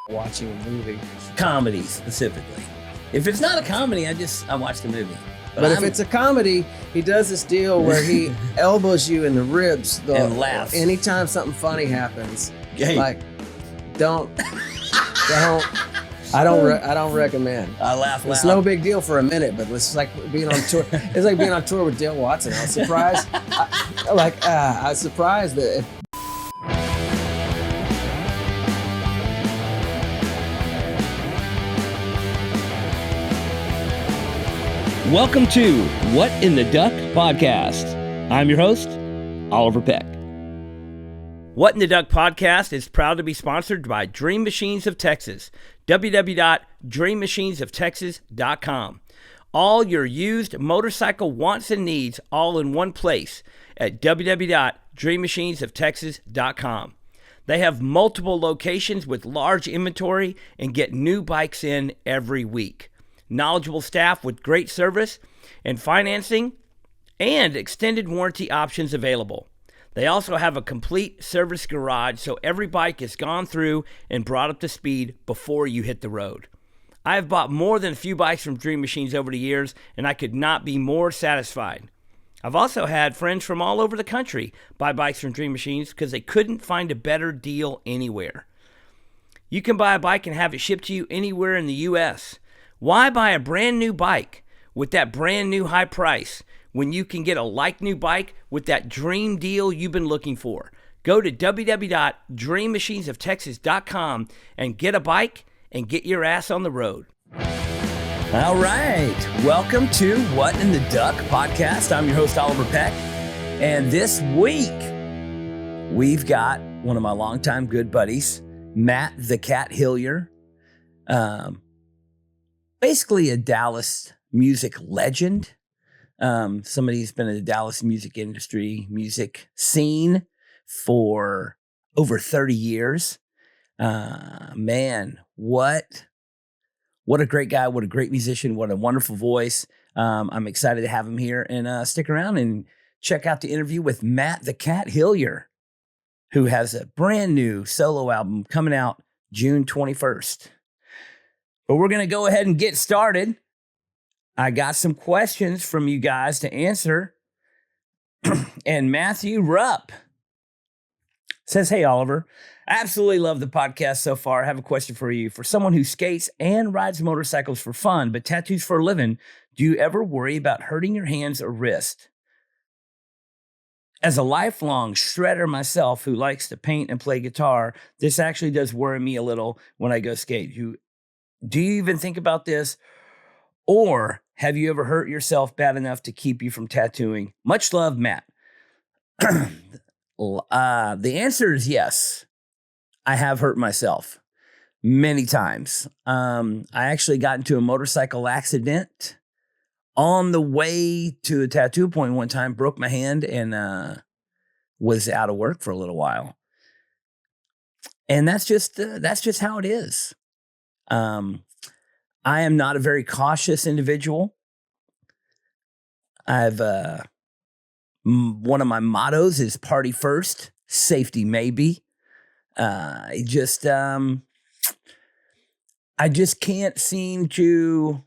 watching a movie. Comedy specifically. If it's not a comedy, I watch the movie. But if it's a comedy, he does this deal where he elbows you in the ribs and laughs anytime something funny happens. Hey. Like, don't. I don't recommend. I laugh loud. It's no big deal for a minute, but it's like being on tour. It's like being on tour with Dale Watson. I was surprised. I was surprised that. Welcome to What in the Duck podcast. I'm your host, Oliver Peck. What in the Duck podcast is proud to be sponsored by Dream Machines of Texas. www.dreammachinesoftexas.com. All your used motorcycle wants and needs all in one place at www.dreammachinesoftexas.com. They have multiple locations with large inventory and get new bikes in every week. Knowledgeable staff with great service and financing and extended warranty options available. They also have a complete service garage, so every bike is gone through and brought up to speed before you hit the road. I have bought more than a few bikes from Dream Machines over the years, and I could not be more satisfied. I've also had friends from all over the country buy bikes from Dream Machines because they couldn't find a better deal anywhere. You can buy a bike and have it shipped to you anywhere in the U.S. Why buy a brand new bike with that brand new high price when you can get a like new bike with that dream deal you've been looking for? Go to www.dreammachinesoftexas.com and get a bike and get your ass on the road. All right. Welcome to What in the Duck podcast. I'm your host, Oliver Peck. And this week, we've got one of my longtime good buddies, Matt the Cat Hillyer. Basically a Dallas music legend. Somebody who's been in the Dallas music industry, music scene for over 30 years. Man, what a great guy. What a great musician. What a wonderful voice. I'm excited to have him here, and stick around and check out the interview with Matt the Cat Hillyer, who has a brand new solo album coming out June 21st. But we're going to go ahead and get started. I got some questions from you guys to answer. And Matthew Rupp says, "Hey, Oliver, I absolutely love the podcast so far. I have a question for you. For someone who skates and rides motorcycles for fun, but tattoos for a living, do you ever worry about hurting your hands or wrist? As a lifelong shredder myself who likes to paint and play guitar, this actually does worry me a little when I go skate. Do you even think about this? Or have you ever hurt yourself bad enough to keep you from tattooing? Much love, Matt." The answer is yes. I have hurt myself many times. I actually got into a motorcycle accident on the way to a tattoo appointment one time, broke my hand, and was out of work for a little while. And that's just how it is. I am not a very cautious individual. One of my mottos is party first, safety maybe. I just can't seem to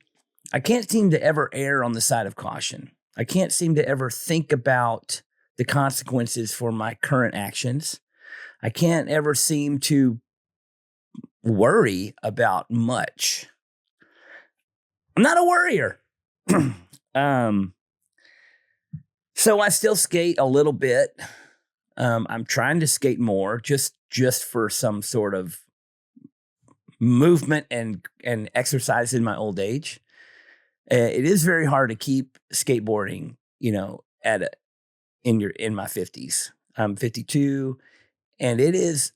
ever err on the side of caution. I can't seem to ever think about the consequences for my current actions. I can't ever seem to worry about much. I'm not a worrier. So I still skate a little bit. I'm trying to skate more just for some sort of movement and exercise in my old age. It is very hard to keep skateboarding, in my 50s. I'm 52, and it is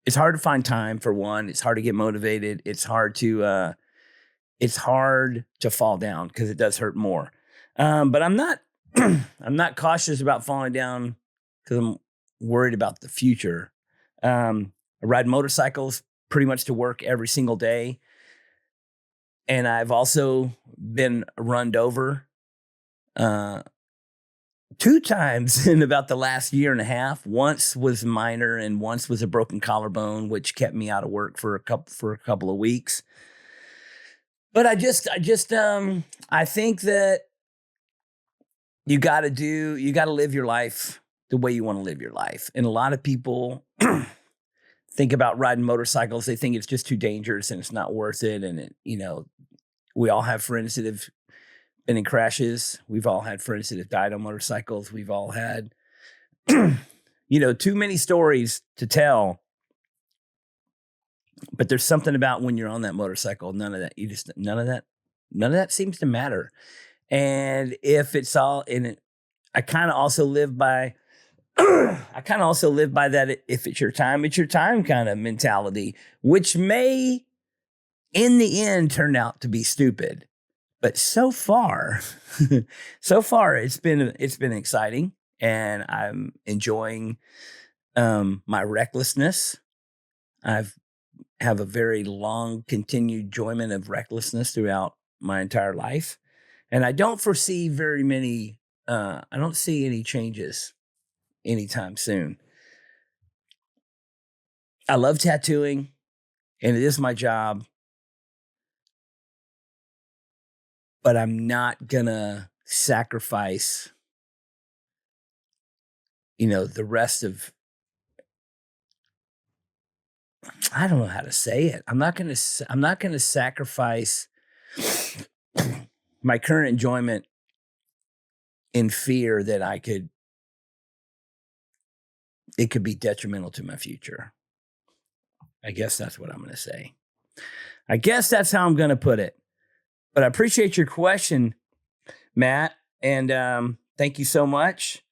it's hard to find time, for one. It's hard to get motivated. It's hard to fall down because it does hurt more. But I'm not I'm not cautious about falling down because I'm worried about the future. I ride motorcycles pretty much to work every single day. And I've also been run over 2 times in about the last year and a half. Once was minor and once was a broken collarbone, which kept me out of work for a couple of weeks. But I think that you got to live your life the way you want to live your life. And a lot of people think about riding motorcycles. They think it's just too dangerous and it's not worth it. And we all have friends that have been in crashes. We've all had friends that have died on motorcycles. We've all had, too many stories to tell. But there's something about when you're on that motorcycle, none of that seems to matter. And if it's all in it, I kind of also live by that. If it's your time kind of mentality, which may in the end turn out to be stupid. But so far it's been exciting, and I'm enjoying my recklessness. I've have a very long continued enjoyment of recklessness throughout my entire life, and I don't foresee very many. I don't see any changes anytime soon. I love tattooing, and it is my job. But I'm not gonna sacrifice, the rest of, I don't know how to say it. I'm not gonna sacrifice my current enjoyment in fear that it could be detrimental to my future. I guess that's what I'm gonna say. I guess that's how I'm gonna put it. But I appreciate your question, Matt, and thank you so much.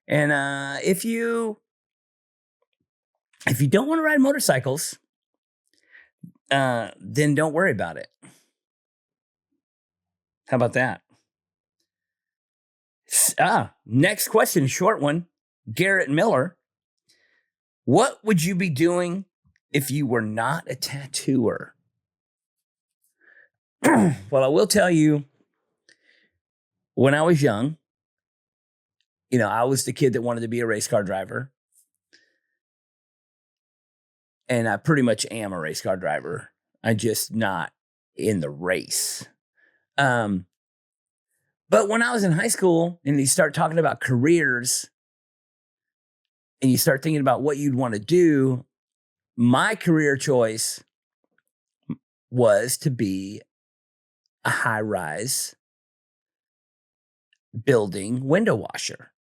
And if you don't want to ride motorcycles, then don't worry about it. How about that? Next question, short one. Garrett Miller. What would you be doing if you were not a tattooer? Well, I will tell you, when I was young, I was the kid that wanted to be a race car driver. And I pretty much am a race car driver. I'm just not in the race. But when I was in high school and you start talking about careers and you start thinking about what you'd want to do, my career choice was to be a high-rise building window washer.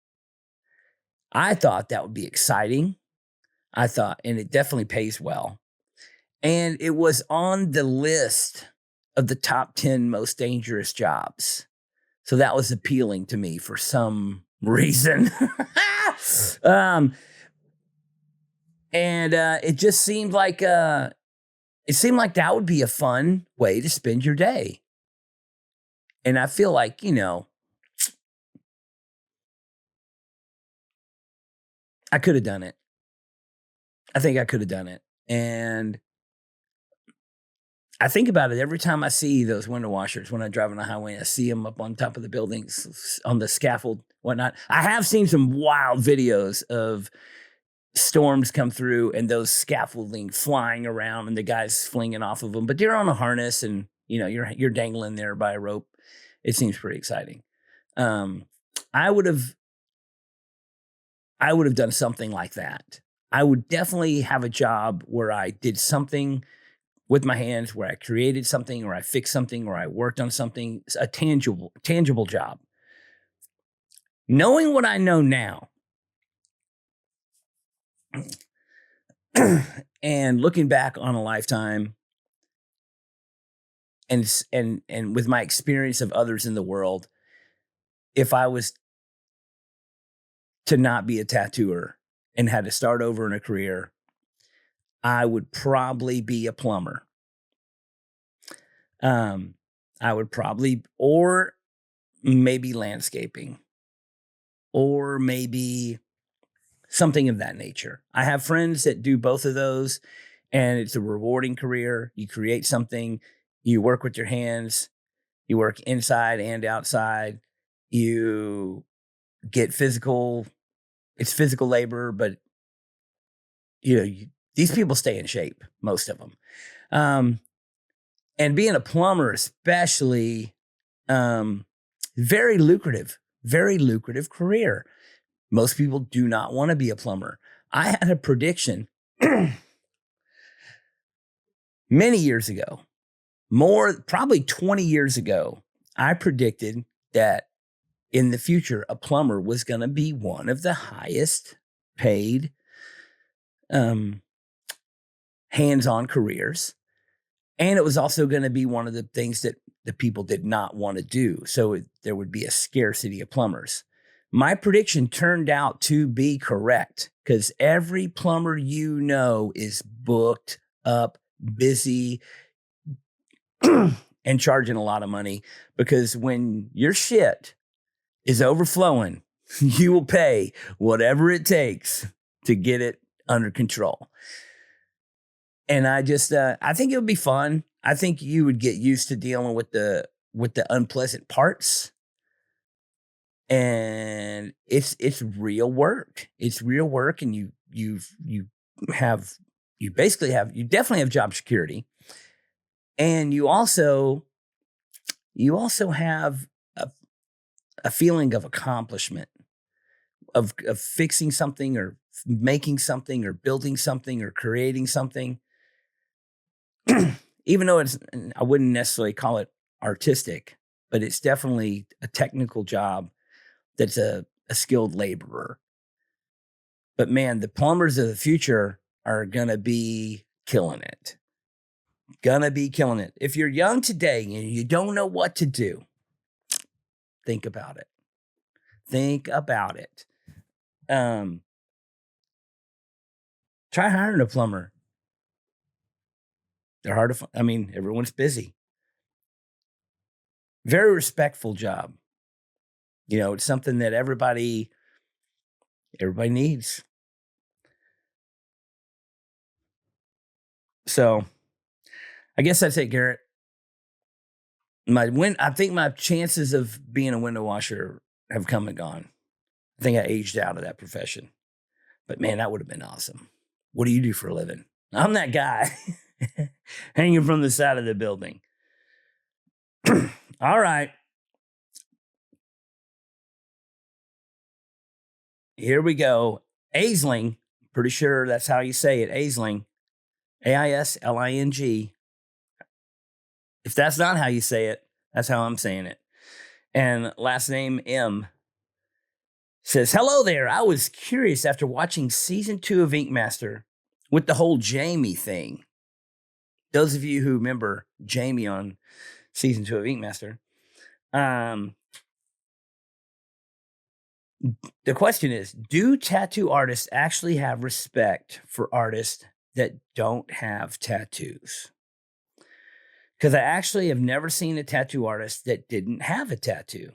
I thought that would be exciting. And it definitely pays well. And it was on the list of the top 10 most dangerous jobs. So that was appealing to me for some reason. It just seemed like that would be a fun way to spend your day. And I feel like, I could have done it. I think I could have done it. And I think about it every time I see those window washers when I drive on the highway. I see them up on top of the buildings, on the scaffold, whatnot. I have seen some wild videos of storms come through and those scaffolding flying around and the guys flinging off of them. But they're on a harness and, you're dangling there by a rope. It seems pretty exciting. I would have done something like that. I would definitely have a job where I did something with my hands, where I created something, or I fixed something, or I worked on something, a tangible job. Knowing what I know now, and looking back on a lifetime, and with my experience of others in the world, if I was to not be a tattooer and had to start over in a career, I would probably be a plumber. I would probably, or maybe landscaping, or maybe something of that nature. I have friends that do both of those, and it's a rewarding career. You create something, you work with your hands, you work inside and outside, you get physical. It's physical labor, but these people stay in shape, most of them. And being a plumber, especially, very lucrative career. Most people do not want to be a plumber. I had a prediction many years ago, probably 20 years ago. I predicted that in the future, a plumber was going to be one of the highest paid hands-on careers. And it was also going to be one of the things that the people did not want to do. So there would be a scarcity of plumbers. My prediction turned out to be correct because every plumber is booked up, busy, and charging a lot of money, because when your shit is overflowing, you will pay whatever it takes to get it under control. And I think it would be fun. I think you would get used to dealing with the unpleasant parts. And it's real work. It's real work, and you definitely have job security. And you also have a feeling of accomplishment, of fixing something or making something or building something or creating something. Even though I wouldn't necessarily call it artistic, but it's definitely a technical job that's a skilled laborer. But man, the plumbers of the future are going to be killing it. If you're young today and you don't know what to do, think about it. Try hiring a plumber. They're hard to find. I mean, everyone's busy. Very respectful job. It's something that everybody needs. So I guess that's it, Garrett. I think my chances of being a window washer have come and gone. I think I aged out of that profession. But man, that would have been awesome. What do you do for a living? I'm that guy hanging from the side of the building. All right. Here we go. Aisling. Pretty sure that's how you say it. Aisling. Aisling. If that's not how you say it, that's how I'm saying it. And last name M. Says, hello there. I was curious after watching season 2 of Ink Master with the whole Jamie thing. Those of you who remember Jamie on season 2 of Ink Master. The question is, do tattoo artists actually have respect for artists that don't have tattoos? Because I actually have never seen a tattoo artist that didn't have a tattoo.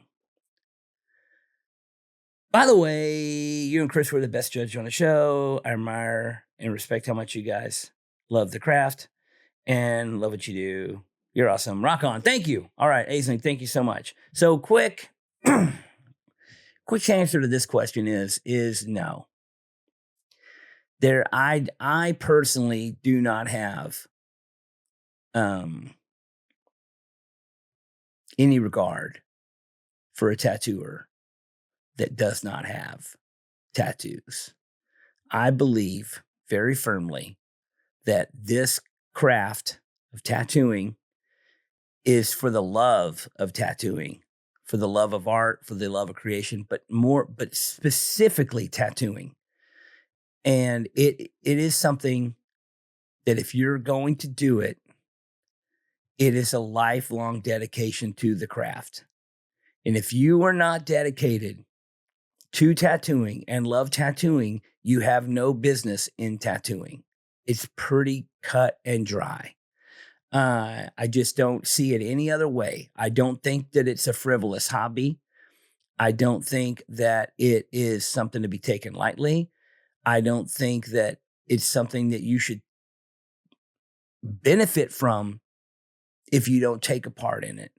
By the way, you and Chris were the best judge on the show. I admire and respect how much you guys love the craft and love what you do. You're awesome. Rock on. Thank you. All right, Aisling, thank you so much. So quick answer to this question is no. I personally do not have any regard for a tattooer that does not have tattoos. I believe very firmly that this craft of tattooing is for the love of tattooing, for the love of art, for the love of creation, but specifically tattooing. And it is something that if you're going to do it, it is a lifelong dedication to the craft. And if you are not dedicated to tattooing and love tattooing, you have no business in tattooing. It's pretty cut and dry. I just don't see it any other way. I don't think that it's a frivolous hobby. I don't think that it is something to be taken lightly. I don't think that it's something that you should benefit from if you don't take a part in it.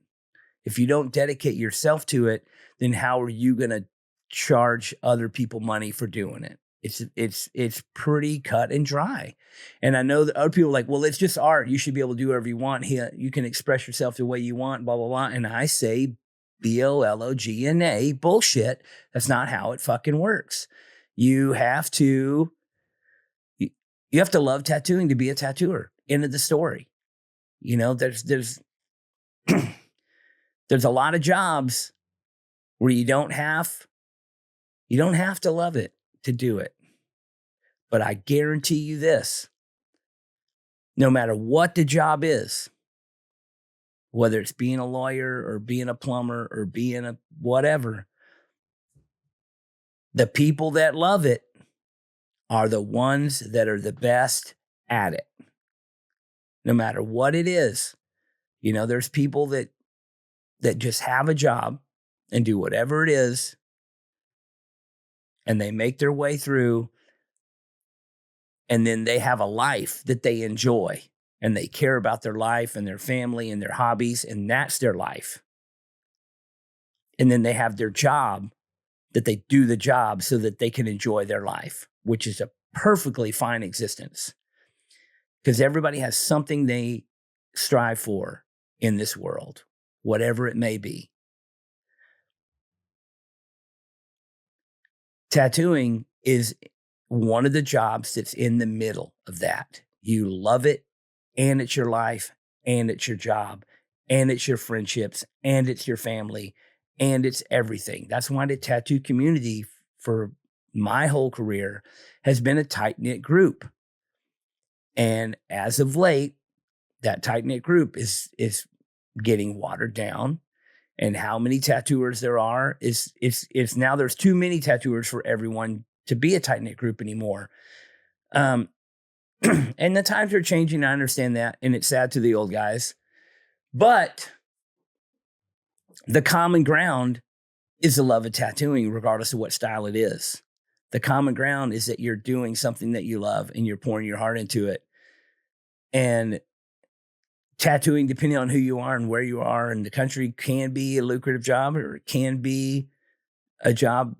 If you don't dedicate yourself to it, then how are you going to charge other people money for doing it. It's pretty cut and dry. And I know that other people are like, well, it's just art. You should be able to do whatever you want. Here, you can express yourself the way you want, blah, blah, blah. And I say BOLOGNA bullshit. That's not how it fucking works. You have to love tattooing to be a tattooer. End of the story. You know, there's there's a lot of jobs where you don't have to love it to do it. But I guarantee you this, no matter what the job is, whether it's being a lawyer or being a plumber or being a whatever, the people that love it are the ones that are the best at it. No matter what it is. You know, there's people that just have a job and do whatever it is, and they make their way through, and then they have a life that they enjoy, and they care about their life and their family and their hobbies, and that's their life. And then they have their job that they do the job so that they can enjoy their life, which is a perfectly fine existence. Because everybody has something they strive for in this world, whatever it may be. Tattooing is one of the jobs that's in the middle of that. You love it, and it's your life, and it's your job, and it's your friendships, and it's your family, and it's everything. That's why the tattoo community for my whole career has been a tight-knit group. And as of late, that tight-knit group is getting watered down. And how many tattooers there are is now there's too many tattooers for everyone to be a tight-knit group anymore. And the times are changing. I understand that. And it's sad to the old guys. But the common ground is the love of tattooing, regardless of what style it is. The common ground is that you're doing something that you love and you're pouring your heart into it. And tattooing, depending on who you are and where you are in the country, can be a lucrative job, or it can be a job.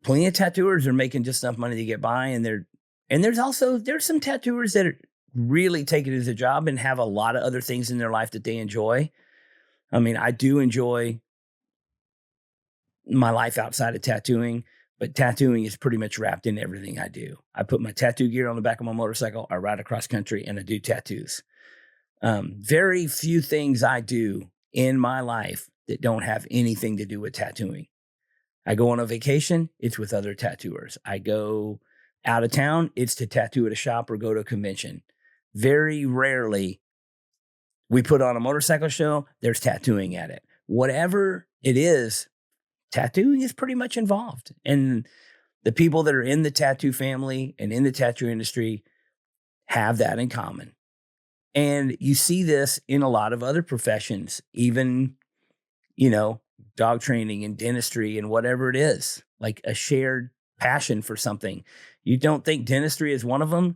Plenty of tattooers are making just enough money to get by. And there's some tattooers that really take it as a job and have a lot of other things in their life that they enjoy. I mean, I do enjoy my life outside of tattooing, but tattooing is pretty much wrapped in everything I do. I put my tattoo gear on the back of my motorcycle, I ride across country, and I do tattoos. Very few things I do in my life that don't have anything to do with tattooing. I go on a vacation, it's with other tattooers. I go out of town, it's to tattoo at a shop or go to a convention. Very rarely we put on a motorcycle show, there's tattooing at it. Whatever it is, tattooing is pretty much involved. And the people that are in the tattoo family and in the tattoo industry have that in common. And you see this in a lot of other professions, even, dog training and dentistry and whatever it is, like a shared passion for something. You don't think dentistry is one of them?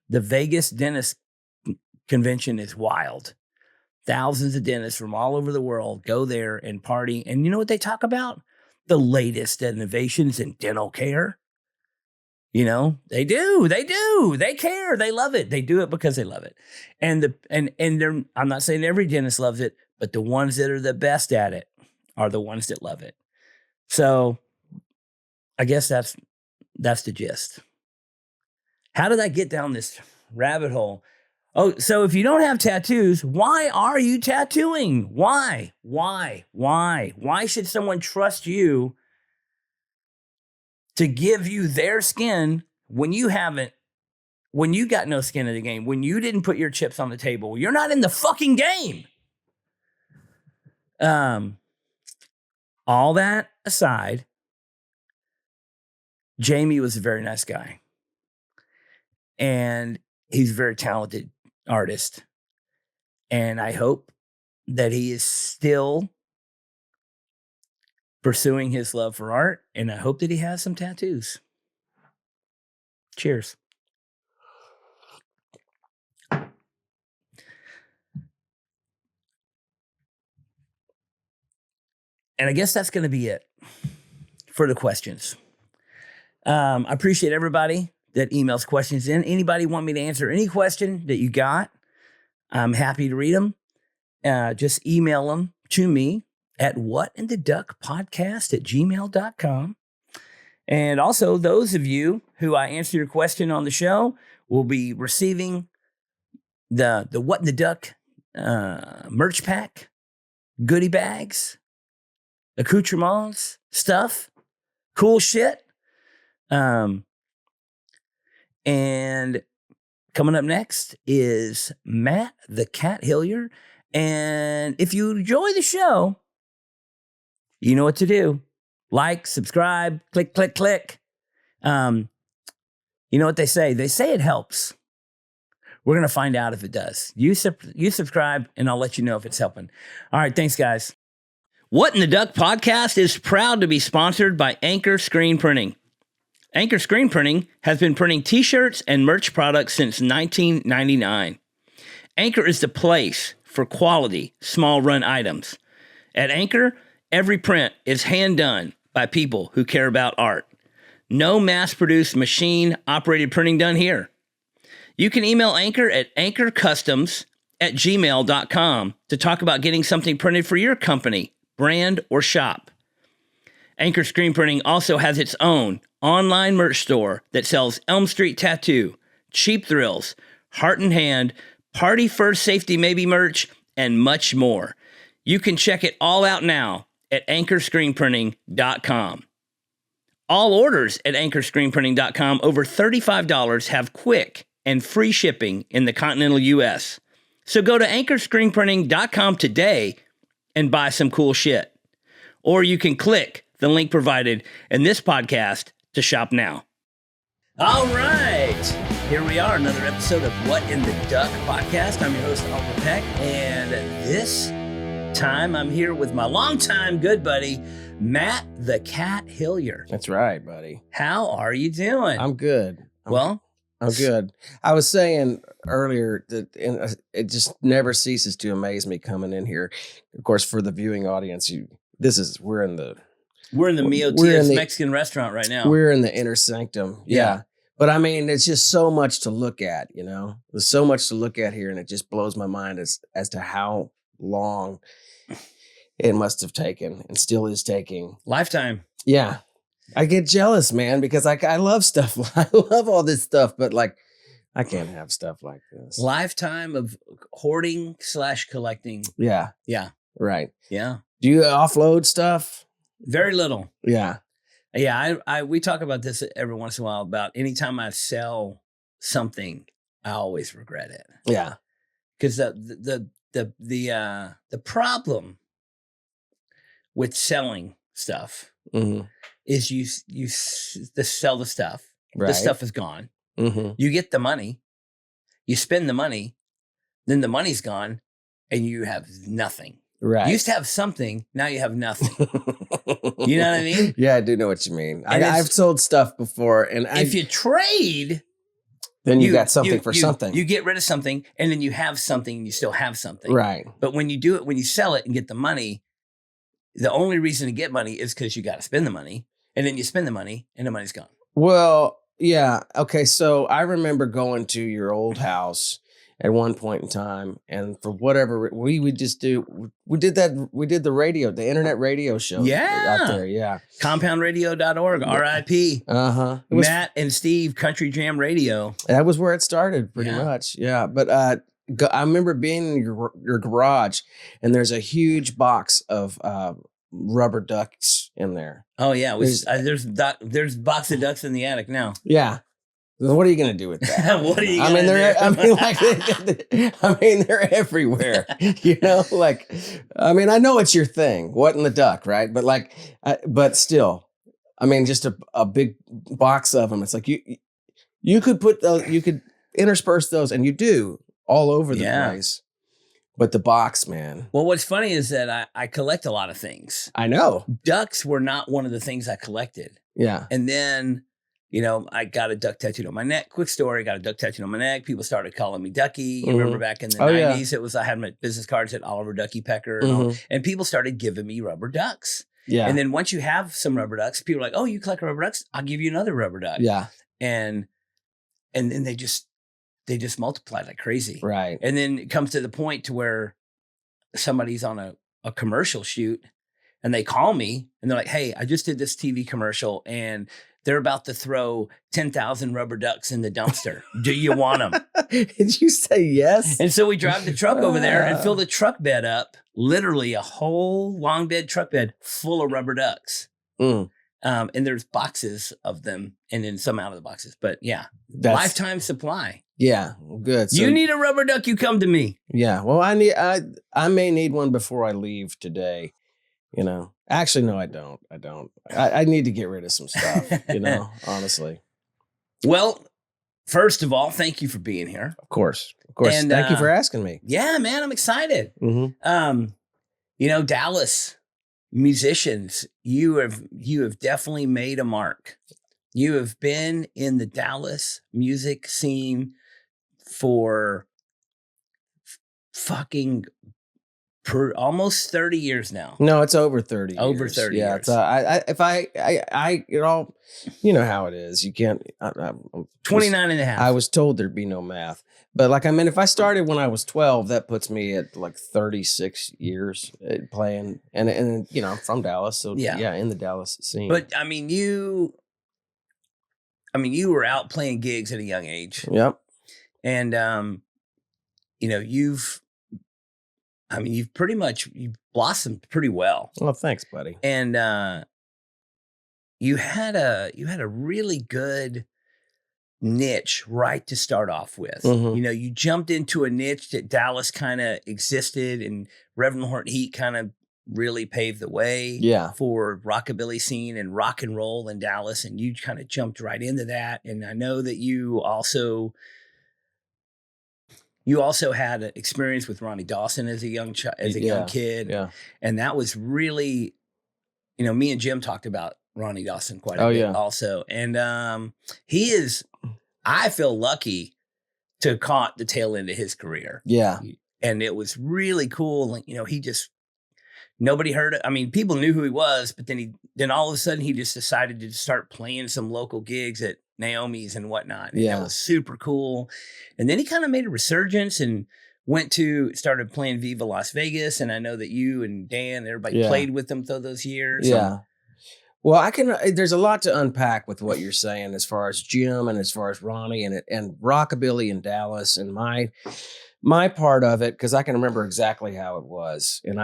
The Vegas dentist convention is wild. Thousands of dentists from all over the world go there and party. And you know what they talk about? The latest innovations in dental care. They do. They care. They love it. They do it because they love it. And I'm not saying every dentist loves it, but the ones that are the best at it are the ones that love it. So I guess that's the gist. How did I get down this rabbit hole? Oh, so if you don't have tattoos, why are you tattooing? Why? Why should someone trust you to give you their skin when you got no skin in the game, when you didn't put your chips on the table? You're not in the fucking game. All that aside, Jamie was a very nice guy. And he's a very talented artist. And I hope that he is still pursuing his love for art. And I hope that he has some tattoos. Cheers. And I guess that's going to be it for the questions. I appreciate everybody that emails questions in. Anybody want me to answer any question that you got? I'm happy to read them. Just email them to me at whatintheduckpodcast@gmail.com. And also, those of you who I answer your question on the show will be receiving the What in the Duck merch pack, goodie bags, accoutrements, stuff, cool shit. And coming up next is Matt the Cat Hillyer. And if you enjoy the show, you know what to do. Like, subscribe, click, click, click. You know what they say? They say it helps. We're going to find out if it does. You subscribe, and I'll let you know if it's helping. All right, thanks, guys. What in the Duck podcast is proud to be sponsored by Anchor Screen Printing. Anchor Screen Printing has been printing t-shirts and merch products since 1999. Anchor is the place for quality, small-run items. At Anchor, every print is hand-done by people who care about art. No mass-produced machine-operated printing done here. You can email Anchor at anchorcustoms@gmail.com to talk about getting something printed for your company, brand, or shop. Anchor Screen Printing also has its own online merch store that sells Elm Street Tattoo, Cheap Thrills, Heart in Hand, Party First Safety Maybe merch, and much more. You can check it all out now at anchorscreenprinting.com. All orders at anchorscreenprinting.com over $35 have quick and free shipping in the continental U.S. So go to anchorscreenprinting.com today and buy some cool shit. Or you can click the link provided in this podcast to shop now. All right. Here we are, another episode of What in the Duck podcast. I'm your host, Audra Peck, and this time I'm here with my longtime good buddy, Matt the Cat Hillyer. That's right, buddy. How are you doing? I'm good. I'm good. I was saying earlier that it just never ceases to amaze me coming in here. Of course, for the viewing audience, we're in the Mio Tia's Mexican restaurant right now. We're in the inner sanctum. Yeah. But I mean, it's just so much to look at, you know. There's so much to look at here, and it just blows my mind as to how long it must have taken and still is taking. Lifetime. Yeah. I get jealous, man, because I love stuff. I love all this stuff, but like I can't have stuff like this. Lifetime of hoarding / collecting. Yeah. Yeah. Right. Yeah. Do you offload stuff? Very little. Yeah. Yeah. We talk about this every once in a while about anytime I sell something, I always regret it. Yeah. Because the problem with selling stuff is you sell the stuff. Right. The stuff is gone. Mm-hmm. You get the money. You spend the money. Then the money's gone, and you have nothing. Right. You used to have something. Now you have nothing. You know what I mean? Yeah, I do know what you mean. I've sold stuff before, and if you trade, then you got something for something. You get rid of something, and then you have something, and you still have something. Right. But when you do it, when you sell it and get the money, the only reason to get money is because you got to spend the money, and then you spend the money, and the money's gone. Well, yeah. Okay, so I remember going to your old house at one point in time, and for whatever we would just do, we did the radio, the internet radio show. Yeah, out there. Yeah, compoundradio.org. RIP. Matt and Steve Country Jam Radio. That was where it started, pretty much. Yeah, but I remember being in your garage, and there's a huge box of rubber ducks in there. Oh yeah, there's a box of ducks in the attic now. Yeah. What are you going to do with that? What are you going to do? I mean, they're everywhere, you know, like, I mean, I know it's your thing. What in the duck, right? But like, but still, I mean, just a big box of them. It's like you could put those, you could intersperse those, and you do all over the place. But the box, man. Well, what's funny is that I collect a lot of things. I know. Ducks were not one of the things I collected. Yeah. And then, you know, I got a duck tattooed on my neck. Quick story, got a duck tattooed on my neck. People started calling me Ducky. You remember back in the 90s, I had my business cards at Oliver Ducky Pecker. And people started giving me rubber ducks. Yeah. And then once you have some rubber ducks, people are like, oh, you collect rubber ducks? I'll give you another rubber duck. Yeah. And then they just multiply like crazy. Right. And then it comes to the point to where somebody's on a commercial shoot and they call me and they're like, hey, I just did this TV commercial and they're about to throw 10,000 rubber ducks in the dumpster. Do you want them? Did you say yes? And so we drive the truck over there and fill the truck bed up, literally a whole long bed truck bed full of rubber ducks. Mm. And there's boxes of them and then some out of the boxes. But yeah, That's, lifetime supply. Yeah, good. So, you need a rubber duck, you come to me. Yeah, well, I may need one before I leave today. You know, actually, no, I don't. I need to get rid of some stuff. You know, honestly. Well, first of all, thank you for being here. Of course. And, thank you for asking me. Yeah, man, I'm excited. Mm-hmm. You know, Dallas musicians, you have definitely made a mark. You have been in the Dallas music scene for fucking almost 30 years now. No, it's over 30 Over years. 30 yeah, years. If I it all, you know how it is. You can't. 29 and a half. I was told there'd be no math. But like, I mean, if I started when I was 12, that puts me at like 36 years playing. And you know, I'm from Dallas. So yeah, in the Dallas scene. But I mean, you were out playing gigs at a young age. Yep. And, you know, you've blossomed pretty well. Well, thanks, buddy. And you had a really good niche right to start off with. Mm-hmm. You know, you jumped into a niche that Dallas kind of existed, and Reverend Horton Heat kind of really paved the way for rockabilly scene and rock and roll in Dallas, and you kind of jumped right into that. And I know that you also had an experience with Ronnie Dawson as a young kid. Yeah. And that was really, you know, me and Jim talked about Ronnie Dawson quite a bit also. And he is, I feel lucky to have caught the tail end of his career. Yeah. And it was really cool. Like, you know, nobody heard it. I mean, people knew who he was, but then all of a sudden he just decided to start playing some local gigs at Naomi's and whatnot. And that was super cool. And then he kind of made a resurgence and started playing Viva Las Vegas. And I know that you and Dan, everybody played with them through those years. Yeah. Well, there's a lot to unpack with what you're saying as far as Jim and as far as Ronnie and rockabilly in Dallas and my part of it, because I can remember exactly how it was. And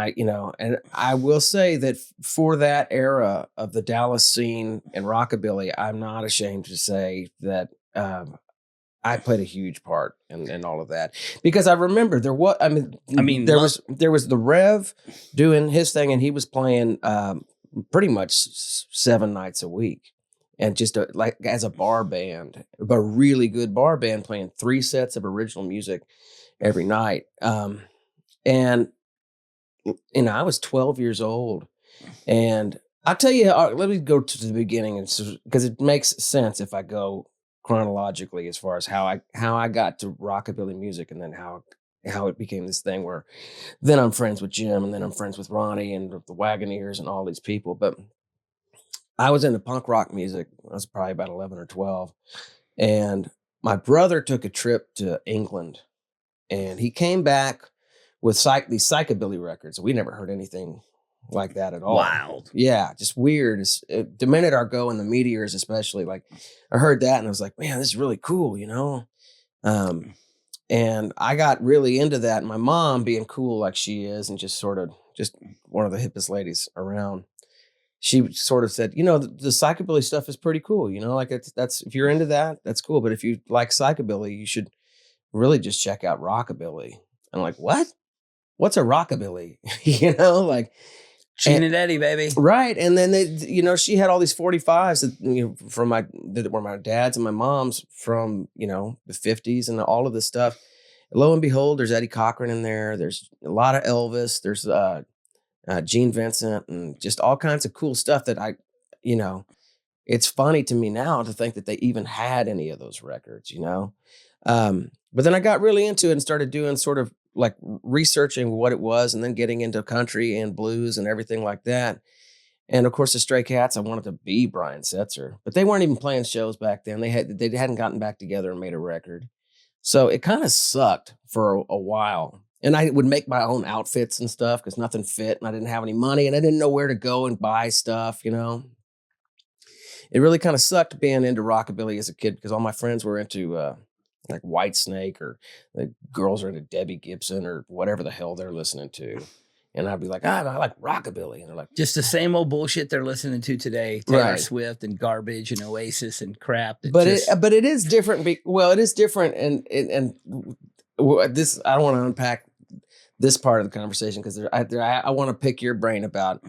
I will say that for that era of the Dallas scene and rockabilly, I'm not ashamed to say that I played a huge part in all of that, because I remember there was the Rev doing his thing, and he was playing pretty much 7 nights a week. And just like as a bar band, a really good bar band, playing 3 sets of original music every night. And you know, I was 12 years old, and I'll tell you, let me go to the beginning, because it makes sense if I go chronologically as far as how I got to rockabilly music, and then how it became this thing where then I'm friends with Jim, and then I'm friends with Ronnie and the Wagoneers and all these people. But I was into punk rock music. I was probably about 11 or 12, and my brother took a trip to England. And he came back with these psychobilly records. We never heard anything like that at all. Wild. Yeah, just weird. The Minute Argo and the Meteors especially, like I heard that and I was like, man, this is really cool, you know? And I got really into that. And my mom, being cool like she is and just one of the hippest ladies around, she sort of said, you know, the psychobilly stuff is pretty cool. You know, like that's if you're into that, that's cool. But if you like psychobilly, you should really just check out rockabilly. I'm like, what? What's a rockabilly? You know, like Gene and Eddie, baby. Right. And then she had all these 45s that, that were my dad's and my mom's from, you know, the 50s and all of this stuff. Lo and behold, there's Eddie Cochran in there. There's a lot of Elvis. There's Gene Vincent and just all kinds of cool stuff that it's funny to me now to think that they even had any of those records, you know? But then I got really into it and started doing sort of like researching what it was, and then getting into country and blues and everything like that. And of course, the Stray Cats, I wanted to be Brian Setzer, but they weren't even playing shows back then. They hadn't gotten back together and made a record. So it kind of sucked for a while. And I would make my own outfits and stuff because nothing fit and I didn't have any money and I didn't know where to go and buy stuff, you know. It really kind of sucked being into rockabilly as a kid because all my friends were into like Whitesnake, or the girls are into Debbie Gibson or whatever the hell they're listening to. And I'd be like, I like rockabilly. And they're like, just the same old bullshit they're listening to today. Taylor Right. Swift and garbage and Oasis and crap. but it is different. It is different. And this, I don't want to unpack this part of the conversation because I want to pick your brain about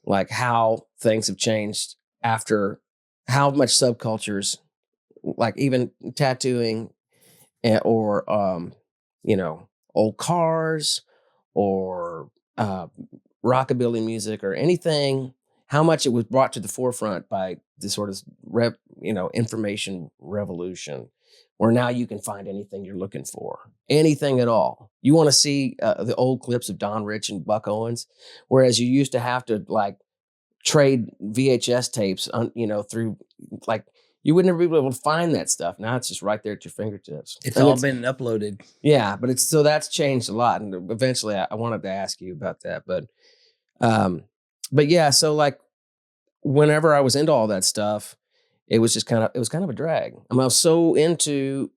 like how things have changed after, how much subcultures, like even tattooing or, you know, old cars or rockabilly music or anything, how much it was brought to the forefront by this sort of information revolution, where now you can find anything you're looking for, anything at all. You want to see the old clips of Don Rich and Buck Owens, whereas you used to have to like trade VHS tapes, through like you would never be able to find that stuff. Now it's just right there at your fingertips. It's all been uploaded. Yeah, but that's changed a lot. And eventually I wanted to ask you about that. But yeah, so like whenever I was into all that stuff, it was kind of a drag. I was so into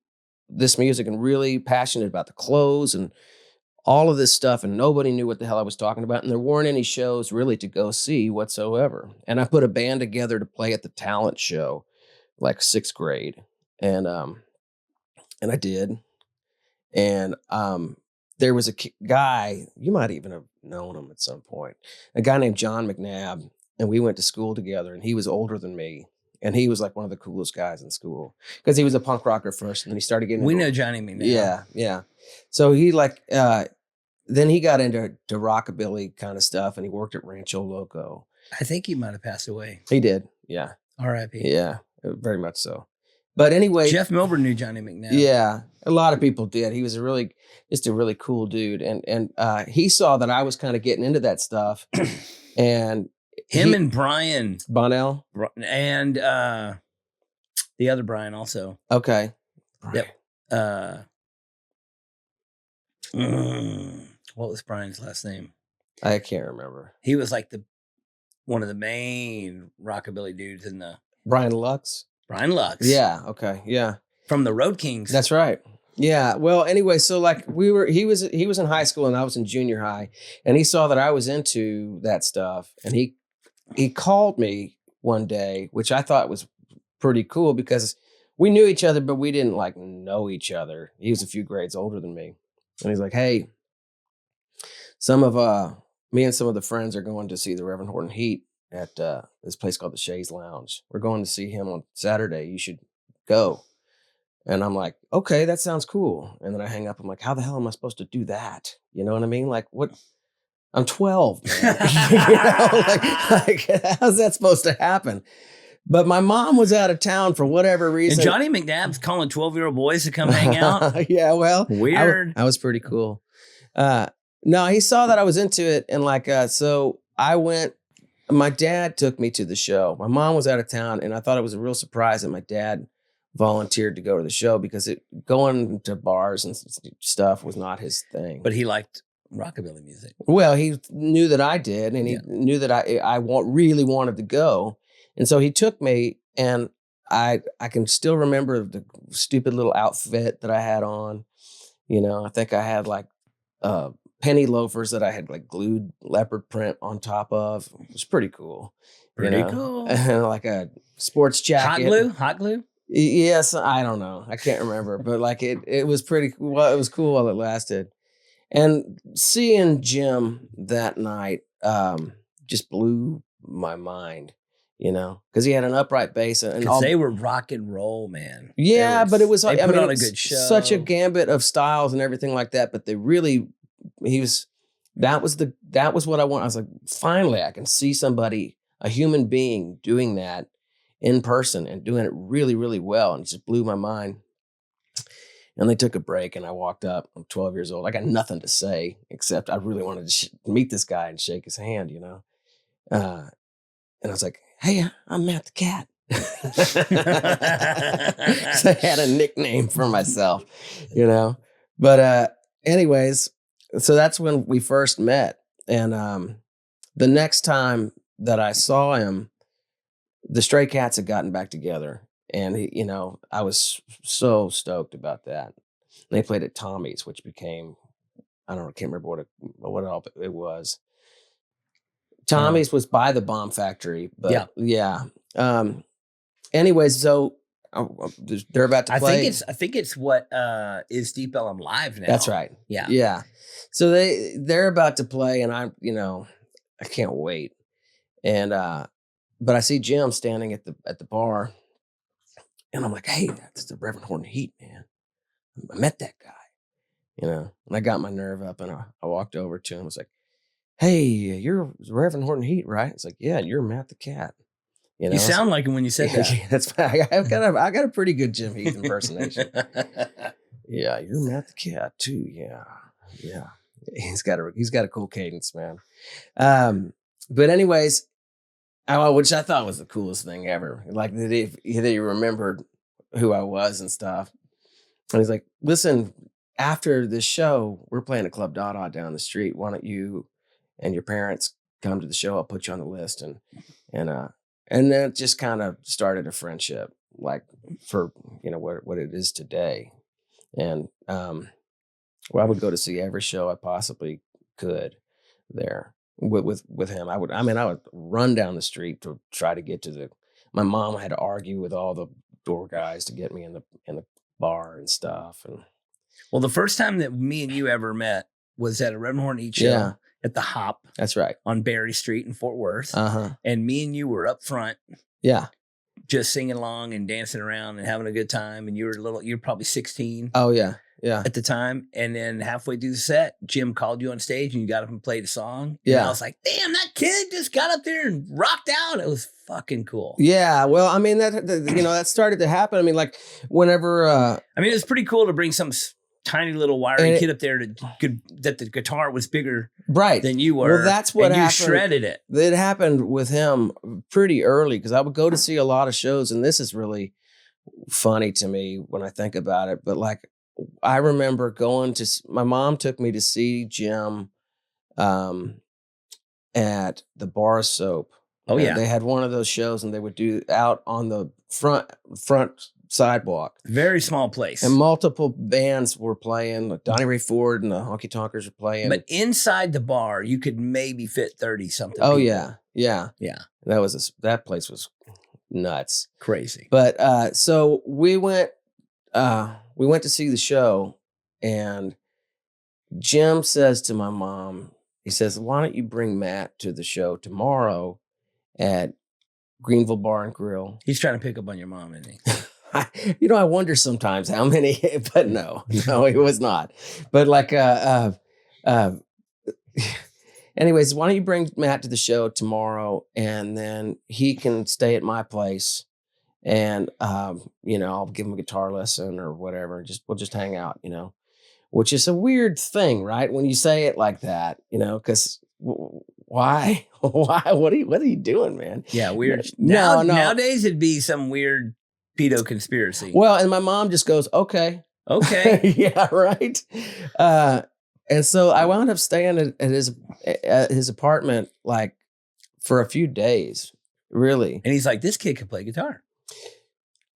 this music and really passionate about the clothes and all of this stuff, and nobody knew what the hell I was talking about, and there weren't any shows really to go see whatsoever. And I put a band together to play at the talent show, like 6th grade, and I did. And there was a guy, you might even have known him at some point, a guy named John McNabb, and we went to school together, and he was older than me. And he was like one of the coolest guys in school because he was a punk rocker first, and then he started getting. We know Johnny McNabb. Yeah. So he then he got into rockabilly kind of stuff, and he worked at Rancho Loco. I think he might have passed away. He did, yeah. R.I.P. Yeah, very much so. But anyway, Jeff Milburn knew Johnny McNabb. Yeah, a lot of people did. He was just a really cool dude, and he saw that I was kind of getting into that stuff, and. And Brian Bonnell and the other Brian also. Okay. Yep. What was Brian's last name? I can't remember. He was like one of the main rockabilly dudes in the Brian Lux. Brian Lux. Yeah. Okay. Yeah. From the Road Kings. That's right. Yeah. Well, anyway, so like he was in high school and I was in junior high, and he saw that I was into that stuff, and he called me one day, which I thought was pretty cool because we knew each other, but we didn't like know each other. He was a few grades older than me. And he's like, hey, me and some of the friends are going to see the Reverend Horton Heat at this place called the Shays Lounge. We're going to see him on Saturday. You should go. And I'm like, okay, that sounds cool. And then I hang up. I'm like, how the hell am I supposed to do that? You know what I mean? Like what? I'm 12, man. like, how's that supposed to happen? But my mom was out of town for whatever reason. And Johnny McNabb's calling 12-year-old boys to come hang out. Yeah, well, weird. I was pretty cool. No, he saw that I was into it, and so I went. My dad took me to the show. My mom was out of town, and I thought it was a real surprise that my dad volunteered to go to the show because going to bars and stuff was not his thing. But he liked rockabilly music. Well, he knew that I did, and he knew that I really wanted to go, and so he took me. And I can still remember the stupid little outfit that I had on. I think I had like penny loafers that I had like glued leopard print on top of. It was pretty cool. Pretty cool. And like a sports jacket. Hot glue. Yes, I don't know. I can't remember, but like it was pretty. Well, it was cool while it lasted. And seeing Jim that night just blew my mind, because he had an upright bass and all. They were rock and roll, man. Yeah, but it was they put on a good show. Such a gambit of styles and everything like that. But that was what I want. I was like, finally, I can see somebody, a human being, doing that in person and doing it really, really well, and it just blew my mind. And they took a break, and I walked up. I'm 12 years old. I got nothing to say except I really wanted to meet this guy and shake his hand, And I was like, hey, I'm Matt the Cat. So I had a nickname for myself, But anyways, so that's when we first met. And the next time that I saw him, the Stray Cats had gotten back together. And, I was so stoked about that. And they played at Tommy's, which became, I can't remember what all it was. Tommy's was by the Bomb Factory, but yeah. Anyways, so they're about to play. I think it's what is Deep Ellum Live now. That's right. Yeah. Yeah. So they're about to play, and I can't wait. And but I see Jim standing at the bar, and I'm like, hey, that's the Reverend Horton Heat, man. I met that guy, And I got my nerve up, and I walked over to him. I was like, hey, you're Reverend Horton Heat, right? It's like, yeah, you're Matt the Cat. You sound like him when you said that. That's I got a pretty good Jim Heath impersonation. Yeah, you're Matt the Cat too. Yeah. He's got a cool cadence, man. But anyways, which I thought was the coolest thing ever. Like that he remembered who I was and stuff. And he's like, listen, after this show, we're playing a Club Dada down the street. Why don't you and your parents come to the show? I'll put you on the list. And then it just kind of started a friendship, like for, what it is today. And I would go to see every show I possibly could there with him. I would run down the street to try to get to my mom had to argue with all the door guys to get me in the bar and stuff. And well, the first time that me and you ever met was at a Reverend Horton Heat show at the Hop. That's right. On Berry Street in Fort Worth. Uh-huh. And me and you were up front. Yeah. Just singing along and dancing around and having a good time. And you were probably 16. Oh, yeah. Yeah. At the time. And then halfway through the set, Jim called you on stage and you got up and played a song. Yeah. And I was like, damn, that kid just got up there and rocked out. It was fucking cool. Yeah. Well, that started to happen. Like whenever, it was pretty cool to bring some tiny little wiry kid up there that the guitar was bigger than you were. Well, that's what happened. You shredded it. It happened with him pretty early because I would go to see a lot of shows, and this is really funny to me when I think about it. But like, I remember my mom took me to see Jim at the Bar Soap. Oh, yeah. They had one of those shows, and they would do out on the front sidewalk. Very small place. And multiple bands were playing. Like Donnie Ray Ford and the Honky Tonkers were playing. But inside the bar, you could maybe fit 30-something Oh, people. Yeah. That place was nuts. Crazy. But so we went to see the show, and Jim says to my mom, he says, why don't you bring Matt to the show tomorrow at Greenville Bar and Grill? He's trying to pick up on your mom, isn't he? I wonder sometimes how many, but no, it was not. But like, anyways, why don't you bring Matt to the show tomorrow, and then he can stay at my place, and I'll give him a guitar lesson or whatever. We'll just hang out, which is a weird thing, right? When you say it like that, because why? What are you doing, man? Yeah, weird. No. Nowadays it'd be some weird pedo conspiracy. Well, and my mom just goes, okay. Yeah, right. And so I wound up staying at his apartment like for a few days, really. And he's like, this kid can play guitar.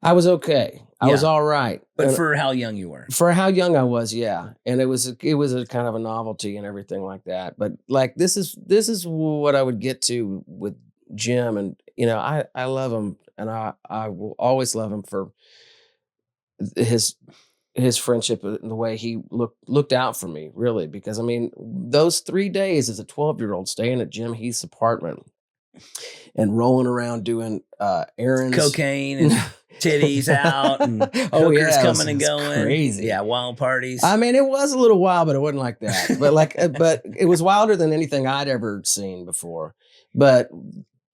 I was okay. I was all right. But for how young you were. For how young I was, yeah. And it was a kind of a novelty and everything like that. But like this is what I would get to with Jim, and I love him, and I will always love him for his friendship and the way he looked out for me, really. Because those 3 days as a 12-year-old staying at Jim Heath's apartment and rolling around doing errands, cocaine and titties out, and hookers coming and going, crazy, wild parties. It was a little wild, but it wasn't like that. But but it was wilder than anything I'd ever seen before. But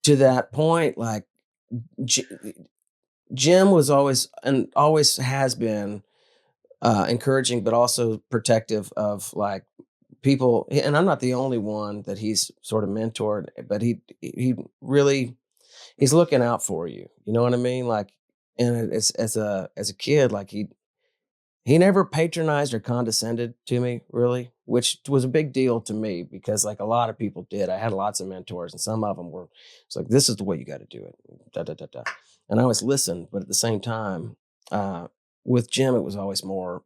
to that point, like Jim was always and always has been encouraging, but also protective of like people. And I'm not the only one that he's sort of mentored, but he really he's looking out for you. You know what I mean? Like, and it's as a kid, like he never patronized or condescended to me, really, which was a big deal to me because like a lot of people did. I had lots of mentors, and some of them were, it's like, this is the way you got to do it. Da, da, da, da. And I always listened, but at the same time, with Jim, it was always more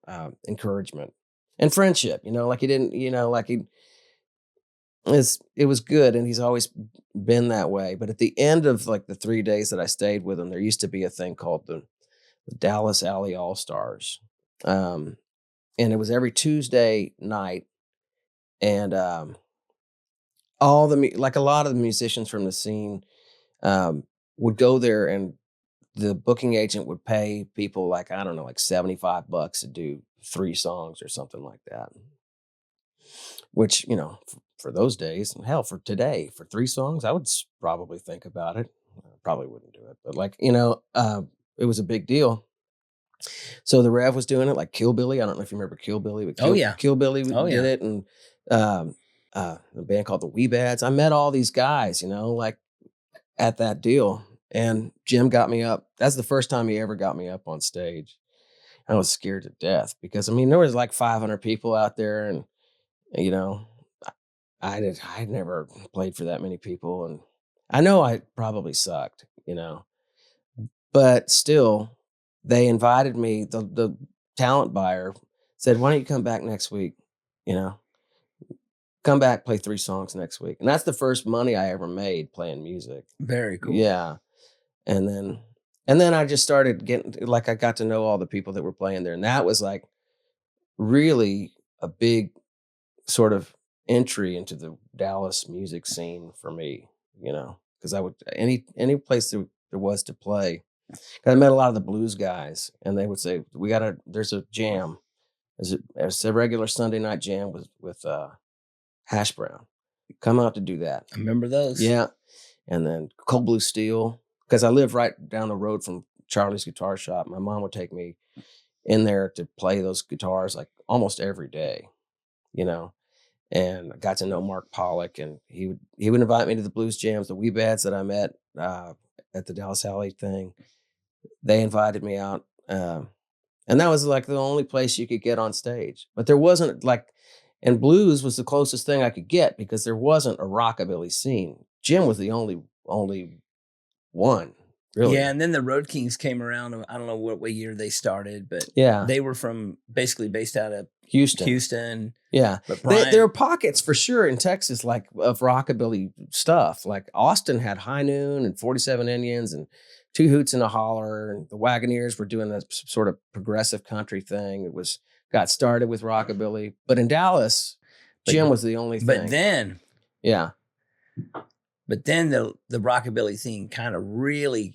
encouragement and friendship. You know, like he didn't, you know, like it was good, and he's always been that way. But at the end of like the 3 days that I stayed with him, there used to be a thing called the Dallas Alley All Stars, and it was every Tuesday night, and all the like a lot of the musicians from the scene would go there, and the booking agent would pay people like, I don't know, like $75 to do 3 songs or something like that. Which, you know, for those days, hell, for today, for 3 songs, I would probably think about it. I probably wouldn't do it, but like, you know, it was a big deal. So the Rev was doing it, like Kill Billy. I don't know if you remember Kill Billy, but Kill Billy did it, and a band called the Wee Bads. I met all these guys, you know, like at that deal, and Jim got me up. That's the first time he ever got me up on stage. I was scared to death because, I mean, there was like 500 people out there, and you know, I'd never played for that many people, and I know I probably sucked, you know, but still, they invited me. The talent buyer said, "Why don't you come back next week? You know, come back, play 3 songs next week." And that's the first money I ever made playing music. Very cool. Yeah, and then I just started getting, like, I got to know all the people that were playing there, and that was like really a big sort of entry into the Dallas music scene for me, you know, because I would any place there was to play. I met a lot of the blues guys, and they would say, there's a jam. There's a regular Sunday night jam with Hash Brown. Come out to do that. I remember those. Yeah. And then Cold Blue Steel, because I live right down the road from Charlie's Guitar Shop. My mom would take me in there to play those guitars like almost every day, you know. And I got to know Mark Pollock, and he would invite me to the blues jams. The Wee Bads that I met at the Dallas Alley thing, they invited me out, and that was like the only place you could get on stage. But there wasn't like, and blues was the closest thing I could get because there wasn't a rockabilly scene. Jim was the only one, really. Yeah, and then the Road Kings came around. I don't know what year they started, but yeah, they were basically based out of Houston. Yeah, but there were pockets for sure in Texas, like of rockabilly stuff. Like Austin had High Noon and 47 Indians and Two Hoots and a Holler, and the Wagoneers were doing that sort of progressive country thing. It got started with rockabilly, but in Dallas, Jim was the only thing. But then the rockabilly thing kind of really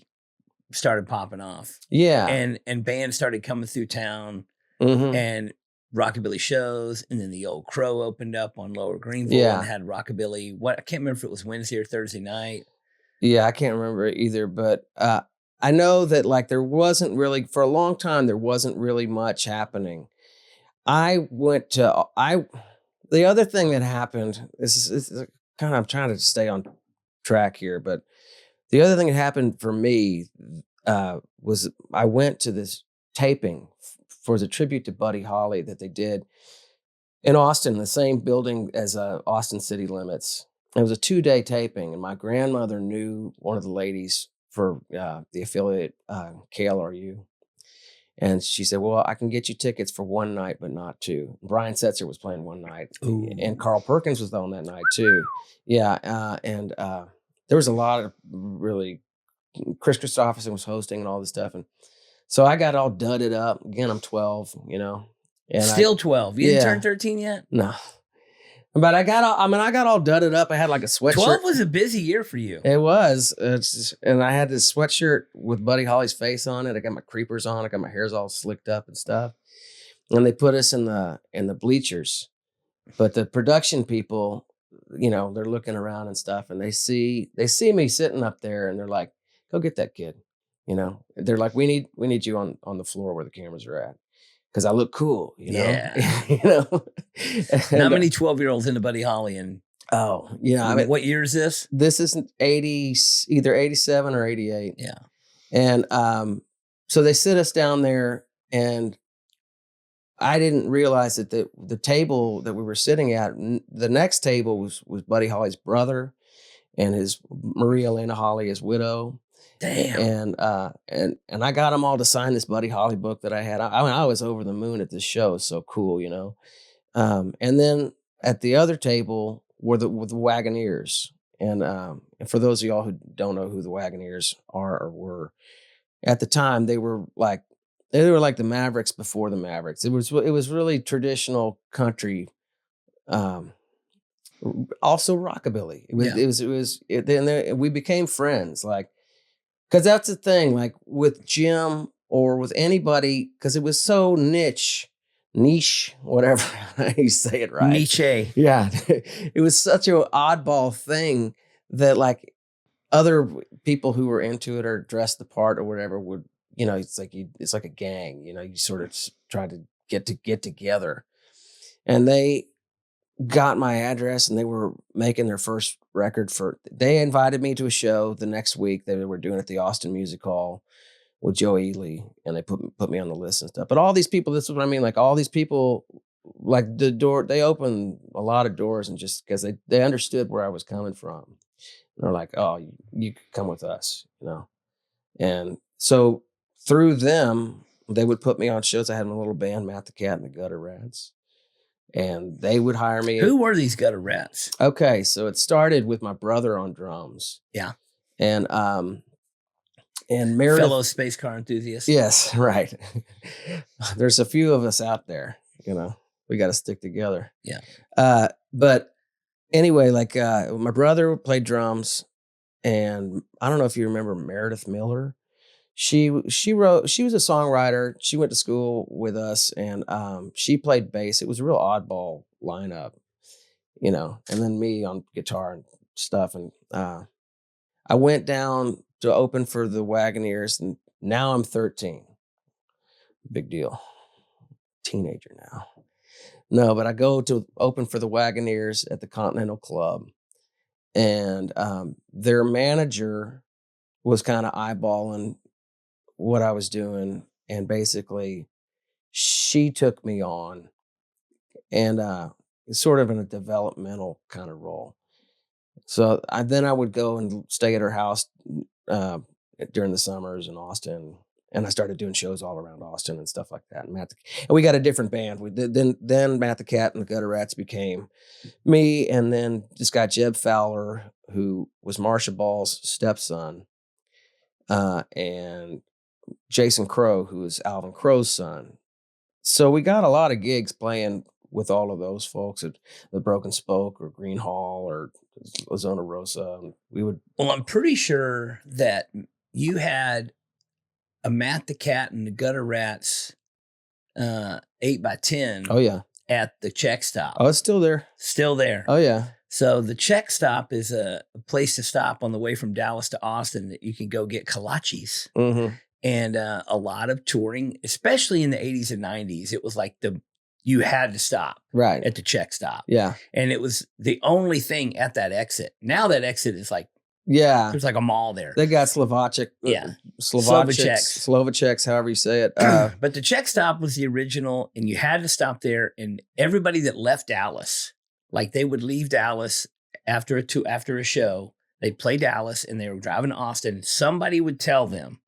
started popping off. Yeah, and bands started coming through town, mm-hmm. and rockabilly shows, and then the Old Crow opened up on Lower Greenville and had rockabilly. I can't remember if it was Wednesday or Thursday night. Yeah, I can't remember either, but I know that like there wasn't really, for a long time, there wasn't really much happening. The other thing that happened, this is kind of, I'm trying to stay on track here, but the other thing that happened for me was I went to this taping for the tribute to Buddy Holly that they did in Austin, the same building as Austin City Limits. It was a 2-day taping, and my grandmother knew one of the ladies for the affiliate KLRU. And she said, well, I can get you tickets for 1 night, but not 2. Brian Setzer was playing 1 night. Ooh. And Carl Perkins was on that night too. Yeah. And there was a lot of really, Chris Christopherson was hosting and all this stuff. And so I got all dudded up. Again, I'm 12, you know. And Still 12. You didn't turn 13 yet? No. But I got all dudded up. I had like a sweatshirt. 12 was a busy year for you. It was. And I had this sweatshirt with Buddy Holly's face on it. I got my creepers on. I got my hairs all slicked up and stuff. And they put us in the bleachers. But the production people, you know, they're looking around and stuff, and they see me sitting up there, and they're like, go get that kid. You know, they're like, we need you on the floor where the cameras are at. Because I look cool, you know. Yeah. You know, not many 12-year-olds into Buddy Holly, and Oh, yeah. I mean, what year is this? this is either 87 or 88. Yeah. And so they sit us down there, and I didn't realize that the table that we were sitting at, the next table was Buddy Holly's brother and his Maria Elena Holly, his widow. Damn. And I got them all to sign this Buddy Holly book that I had. I mean, I was over the moon at this show. It's so cool, you know. And then at the other table were the Wagoneers. And for those of y'all who don't know who the Wagoneers are or were, at the time they were like the Mavericks before the Mavericks. It was really traditional country, also rockabilly. Then we became friends, like, because that's the thing, like with Jim or with anybody, because it was so niche, whatever you say it right. Niche. Yeah. It was such an oddball thing that like other people who were into it or dressed the part or whatever would, you know, it's like a gang, you know, you sort of try to get together. And they got my address, and they were making their first record they invited me to a show the next week. They were doing it at the Austin Music Hall with Joe Ely, and they put me on the list and stuff. But all these people, this is what I mean, like all these people, like the door, they opened a lot of doors, and just because they understood where I was coming from. And they're like, oh, you come with us, you know? And so through them, they would put me on shows. I had my little band, Matt the Cat and the Gutter Rats. And they would hire me. Who were these Gutter Rats? Okay, so it started with my brother on drums. Yeah. And Meredith, fellow space car enthusiast. Yes, right. There's a few of us out there, you know. We got to stick together. Yeah. But anyway, like my brother played drums, and I don't know if you remember Meredith Miller. She was a songwriter. She went to school with us, and she played bass. It was a real oddball lineup, you know, and then me on guitar and stuff. And I went down to open for the Wagoneers, and now I'm 13. Big deal. Teenager now. No, but I go to open for the Wagoneers at the Continental Club, and their manager was kind of eyeballing what I was doing, and basically she took me on, and sort of in a developmental kind of role. So I would go and stay at her house during the summers in Austin, and I started doing shows all around Austin and stuff like that. And we got a different band. Then Matt the Cat and the Gutter Rats became me, and then this guy Jeb Fowler, who was Marsha Ball's stepson, and Jason Crow, who is Alvin Crow's son. So we got a lot of gigs playing with all of those folks at the Broken Spoke or Green Hall or Zona Rosa. We would. Well, I'm pretty sure that you had a Matt the Cat and the Gutter Rats 8x10. Oh yeah. At the Czech Stop. Oh, it's still there. Still there. Oh yeah. So the Czech Stop is a place to stop on the way from Dallas to Austin that you can go get kolaches. Mm-hmm. And a lot of touring, especially in the 80s and 90s, it was like you had to stop right at the Czech Stop. Yeah. And it was the only thing at that exit. Now that exit is like, yeah, there's like a mall there. They got Slovacek. Yeah. Slovaceks, however you say it. But the Czech Stop was the original, and you had to stop there. And everybody that left Dallas, like they would leave Dallas after a show, they'd play Dallas and they were driving to Austin. Somebody would tell them,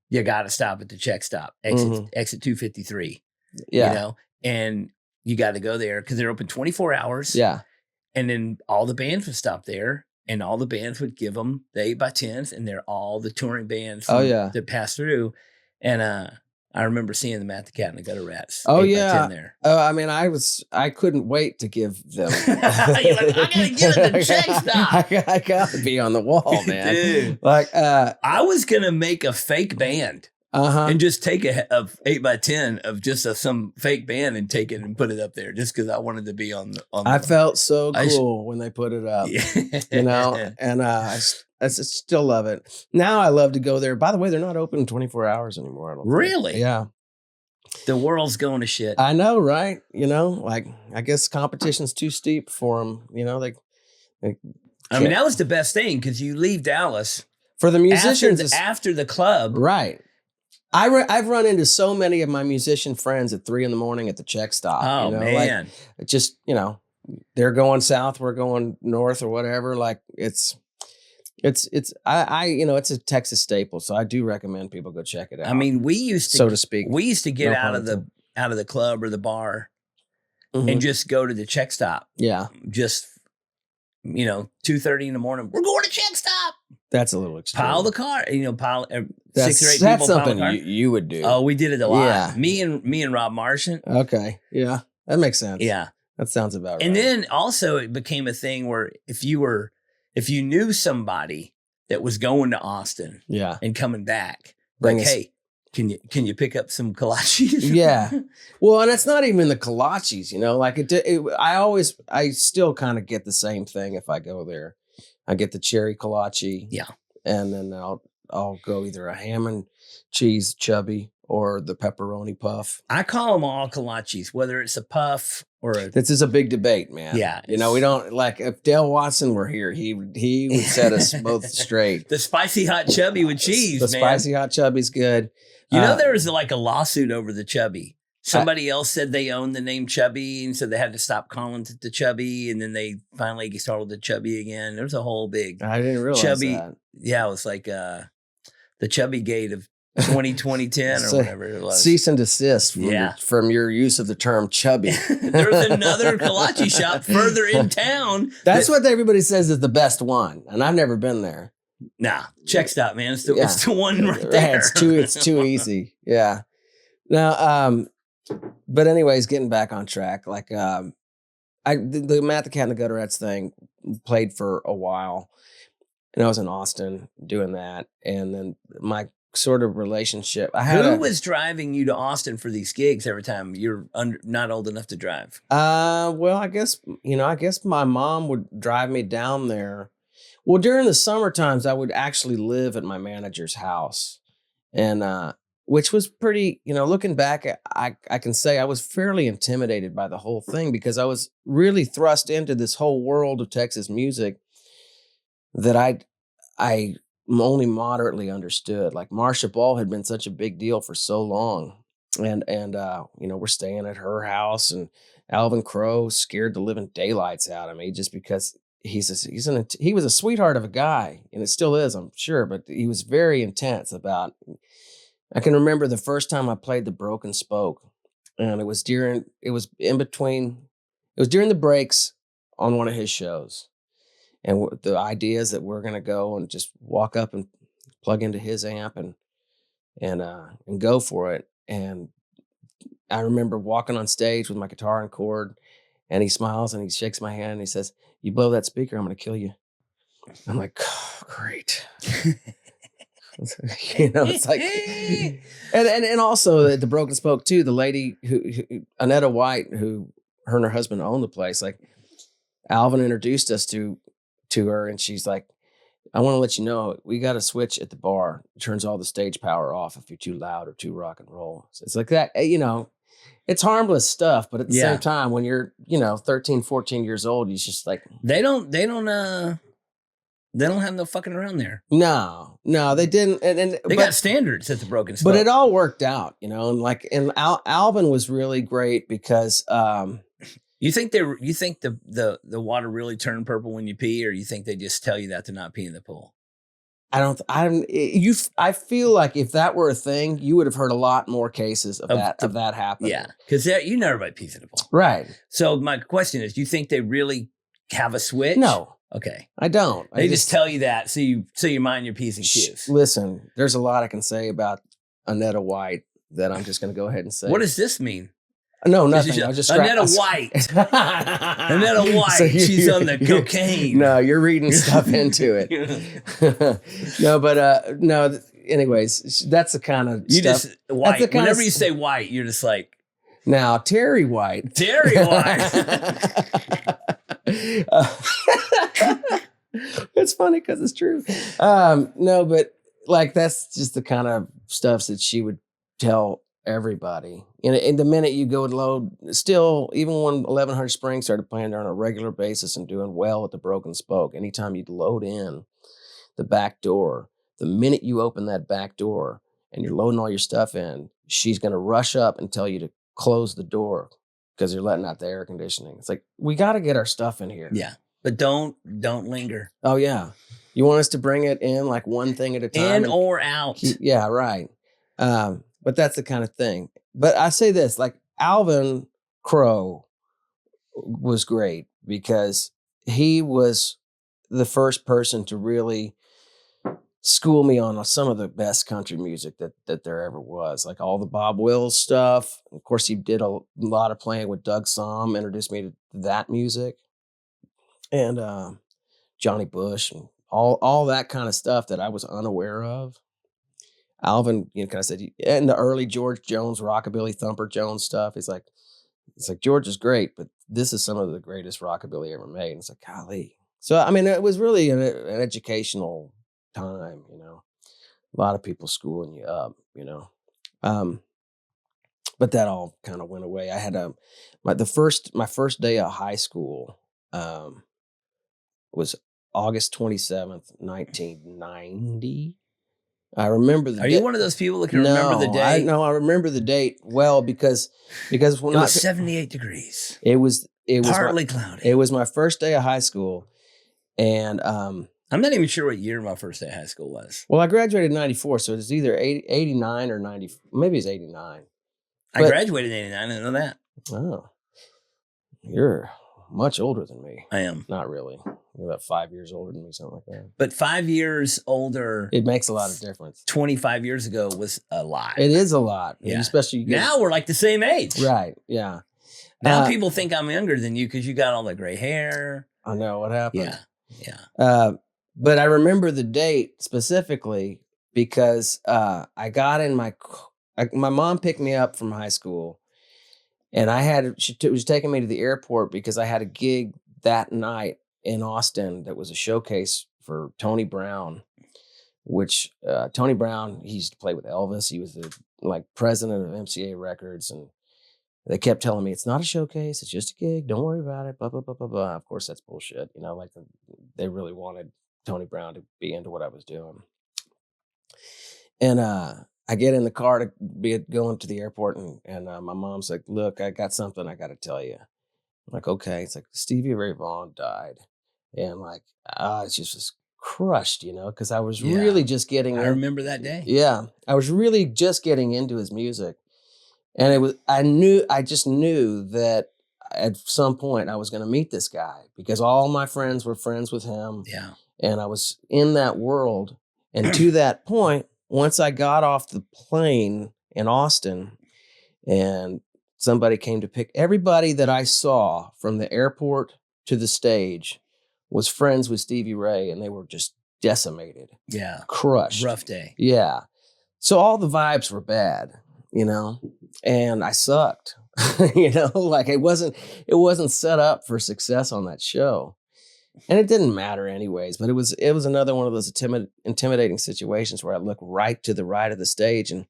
you got to stop at the Czech Stop, exit 253. Yeah. You know, and you got to go there because they're open 24 hours. Yeah. And then all the bands would stop there, and all the bands would give them the 8x10s, and they're all the touring bands that pass through. And I remember seeing the Matt the Cat and the Gutter Rats. Oh yeah. There. I mean, I couldn't wait to give them. You're like, I gotta get at the Czech Stop. I gotta be on the wall, man. Dude. Like, I was gonna make a fake band. And just take a 8x10 of just some fake band and take it and put it up there just because I wanted to be on. I felt so cool when they put it up, you know, and I still love it. Now I love to go there. By the way, they're not open 24 hours anymore. I don't think. Really? Yeah. The world's going to shit. I know, right? You know, like I guess competition's too steep for them. You know, I mean, that was the best thing because you leave Dallas for the musicians after the club. Right. I've run into so many of my musician friends at 3 a.m. at the Czech Stop. Oh, man. Like, just, they're going south, we're going north or whatever. Like it's a Texas staple. So I do recommend people go check it out. I mean, we used to, so to speak, get out of the club or the bar and just go to the Czech Stop. Yeah. Just, 2:30 in the morning. We're going to Czech Stop. That's a little extreme. Pile the car, 6 or 8 that's people. That's something you would do. Oh, we did it a lot. Yeah. Me and Rob Martian. Okay. Yeah. That makes sense. Yeah. That sounds about right. And then also it became a thing where if you knew somebody that was going to Austin and coming back, hey, can you pick up some kolaches? Yeah. Well, and it's not even the kolaches, like I still kind of get the same thing if I go there. I get the cherry kolache. Yeah. And then I'll go either a ham and cheese chubby or the pepperoni puff. I call them all kolaches, whether it's a puff or a... This is a big debate, man. Yeah. We don't, like, if Dale Watson were here, he would set us both straight. The spicy hot chubby with cheese, the spicy hot chubby's good. There was like a lawsuit over the chubby. Somebody else said they owned the name Chubby, and so they had to stop calling it the Chubby, and then they finally started the Chubby again. There was a whole big... I didn't realize Chubby, that. Yeah, it was like the Chubby Gate of 2010 or whatever it was. Cease and desist from your use of the term chubby. There's another kolache shop further in town. That's what everybody says is the best one, and I've never been there. Nah, Czech Stop, man. It's the one right there. It's too easy. Yeah. Now, but anyways, getting back on track, like the Matt the Cat and the Gutter Rats thing played for a while, and I was in Austin doing that, and then my sort of relationship. Who was driving you to Austin for these gigs every time? You're not old enough to drive. Well, I guess my mom would drive me down there. Well, during the summer times, I would actually live at my manager's house, and which was pretty, looking back, I can say I was fairly intimidated by the whole thing because I was really thrust into this whole world of Texas music that I only moderately understood. Like Marcia Ball had been such a big deal for so long, and we're staying at her house, and Alvin Crow scared the living daylights out of me just because he was a sweetheart of a guy, and it still is, I'm sure, but he was very intense about. I can remember the first time I played the Broken Spoke, and it was during the breaks on one of his shows. And the idea is that we're going to go and just walk up and plug into his amp and go for it. And I remember walking on stage with my guitar and cord, and he smiles and he shakes my hand and he says, "You blow that speaker, I'm going to kill you." I'm like, oh, great. It's like, and also the Broken Spoke too. The lady who Annetta White, who her and her husband owned the place, like Alvin introduced us to her, and she's like, "I want to let you know we got a switch at the bar. It turns all the stage power off if you're too loud or too rock and roll." So it's like that, it's harmless stuff, but at the same time, when you're 13, 14 years old, you just like they don't have no fucking around there. No, they didn't. And they got standards at the Broken Spoke. But it all worked out, and Alvin was really great because you think the water really turned purple when you pee, or you think they just tell you that to not pee in the pool? I feel like if that were a thing, you would have heard a lot more cases of that happening. Yeah, because you know everybody pees in the pool, right? So my question is, do you think they really have a switch? No. Okay. I don't. They just tell you that so you mind your P's and Q's. Listen, there's a lot I can say about Annetta White that I'm just going to go ahead and say. What does this mean? No, nothing. Annetta White. Annetta White. So she's on the cocaine. No, you're reading stuff into it. No, but no. Anyways, that's the kind of stuff. Just White. Whenever you say White, you're just like. Now, Terry White. Terry White. It's funny because it's true. No, but like that's just the kind of stuff that she would tell everybody. And the minute you go to load, still, even when 1100 Springs started playing there on a regular basis and doing well at the Broken Spoke, anytime you'd load in the back door, the minute you open that back door and you're loading all your stuff in, she's going to rush up and tell you to close the door because you're letting out the air conditioning. It's like, we got to get our stuff in here. Yeah. But don't linger. Oh, yeah. You want us to bring it in like one thing at a time? In or out. Yeah, right. But that's the kind of thing. But I say this, like Alvin Crow was great because he was the first person to really school me on some of the best country music that there ever was. Like all the Bob Wills stuff. Of course, he did a lot of playing with Doug Somm, introduced me to that music. And Johnny Bush and all that kind of stuff that I was unaware of. Alvin, kind of said, and the early George Jones, rockabilly, Thumper Jones stuff. It's like George is great, but this is some of the greatest rockabilly ever made. And it's like, golly. So, I mean, it was really an educational time, a lot of people schooling you up, but that all kind of went away. I had my first day of high school was August 27th, 1990. I remember the Are you one of those people that can remember the day? I remember the date well because when it was 78 degrees. It was partly cloudy. It was my first day of high school, and I'm not even sure what year my first day of high school was. Well, I graduated in 94, so it's either 89 or 90. Maybe it's 89. I graduated in 89. I didn't know that. Oh, you're much older than me. I am. Not really. You're about 5 years older than me, something like that. But 5 years older. It makes a lot of difference. 25 years ago was a lot. It is a lot. Yeah. Especially now we're like the same age. Right. Yeah. Now people think I'm younger than you because you got all the gray hair. I know what happened. Yeah. But I remember the date specifically because I got in my mom picked me up from high school, and she was taking me to the airport because I had a gig that night in Austin that was a showcase for Tony Brown, which Tony Brown, he used to play with Elvis. He was the president of MCA Records, and they kept telling me it's not a showcase, it's just a gig. Don't worry about it. Blah blah blah blah blah. Of course, that's bullshit. They really wanted Tony Brown to be into what I was doing. And I get in the car to be going to the airport, and my mom's like, "Look, I got something I got to tell you." I'm like, "Okay." It's like Stevie Ray Vaughan died, and it just was crushed, because I was really just getting. I remember that day. Yeah, I was really just getting into his music, and I just knew that at some point I was going to meet this guy because all my friends were friends with him. Yeah, and I was in that world, and to that point. Once I got off the plane in Austin and somebody came to pick everybody that I saw from the airport to the stage was friends with Stevie Ray, and they were just decimated. Yeah. Crushed. Rough day. Yeah. So all the vibes were bad, and I sucked. It wasn't set up for success on that show. And it didn't matter anyways, but it was another one of those intimidating situations where I look right to the right of the stage, and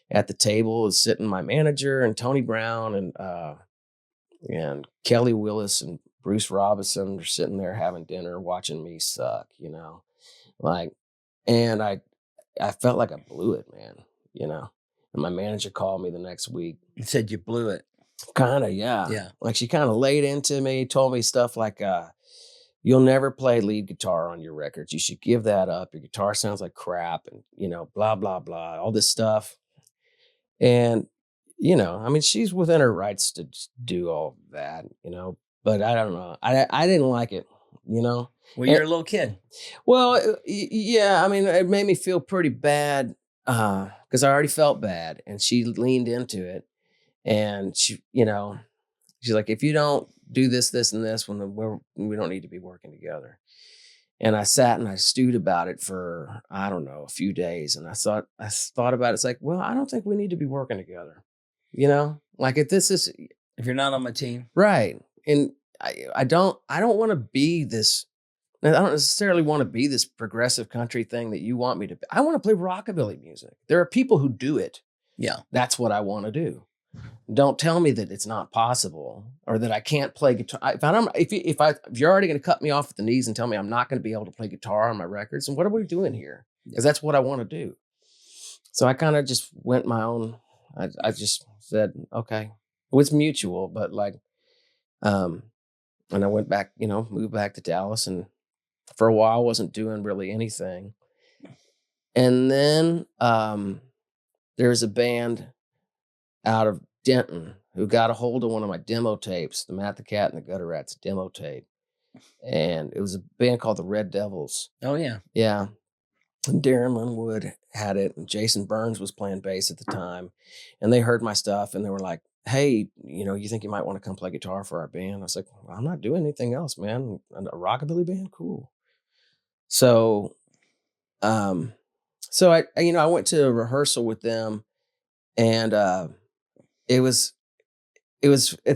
at the table is sitting my manager and Tony Brown and Kelly Willis and Bruce Robinson are sitting there having dinner, watching me suck, and I felt like I blew it, man, and my manager called me the next week. And said you blew it. Kind of, yeah. Yeah. She kind of laid into me, told me stuff like, you'll never play lead guitar on your records. You should give that up. Your guitar sounds like crap and, blah, blah, blah, all this stuff. And, she's within her rights to do all that, but I don't know. I didn't like it, Well, you're a little kid. Well, yeah. It made me feel pretty bad because I already felt bad, and she leaned into it, and she's like, if you don't do this, and this, we don't need to be working together. And I sat and I stewed about it for, I don't know, a few days. And I thought about it. It's like, well, I don't think we need to be working together. If you're not on my team. Right. And I don't want to be this. I don't necessarily want to be this progressive country thing that you want me to be. I want to play rockabilly music. There are people who do it. Yeah. That's what I want to do. Don't tell me that it's not possible or that I can't play guitar. If you're already going to cut me off at the knees and tell me I'm not going to be able to play guitar on my records, then what are we doing here? Because that's what I want to do. So I kind of just went my own. I just said, okay, it was mutual, but like, and I went back, moved back to Dallas, and for a while wasn't doing really anything. And then there's a band out of Denton who got a hold of one of my demo tapes, the Matt the Cat and the Gutter Rats demo tape. And it was a band called the Red Devils. Oh, yeah. Yeah. And Darren Linwood had it, and Jason Burns was playing bass at the time. And they heard my stuff, and they were like, hey, you think you might want to come play guitar for our band? I was like, well, I'm not doing anything else, man. A rockabilly band? Cool. So, I went to a rehearsal with them, and it's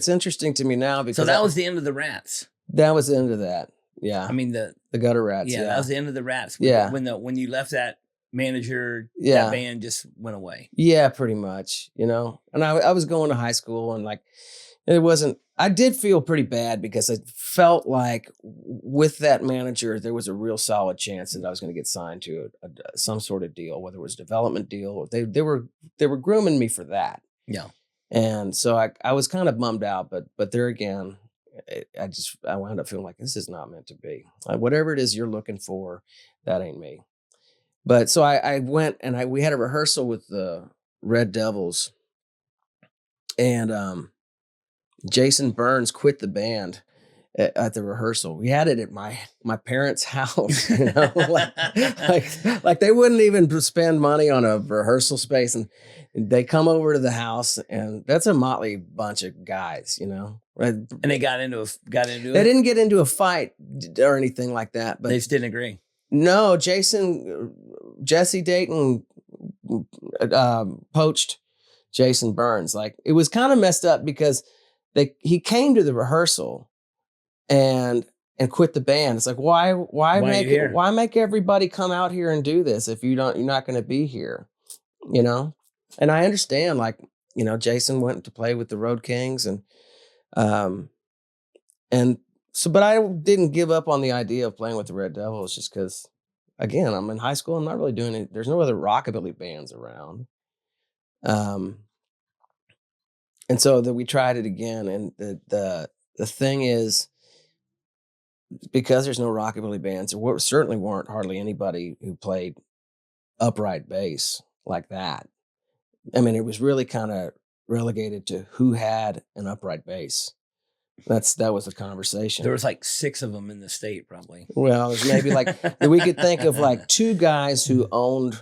interesting to me now because so that was the end of the Rats. That was the end of that. Yeah. I mean the Gutter Rats. Yeah, that was the end of the Rats. When you left that manager, that band just went away. Yeah, pretty much. And I was going to high school, and like I did feel pretty bad because I felt like with that manager, there was a real solid chance that I was going to get signed to some sort of deal, whether it was a development deal or they were grooming me for that. Yeah. And so I was kind of bummed out, but there again, I wound up feeling like this is not meant to be. Whatever it is you're looking for, that ain't me. But so I went and we had a rehearsal with the Red Devils, and Jason Burns quit the band at the rehearsal. We had it at my parents' house, like they wouldn't even spend money on a rehearsal space, and they come over to the house, and that's a motley bunch of guys, right? And they got into it. They didn't get into a fight or anything like that, but they just didn't agree. No, Jesse Dayton poached Jason Burns. Like, it was kind of messed up because he came to the rehearsal and quit the band. It's like, why make everybody come out here and do this if you're not going to be here, And I understand, like, Jason went to play with the Road Kings, and so, but I didn't give up on the idea of playing with the Red Devils just because, again, I'm in high school. I'm not really doing it. There's no other rockabilly bands around. And so that we tried it again. And the thing is, because there's no rockabilly bands, there certainly weren't hardly anybody who played upright bass like that. I mean, it was really kind of relegated to who had an upright bass. That was the conversation. There was like 6 of them in the state, probably. Well, there's maybe like we could think of like 2 guys who owned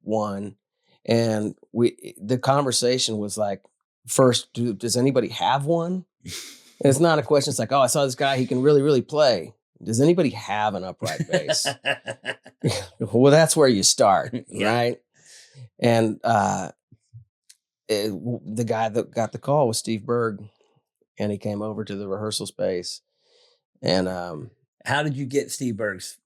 one, and the conversation was like, first, does anybody have one? And it's not a question. It's like, oh, I saw this guy. He can really, really play. Does anybody have an upright bass? Well, that's where you start, right? And the guy that got the call was Steve Berg. And he came over to the rehearsal space. And how did you get Steve Berg's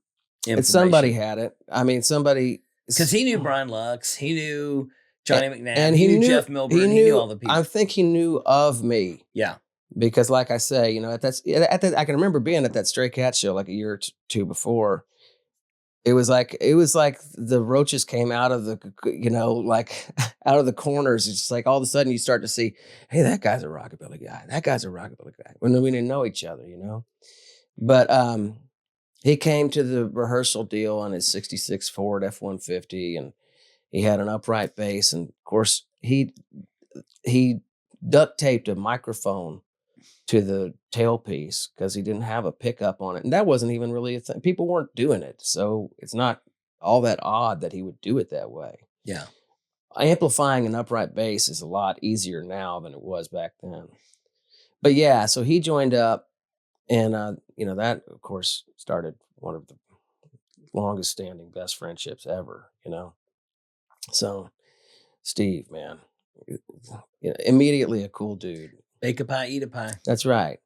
information? Somebody had it. I mean, somebody. Because he knew Brian Lux. He knew Johnny McNabb. And he knew Jeff Milburn. He knew all the people. I think he knew of me. Yeah. Because like I say, I can remember being at that Stray Cat show like a year or 2 before. It was like the roaches came out of the, like out of the corners. It's just like all of a sudden you start to see, hey, that guy's a rockabilly guy. That guy's a rockabilly guy. When we didn't know each other, But he came to the rehearsal deal on his 66 Ford F-150, and he had an upright bass. And of course, he duct taped a microphone to the tailpiece because he didn't have a pickup on it. And that wasn't even really a thing. People weren't doing it. So it's not all that odd that he would do it that way. Yeah. Amplifying an upright bass is a lot easier now than it was back then. But yeah, so he joined up, and, that, of course, started one of the longest standing best friendships ever, So Steve, man, immediately a cool dude. Bake a pie, eat a pie. That's right.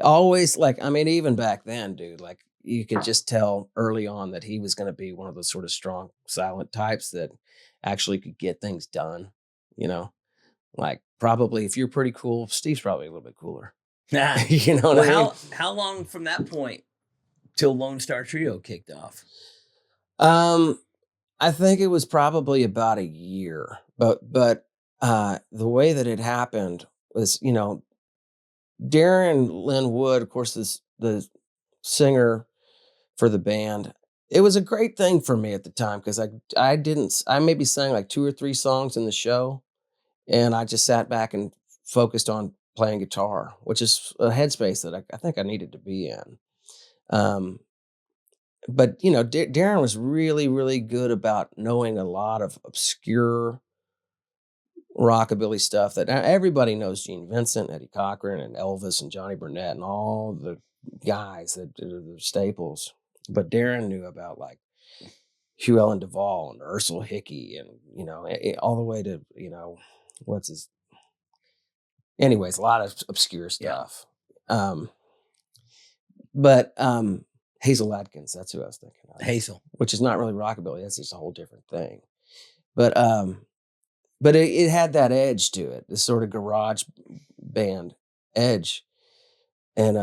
Always even back then, dude, like you could just tell early on that he was going to be one of those sort of strong, silent types that actually could get things done. You know, like probably if you're pretty cool, Steve's probably a little bit cooler. You know what I mean? How long from that point till Lone Star Trio kicked off? I think it was probably about a year, but the way that it happened was, you know, Darren Lynn Wood, of course, the singer for the band. It was a great thing for me at the time because I maybe sang like 2 or 3 songs in the show, and I just sat back and focused on playing guitar, which is a headspace that I think I needed to be in. But you know, Darren was really, really good about knowing a lot of obscure rockabilly stuff that everybody knows. Gene Vincent, Eddie Cochran, and Elvis, and Johnny Burnett, and all the guys that are the staples. But Darren knew about like Hugh Ellen Duvall and Ursula Hickey, and you know, all the way to, you know, anyways, a lot of obscure stuff. But Hazel Larkins, that's who I was thinking of. Hazel, which is not really rockabilly. That's just a whole different thing. But it had that edge to it, this sort of garage band edge, and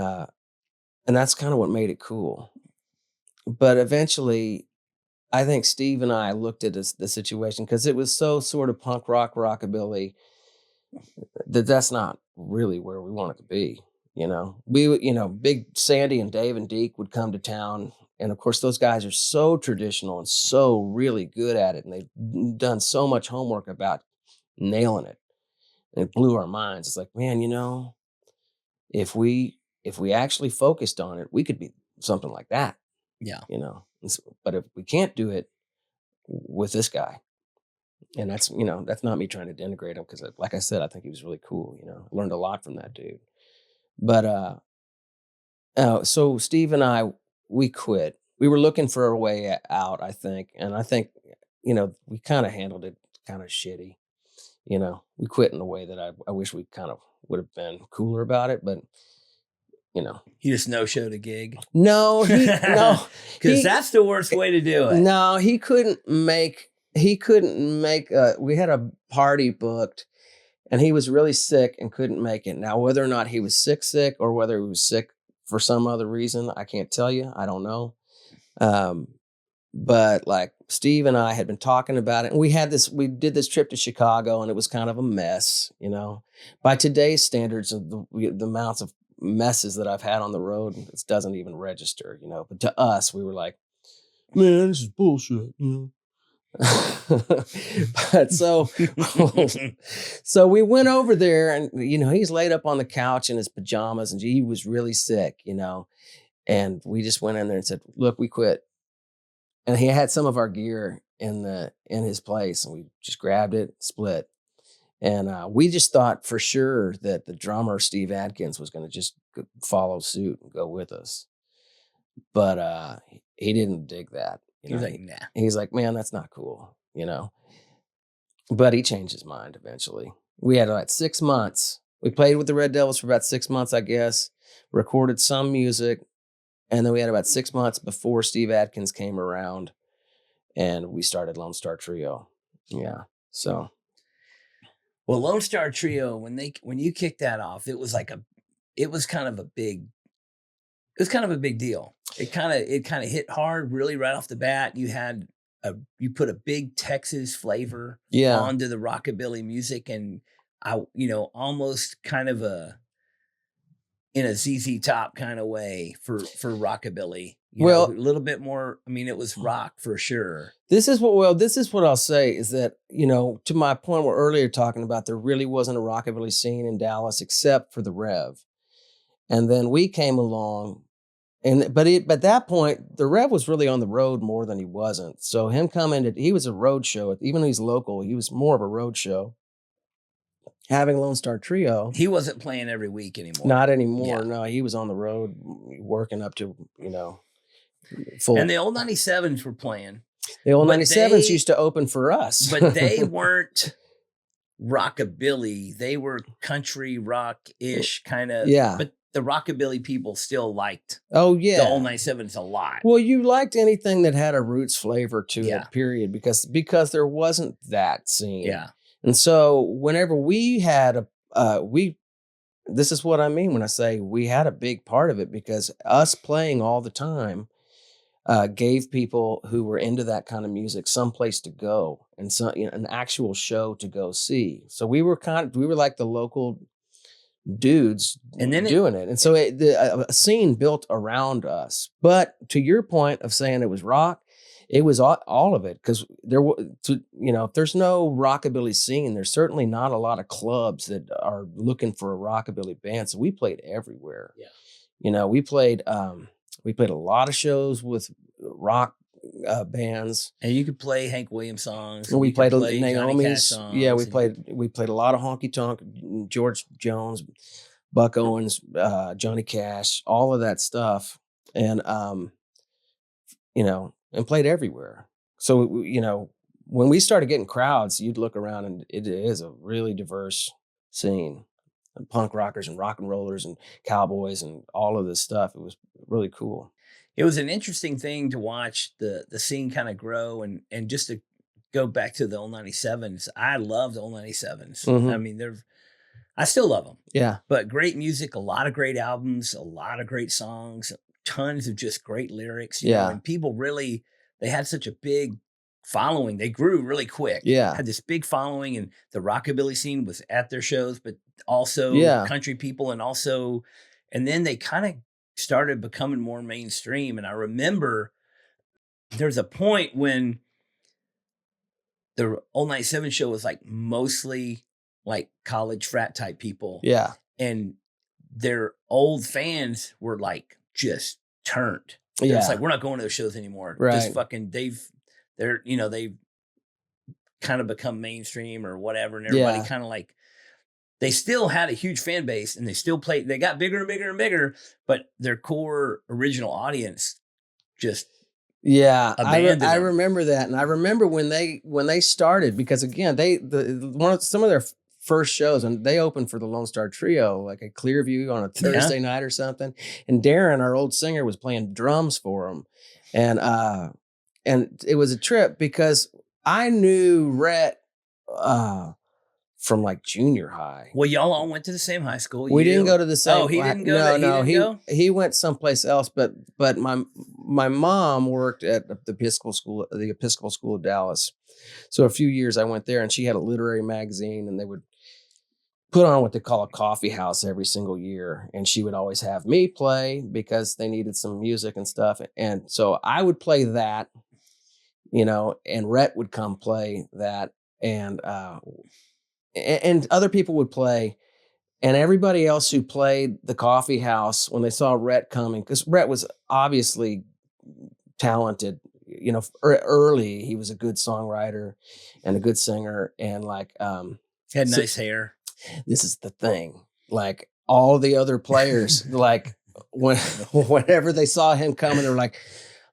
that's kind of what made it cool. But eventually, I think Steve and I looked at the situation because it was so sort of punk rock rockabilly that's not really where we wanted to be. You know, Big Sandy and Dave and Deke would come to town. And of course, those guys are so traditional and so really good at it. And they've done so much homework about nailing it. And it blew our minds. It's like, man, you know, if we actually focused on it, we could be something like that. Yeah. You know, but if we can't do it with this guy, and that's, you know, that's not me trying to denigrate him because, like I said, I think he was really cool. You know, I learned a lot from that dude. But so Steve and I, we quit. We were looking for a way out, I think. And I think, you know, we kind of handled it kind of shitty. You know, we quit in a way that I wish we kind of would have been cooler about it. But, you know. He just no-showed a gig? No, no. Because that's the worst way to do it. No, he couldn't make, we had a party booked. And he was really sick and couldn't make it. Now, whether or not he was sick, or whether he was sick for some other reason, I can't tell you. I don't know. But like Steve and I had been talking about it, and we did this trip to Chicago, and it was kind of a mess, you know. By today's standards of the amounts of messes that I've had on the road, it doesn't even register, you know. But to us, we were like, man, this is bullshit, you know. But so we went over there, and you know, he's laid up on the couch in his pajamas, and he was really sick, you know. And we just went in there and said, look, we quit. And he had some of our gear in his place, and we just grabbed it, split. And we just thought for sure that the drummer Steve Adkins was going to just follow suit and go with us, but he didn't dig that. He was like, nah. He's like, man, that's not cool, you know. But he changed his mind eventually. We had about 6 months. We played with the Red Devils for about 6 months, I guess. Recorded some music. And then we had about 6 months before Steve Adkins came around. And we started Lone Star Trio. Yeah. So. Well, Lone Star Trio, when you kicked that off, it was kind of a big deal. It kind of hit hard really right off the bat. You put a big Texas flavor onto the rockabilly music, and almost kind of in a ZZ Top kind of way for rockabilly. A little bit more. I mean, it was rock for sure. This is what I'll say is that, you know, to my point we're earlier talking about, there really wasn't a rockabilly scene in Dallas except for the Rev. And then we came along, but at that point, the Rev was really on the road more than he wasn't. So him coming he was a road show. Even though he's local, he was more of a road show. Having Lone Star Trio. He wasn't playing every week anymore. Not anymore. Yeah. No, he was on the road working up to, you know, full. And the old 97s were playing. The old 97s used to open for us. But they weren't rockabilly. They were country rock-ish kind of. Yeah. But the rockabilly people still liked Oh yeah, the old 97s a lot. Well, you liked anything that had a roots flavor to Yeah. it, period, because there wasn't that scene. Yeah. And so whenever we had this is what I mean when I say we had a big part of it, because us playing all the time gave people who were into that kind of music someplace to go and an actual show to go see. So we were like the local dudes And then doing it. And so a scene built around us. But to your point of saying it was rock, it was all of it, because if there's no rockabilly scene, there's certainly not a lot of clubs that are looking for a rockabilly band. So we played everywhere. Yeah. We played a lot of shows with rock bands, and you could play Hank Williams songs. And we played Naomi's. Yeah, we played a lot of honky tonk, George Jones, Buck Owens, Johnny Cash, all of that stuff, and and played everywhere. So when we started getting crowds, you'd look around and it is a really diverse scene. And punk rockers and rock and rollers and cowboys and all of this stuff. It was really cool. It was an interesting thing to watch the scene kind of grow, and just to go back to the old 97s. I love the old 97s. Mhm. I mean, I still love them. Yeah. But great music, a lot of great albums, a lot of great songs, tons of just great lyrics. You know, and people really, they had such a big following. They grew really quick. Yeah. Had this big following, and the rockabilly scene was at their shows, but also country people, and then they kind of started becoming more mainstream. And I remember there's a point when the old 97 show was like mostly like college frat type people. Yeah. And their old fans were like just turned. Yeah. It's like, we're not going to those shows anymore. Right. Just fucking, they've kind of become mainstream or whatever. And everybody kind of like, they still had a huge fan base, and they still played. They got bigger and bigger and bigger, but their core original audience just abandoned I them. remember that, and I remember when they started, because again some of their first shows, and they opened for the Lone Star Trio like at Clearview on a Thursday night or something, and Darren, our old singer, was playing drums for them, and it was a trip because I knew Rhett from like junior high. Well, y'all all went to the same high school. We didn't go to the same. Oh, he didn't go. No, he went someplace else. But my mom worked at the Episcopal School of Dallas. So a few years I went there, and she had a literary magazine, and they would put on what they call a coffee house every single year, and she would always have me play because they needed some music and stuff. And so I would play that, and Rhett would come play that, and other people would play, and everybody else who played the coffee house, when they saw Rhett coming, because Rhett was obviously talented, early, he was a good songwriter and a good singer, and had nice hair. This is the thing, like all the other players, like whenever they saw him coming, they were like,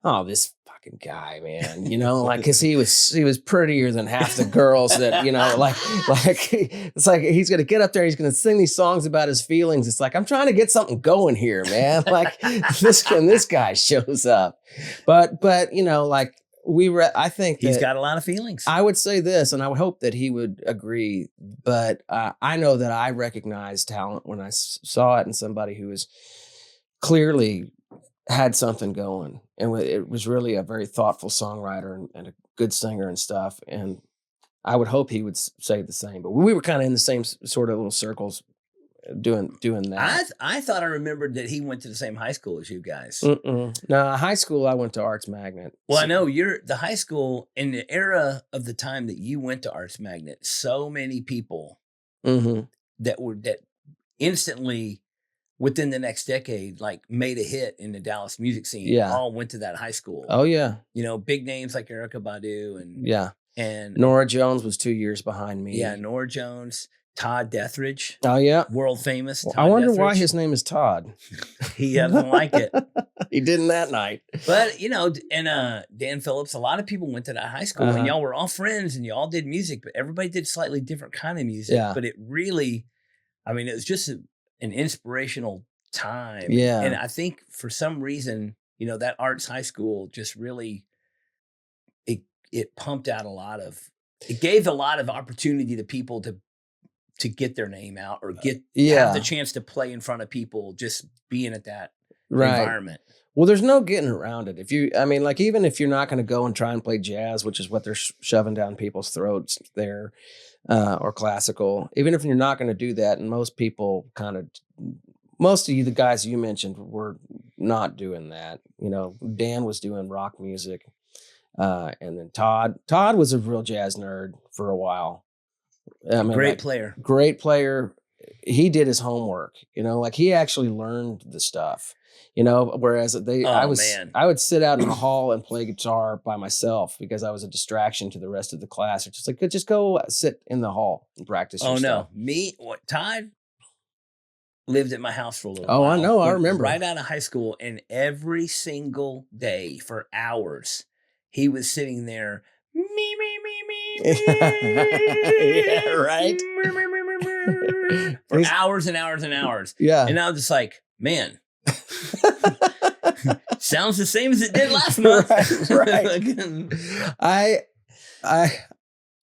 oh, this fucking guy, man, like, because he was prettier than half the girls that, like it's like he's gonna get up there, he's gonna sing these songs about his feelings. It's like, I'm trying to get something going here, man. Like this guy shows up, but like I think he's got a lot of feelings. I would say this, and I would hope that he would agree, but I know that I recognized talent when I saw it in somebody who was clearly had something going, and it was really a very thoughtful songwriter and a good singer and stuff. And I would hope he would say the same. But we were kind of in the same sort of little circles doing that. I thought I remembered that he went to the same high school as you guys. No, high school I went to Arts Magnet. Well, I know you're the high school in the era of the time that you went to Arts Magnet. So many people that instantly, within the next decade, like made a hit in the Dallas music scene. Yeah. All went to that high school. Oh yeah. Big names like Erykah Badu and Nora Jones was 2 years behind me. Yeah, Nora Jones, Todd Dethridge. Oh yeah. World famous. Todd I wonder Dethridge. why his name is Todd. He doesn't like it. He didn't that night. But and Dan Phillips, a lot of people went to that high school, and y'all were all friends, and y'all did music, but everybody did slightly different kind of music. Yeah. But it really, it was just an inspirational time. Yeah. And I think for some reason, that arts high school just really, it pumped out it gave a lot of opportunity to people to get their name out or have the chance to play in front of people, just being at that environment. Well, there's no getting around it. Even if you're not going to go and try and play jazz, which is what they're shoving down people's throats there, or classical, even if you're not going to do that, and most of you, the guys you mentioned, were not doing that. Dan was doing rock music. And then Todd was a real jazz nerd for a while. Great player. He did his homework, he actually learned the stuff, whereas I would sit out in the hall and play guitar by myself because I was a distraction to the rest of the class. It's just just go sit in the hall and practice your stuff. Todd lived at my house for a little while. I know. I remember. Right out of high school, and every single day for hours, he was sitting there, me. Yeah, right. For hours and hours and hours. Yeah. And I was just like, man, sounds the same as it did last month. Right. I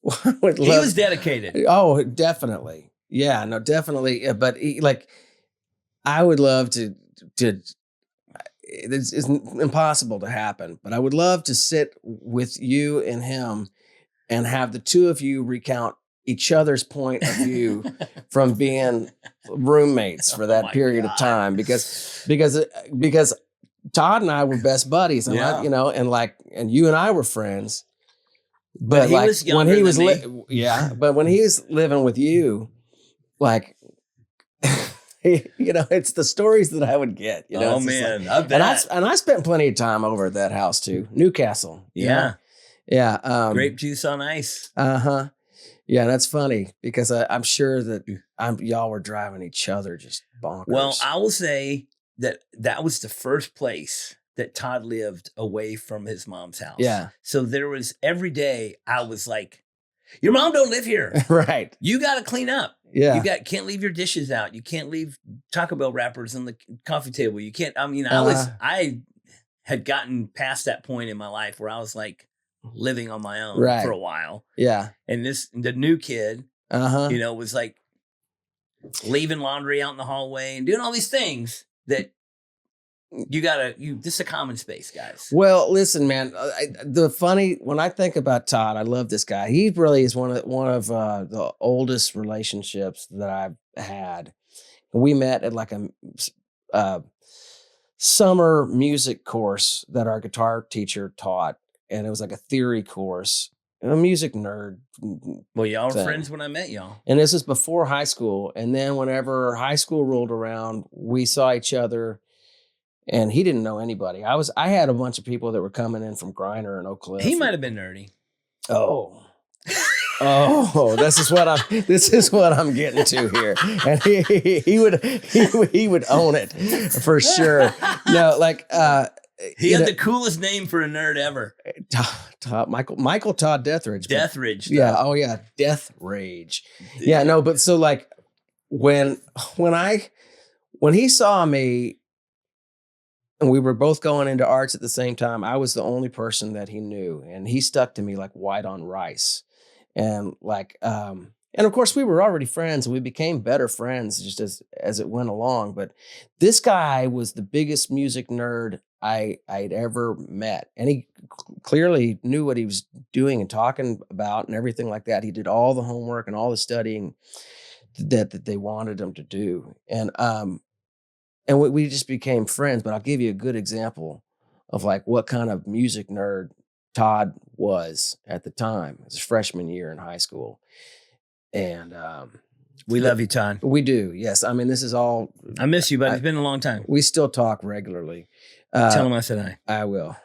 would love. He was dedicated. Oh, definitely. Yeah, no, definitely. But I would love to. It's impossible to happen, but I would love to sit with you and him and have the two of you recount each other's point of view from being roommates for that period of time, because Todd and I were best buddies, and and you and I were friends. But he was when he was but when he was living with you, it's the stories that I would get. Oh man, I bet. And I spent plenty of time over at that house too, Newcastle. Yeah. Yeah. Grape juice on ice. Uh-huh. Yeah, that's funny because I'm sure that y'all were driving each other just bonkers. Well, I will say that was the first place that Todd lived away from his mom's house. Yeah. So there was every day I was like, your mom don't live here. Right. You got to clean up. Yeah. Can't leave your dishes out. You can't leave Taco Bell wrappers on the coffee table. You can't, I had gotten past that point in my life where I was like living on my own for a while. Yeah. And the new kid, was like leaving laundry out in the hallway and doing all these things that this is a common space, guys. Well, listen, man, when I think about Todd, I love this guy. He really is one of the oldest relationships that I've had. We met at like a summer music course that our guitar teacher taught. And it was like a theory course. I'm a music nerd. Well, y'all were friends when I met y'all. And this is before high school. And then whenever high school rolled around, we saw each other. And he didn't know anybody. I had a bunch of people that were coming in from Griner and Oak Cliff. He might have been nerdy. Oh, this is what I'm getting to here. And he would own it for sure. No, he had the coolest name for a nerd ever. Michael Todd Deathridge. Deathridge. Yeah. Oh yeah. Death Rage. Yeah. No, but so when he saw me, and we were both going into arts at the same time, I was the only person that he knew, and he stuck to me like white on rice. And and of course we were already friends, and we became better friends just as it went along. But this guy was the biggest music nerd I'd ever met. And he clearly knew what he was doing and talking about and everything like that. He did all the homework and all the studying that they wanted him to do. And we just became friends. But I'll give you a good example of what kind of music nerd Todd was at the time. It was his freshman year in high school. And we love you, Todd. We do. Yes. I mean, this is all. I miss you, but it's been a long time. We still talk regularly. Tell him I said hi. I will.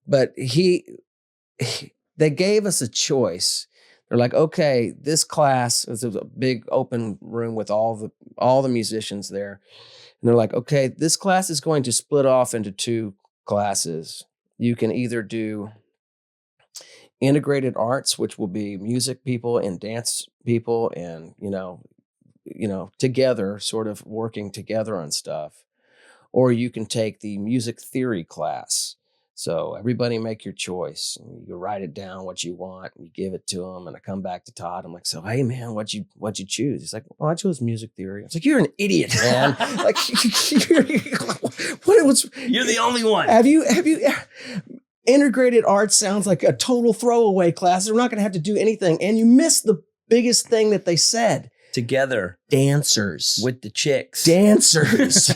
But they gave us a choice. They're like, okay, this class is a big open room with all the musicians there. And they're like, okay, this class is going to split off into two classes. You can either do integrated arts, which will be music people and dance people and, together, sort of working together on stuff. or you can take the music theory class. So everybody make your choice. You write it down what you want, and you give it to them. And I come back to Todd. I'm like, so hey man, what'd you choose? He's like, well, I chose music theory. I was like, you're an idiot, man. Like, you're the only one. Have you integrated art sounds like a total throwaway class. We're not going to have to do anything. And you missed the biggest thing that they said. Together. Dancers. With the chicks. Dancers.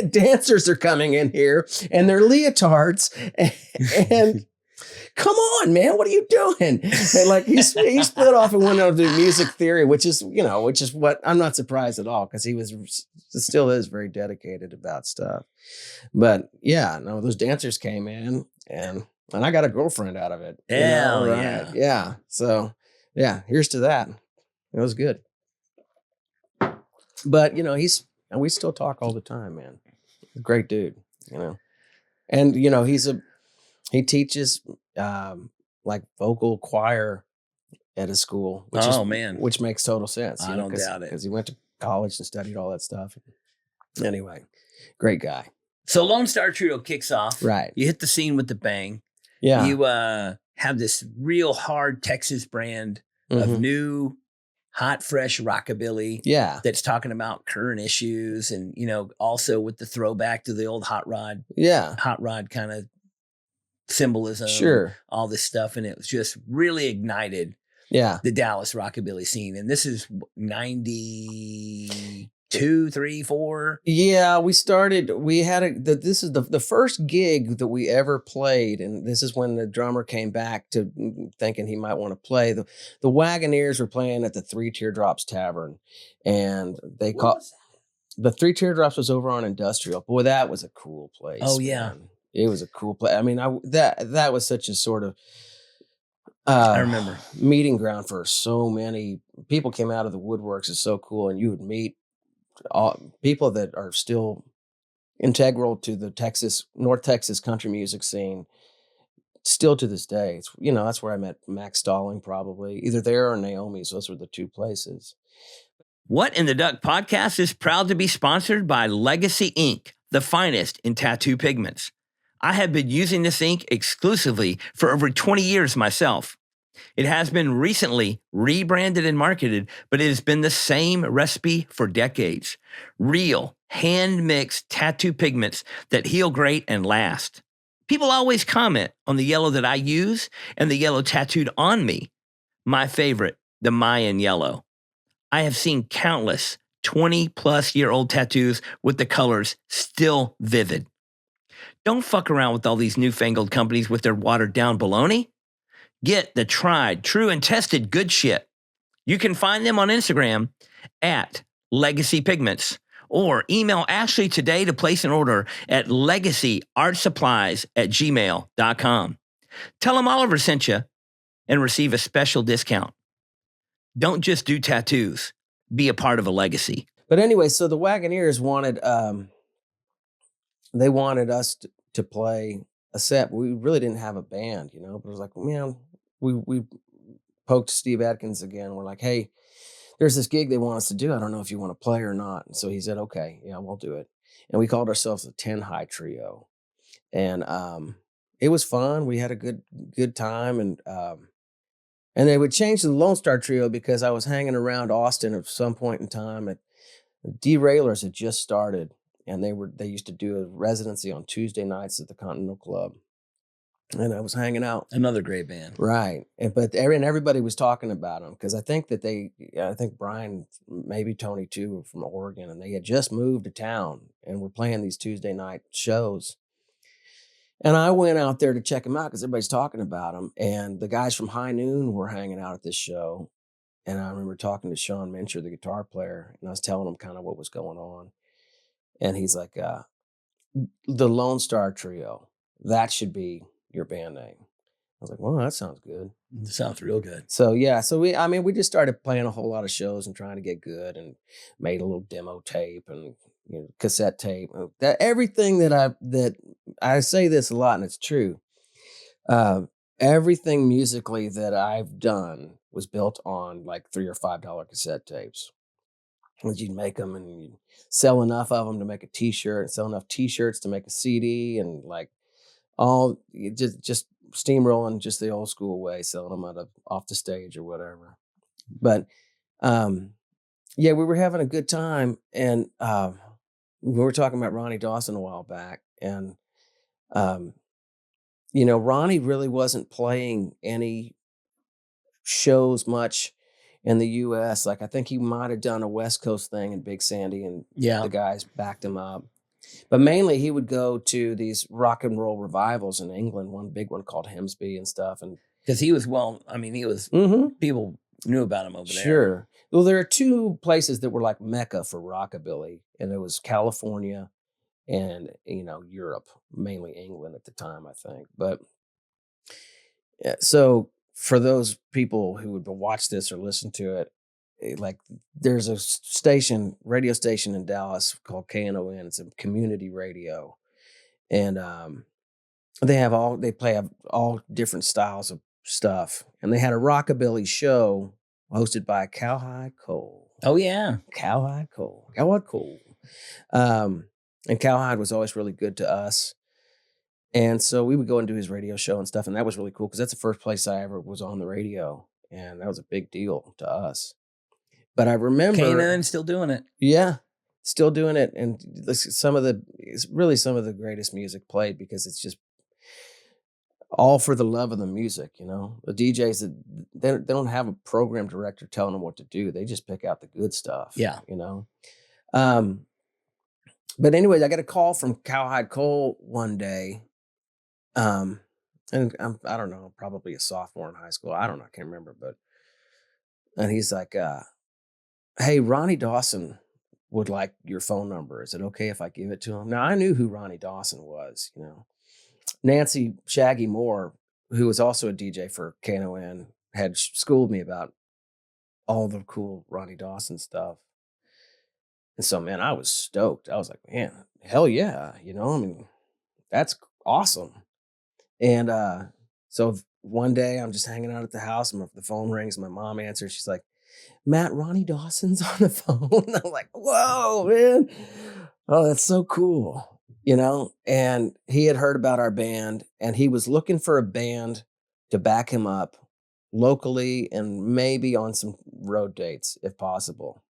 Dancers are coming in here and they're leotards. And come on, man, what are you doing? And like he split off and went on to music theory, which is what I'm not surprised at all, because he still is very dedicated about stuff. But yeah, no, those dancers came in and I got a girlfriend out of it. Hell right? Yeah. So yeah, here's to that. It was good. But we still talk all the time, man. Great dude, and he teaches like vocal choir at a school, which makes total sense. I don't doubt it, because he went to college and studied all that stuff. Anyway, great guy. So Lone Star Trio kicks off. Right, you hit the scene with the bang. Yeah, you have this real hard Texas brand of new, hot, fresh rockabilly. Yeah. That's talking about current issues and, also with the throwback to the old hot rod. Yeah. Hot rod kind of symbolism. Sure. All this stuff. And it was just really ignited the Dallas rockabilly scene. And this is 92, 3, 4. Yeah, this is the first gig that we ever played. And this is when the drummer came back to thinking he might want to play. The Wagoneers were playing at the Three Teardrops Tavern, and they called the Three Teardrops was over on Industrial. Boy, that was a cool place. Oh yeah. Man. It was a cool place. I mean, that was such a sort of I remember meeting ground for so many people. Came out of the woodworks. It's so cool. And you would meet people that are still integral to the North Texas country music scene still to this day. It's, that's where I met Max Stalling, probably either there or Naomi's. Those were the two places. What in the Duck podcast is proud to be sponsored by Legacy Ink, the finest in tattoo pigments. I have been using this ink exclusively for over 20 years myself. It has been recently rebranded and marketed, but it has been the same recipe for decades. Real, hand-mixed tattoo pigments that heal great and last. People always comment on the yellow that I use and the yellow tattooed on me. My favorite, the Mayan yellow. I have seen countless 20-plus-year-old tattoos with the colors still vivid. Don't fuck around with all these newfangled companies with their watered-down baloney. Get the tried, true, and tested good shit. You can find them on Instagram at Legacy Pigments, or email Ashley today to place an order at legacyartsupplies@gmail.com. Tell them Oliver sent you and receive a special discount. Don't just do tattoos. Be a part of a legacy. But anyway, so the Wagoneers wanted us to play a set. We really didn't have a band, but it was like, man, we poked Steve Atkins again. We're like, hey, there's this gig they want us to do. I don't know if you want to play or not. And so he said, okay, yeah, we'll do it. And we called ourselves the 10 High Trio. And it was fun. We had a good time. And they would change to the Lone Star Trio because I was hanging around Austin at some point in time. And Derailers had just started. And they used to do a residency on Tuesday nights at the Continental Club. And I was hanging out. Another great band. Right. But everybody was talking about them because I think Brian, maybe Tony too, were from Oregon, and they had just moved to town and were playing these Tuesday night shows. And I went out there to check them out because everybody's talking about them. And the guys from High Noon were hanging out at this show. And I remember talking to Sean Mincher, the guitar player, and I was telling him kind of what was going on. And he's like, the Lone Star Trio, that should be your band name. I was like, well, that sounds good. It sounds real good. So yeah, we just started playing a whole lot of shows and trying to get good, and made a little demo tape and cassette tape. That everything that I say this a lot, and it's true. Everything musically that I've done was built on like $3 or $5 cassette tapes. And you'd make them and you'd sell enough of them to make a T-shirt, and sell enough T-shirts to make a CD, and like all just steamrolling just the old school way, selling them off the stage or whatever. But yeah, we were having a good time, and we were talking about Ronnie Dawson a while back, and Ronnie really wasn't playing any shows much in the U.S. Like I think he might have done a West Coast thing in Big Sandy, and the guys backed him up. But mainly he would go to these rock and roll revivals in England, one big one called Hemsby and stuff. And because he was people knew about him over there. Sure. Well, there are two places that were like Mecca for rockabilly, and it was California and, Europe, mainly England at the time, I think. But yeah, so for those people who would watch this or listen to it, like there's a radio station in Dallas called KNON. It's a community radio, and they play all different styles of stuff. And they had a rockabilly show hosted by Cowhide Cole. Oh yeah, Cowhide Cole. And Cowhide was always really good to us. And so we would go and do his radio show and stuff, and that was really cool because that's the first place I ever was on the radio, and that was a big deal to us. But I remember KNON still doing it. Yeah, still doing it, and it's really some of the greatest music played because it's just all for the love of the music. The DJs they don't have a program director telling them what to do; they just pick out the good stuff. Yeah, But anyways, I got a call from Cowhide Cole one day. And I don't know, probably a sophomore in high school. I don't know. I can't remember. And he's like, hey, Ronnie Dawson would like your phone number. Is it okay if I give it to him? Now, I knew who Ronnie Dawson was, Nancy Shaggy Moore, who was also a DJ for KNON, had schooled me about all the cool Ronnie Dawson stuff. And so, man, I was stoked. I was like, man, hell yeah. That's awesome. And so one day I'm just hanging out at the house and the phone rings and my mom answers. She's like, Matt, Ronnie Dawson's on the phone. I'm like, whoa, man. Oh, that's so cool. And he had heard about our band and he was looking for a band to back him up locally and maybe on some road dates if possible.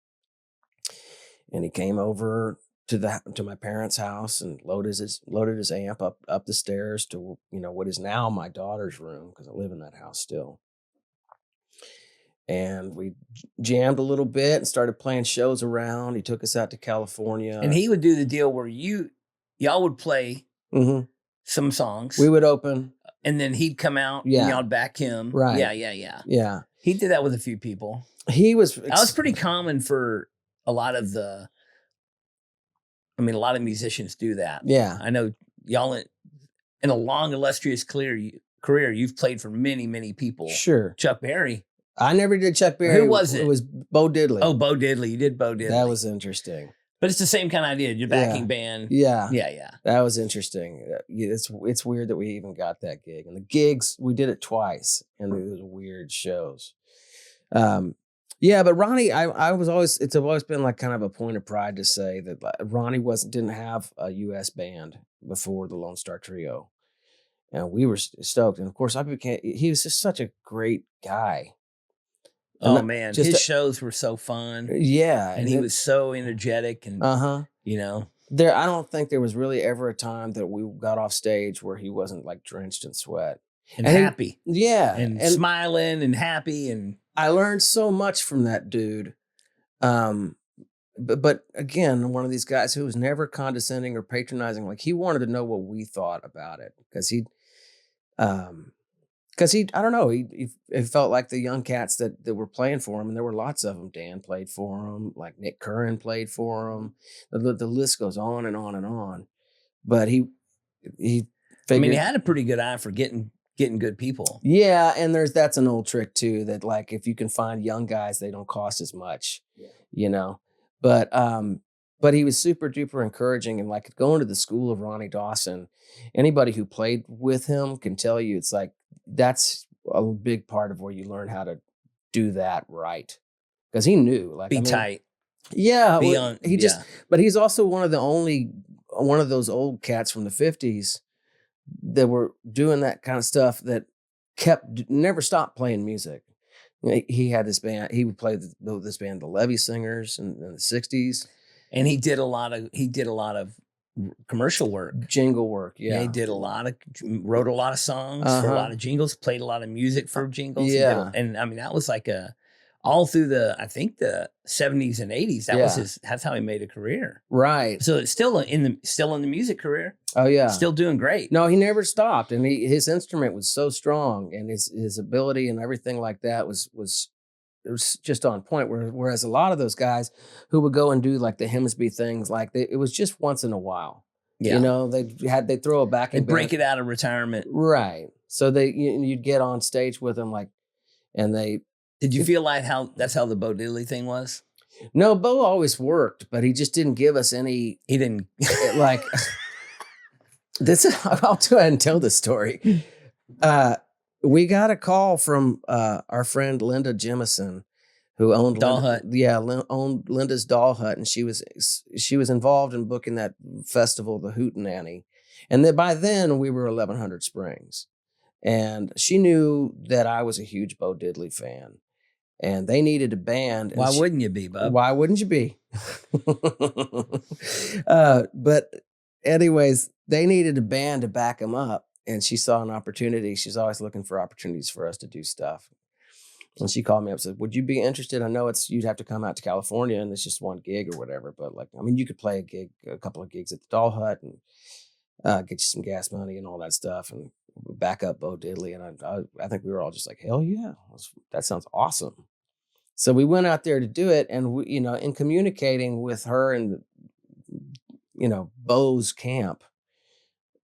And he came over to my parents' house and loaded his amp up the stairs to what is now my daughter's room because I live in that house still. And we jammed a little bit and started playing shows around. He took us out to California, and he would do the deal where y'all would play some songs. We would open, and then he'd come out. Yeah, and y'all would back him. Right? Yeah. He did that with a few people. That was pretty common for a lot of musicians do that. Yeah. I know y'all in a long, illustrious career, you've played for many, many people. Sure. Chuck Berry. I never did Chuck Berry. Who was it? It was Bo Diddley. Oh, Bo Diddley. You did Bo Diddley. That was interesting. But it's the same kind of idea. Your backing band. Yeah. Yeah. That was interesting. It's weird that we even got that gig. And the gigs, we did it twice. And it was weird shows. Yeah, but Ronnie, it's always been like kind of a point of pride to say that Ronnie didn't have a U.S. band before the Lone Star Trio, and we were stoked. And of course, he was just such a great guy. Oh man, his shows were so fun. Yeah, and he was so energetic and I don't think there was really ever a time that we got off stage where he wasn't like drenched in sweat and happy. And smiling and happy and. I learned so much from that dude. But again, one of these guys who was never condescending or patronizing. Like he wanted to know what we thought about it because I don't know, he felt like the young cats that were playing for him, and there were lots of them. Dan played for him, like Nick Curran played for him. The list goes on and on and on. But he figured, he had a pretty good eye for getting good people. Yeah, and that's an old trick too, that like if you can find young guys, they don't cost as much, But he was super duper encouraging, and like going to the school of Ronnie Dawson, anybody who played with him can tell you it's like that's a big part of where you learn how to do that right. Because he knew, like, be tight. Yeah, Beyond, he just, but he's also one of those old cats from the 50s that were doing that kind of stuff that never stopped playing music. He had this band. He would play this band, the Levy Singers, in the 60s. And he did a lot of commercial work, jingle work. Yeah, he did wrote a lot of songs for a lot of jingles, played a lot of music for jingles. Yeah, and I mean that was like all through the 70s and 80s. That's how he made a career. Right. So it's still in the music career. Oh yeah, still doing great. No, he never stopped, and his instrument was so strong, and his ability and everything like that was just on point. Whereas a lot of those guys who would go and do like the Hemsby things, like it was just once in a while. Yeah. They'd throw a backing and break it out of retirement. Right. So you'd get on stage with them Did you feel like that's how the Bo Diddley thing was? No, Bo always worked, but he just didn't give us any. He didn't like this. I'll go ahead and tell this story. We got a call from our friend Linda Jemison, who owned Doll Hut. Yeah, owned Linda's Doll Hut, and she was involved in booking that festival, the Hootenanny, and then by then we were 1100 Springs, and she knew that I was a huge Bo Diddley fan. And they needed a band. Why wouldn't you be, Bub? Why wouldn't you be? But anyways, they needed a band to back them up. And she saw an opportunity. She's always looking for opportunities for us to do stuff. And she called me up and said, would you be interested? I know you'd have to come out to California and it's just one gig or whatever. But you could play a couple of gigs at the Doll Hut and get you some gas money and all that stuff. And back up Bo Diddley. And I think we were all just like, hell yeah, that sounds awesome. So we went out there to do it, and we, in communicating with her and Bo's camp,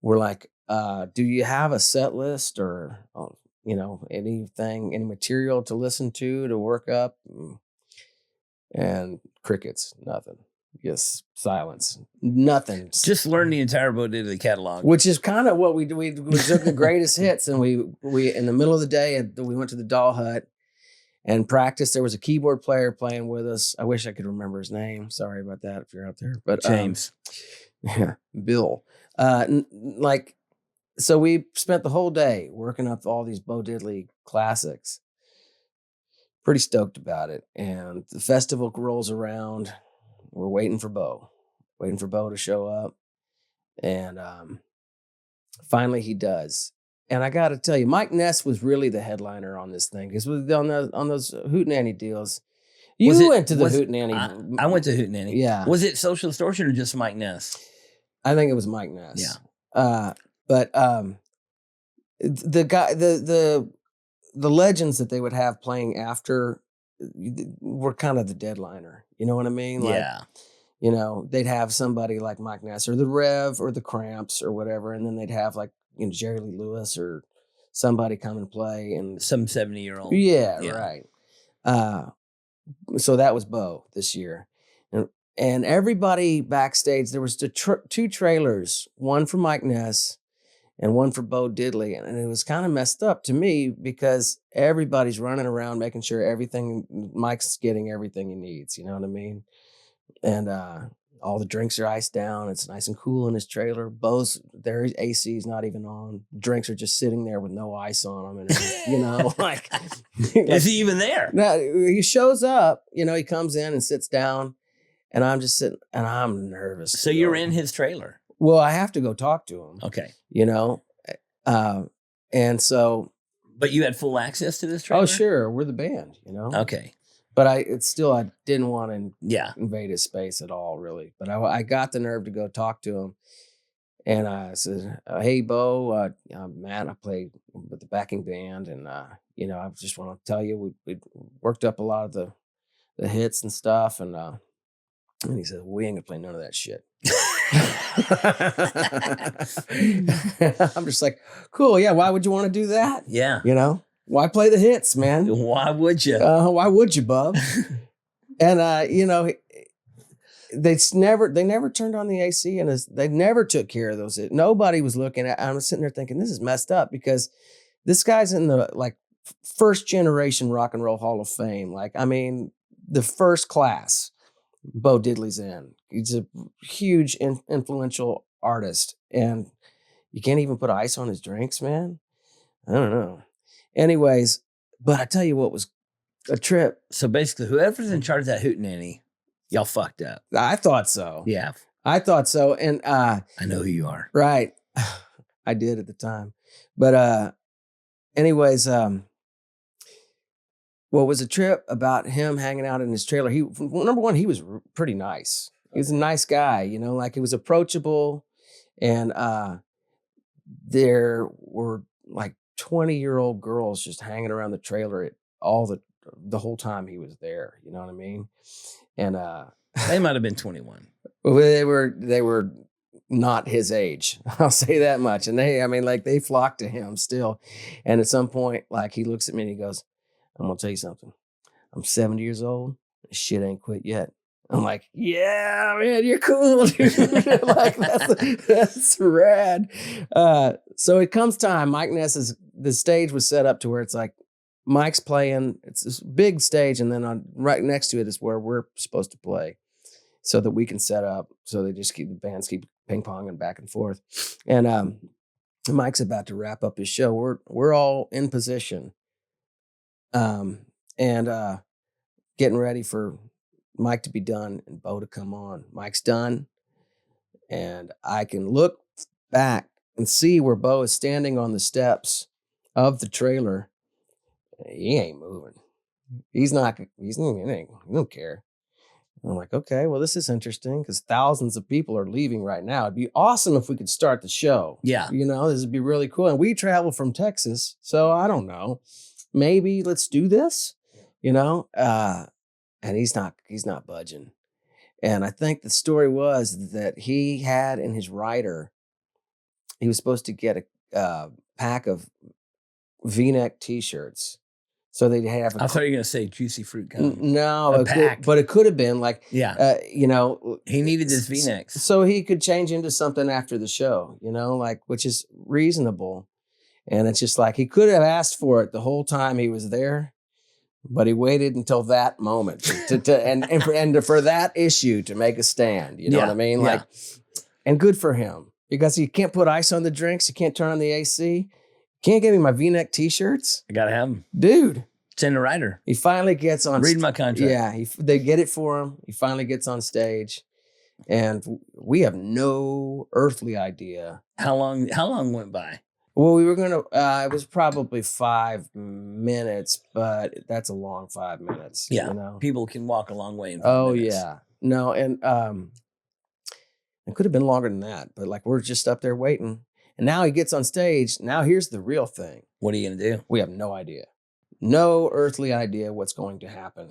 we're like, do you have a set list or anything, any material to listen to work up? And crickets, nothing. Yes, silence, nothing. Just learn the entire Bo Diddley catalog, which is kind of what we do. We took the greatest hits, and we in the middle of the day, we went to the Doll Hut and practiced. There was a keyboard player playing with us. I wish I could remember his name. Sorry about that if you're out there. But James, Bill. So we spent the whole day working up all these Bo Diddley classics. Pretty stoked about it. And the festival rolls around. We're waiting for Bo to show up. And finally he does. And I got to tell you, Mike Ness was really the headliner on this thing. Because on those Hootenanny deals, you went to the Hootenanny. I went to Hootenanny. Yeah. Was it Social Distortion or just Mike Ness? I think it was Mike Ness. Yeah. But the guy, the legends that they would have playing after were kind of the deadliner. You know what I mean? Yeah. They'd have somebody like Mike Ness or the Rev or the Cramps or whatever, and then they'd have Jerry Lee Lewis or somebody come and play, and some 70-year-old. Yeah, right. So that was Bo this year, and everybody backstage. There was two trailers, one for Mike Ness and one for Bo Diddley, and it was kind of messed up to me because everybody's running around making sure Mike's getting everything he needs. You know what I mean? And all the drinks are iced down. It's nice and cool in his trailer. Their AC is not even on. Drinks are just sitting there with no ice on them. And is he even there? No, he shows up. He comes in and sits down, and I'm just sitting, and I'm nervous. So you're in his trailer. Well, I have to go talk to him. Okay. And so. But you had full access to this trailer? Oh, sure. We're the band. Okay. But I didn't want to invade his space at all, really. But I got the nerve to go talk to him. And I said, hey, Bo, I'm Matt. I play with the backing band. And, I just want to tell you, we worked up a lot of the hits and stuff. And he said, we ain't going to play none of that shit. I'm just like, cool. Yeah. Why would you want to do that? Yeah. Why play the hits, man? Why would you? Why would you, bub? And they never turned on the AC, and they never took care of those. Nobody was looking at. I'm sitting there thinking, this is messed up because this guy's in the first generation Rock and Roll Hall of Fame. The first class, Bo Diddley's in. He's a huge influential artist, and you can't even put ice on his drinks, man. I don't know. Anyways, but I tell you what was a trip. So basically, whoever's in charge of that hootenanny, y'all fucked up. I thought so. Yeah, I thought so. And I know who you are. right. I did at the time. But anyways, what was a trip about him hanging out in his trailer? Number one, he was pretty nice. He was a nice guy, you know, like he was approachable. And there were like 20-year-old girls just hanging around the trailer the whole time he was there. You know what I mean? And They might have been 21. well, they were not his age. I'll say that much. And they flocked to him still. And at some point, like he looks at me and he goes, I'm gonna tell you something. I'm 70 years old. This shit ain't quit yet. I'm like, yeah, man, you're cool, dude. Like that's rad. So it comes time. The stage was set up to where it's like Mike's playing. It's this big stage, and then right next to it is where we're supposed to play, so that we can set up. So the bands keep ping ponging back and forth, and Mike's about to wrap up his show. We're all in position, and getting ready for Mike to be done and Bo to come on. Mike's done, and I can look back and see where Bo is standing on the steps of the trailer. He ain't moving. He don't care. And I'm like, okay, well, this is interesting because thousands of people are leaving right now. It'd be awesome if we could start the show. Yeah. You know, this would be really cool. And we travel from Texas, so I don't know. Maybe let's do this, you know? And he's not budging. And I think the story was that he had in his rider, he was supposed to get a pack of V-neck T-shirts. So they'd have. I thought you were going to say juicy fruit gum. No, pack. But it could have been like, yeah. You know, he needed his V-necks, so he could change into something after the show. You know, like which is reasonable. And it's just like he could have asked for it the whole time he was there. But he waited until that moment and for that issue to make a stand. You know what I mean? Yeah. Like, and good for him because you can't put ice on the drinks. You can't turn on the AC. Can't give me my V-neck T-shirts. I gotta have them, dude. It's in the rider. He finally gets on. Read my contract. Yeah, they get it for him. He finally gets on stage, and we have no earthly idea how long went by. Well, we were gonna. It was probably 5 minutes, but that's a long 5 minutes. Yeah, you know? People can walk a long way in 5 minutes. Yeah, no, and it could have been longer than that, but like we're just up there waiting, and now he gets on stage. Now here's the real thing. What are you gonna do? We have no idea, no earthly idea what's going to happen.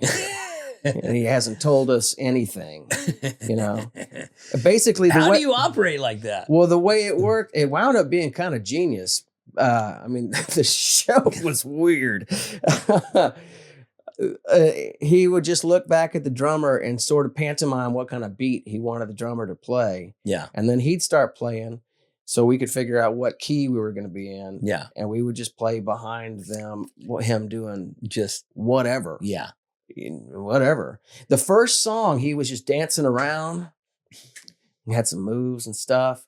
And he hasn't told us anything, you know. Basically, how do you operate like that? Well, the way it worked, it wound up being kind of genius. I mean, the show was weird. He would just look back at the drummer and sort of pantomime what kind of beat he wanted the drummer to play. Yeah, and then he'd start playing, so we could figure out what key we were going to be in. Yeah, and we would just play behind him doing just whatever. Yeah. Whatever. The first song, he was just dancing around. He had some moves and stuff,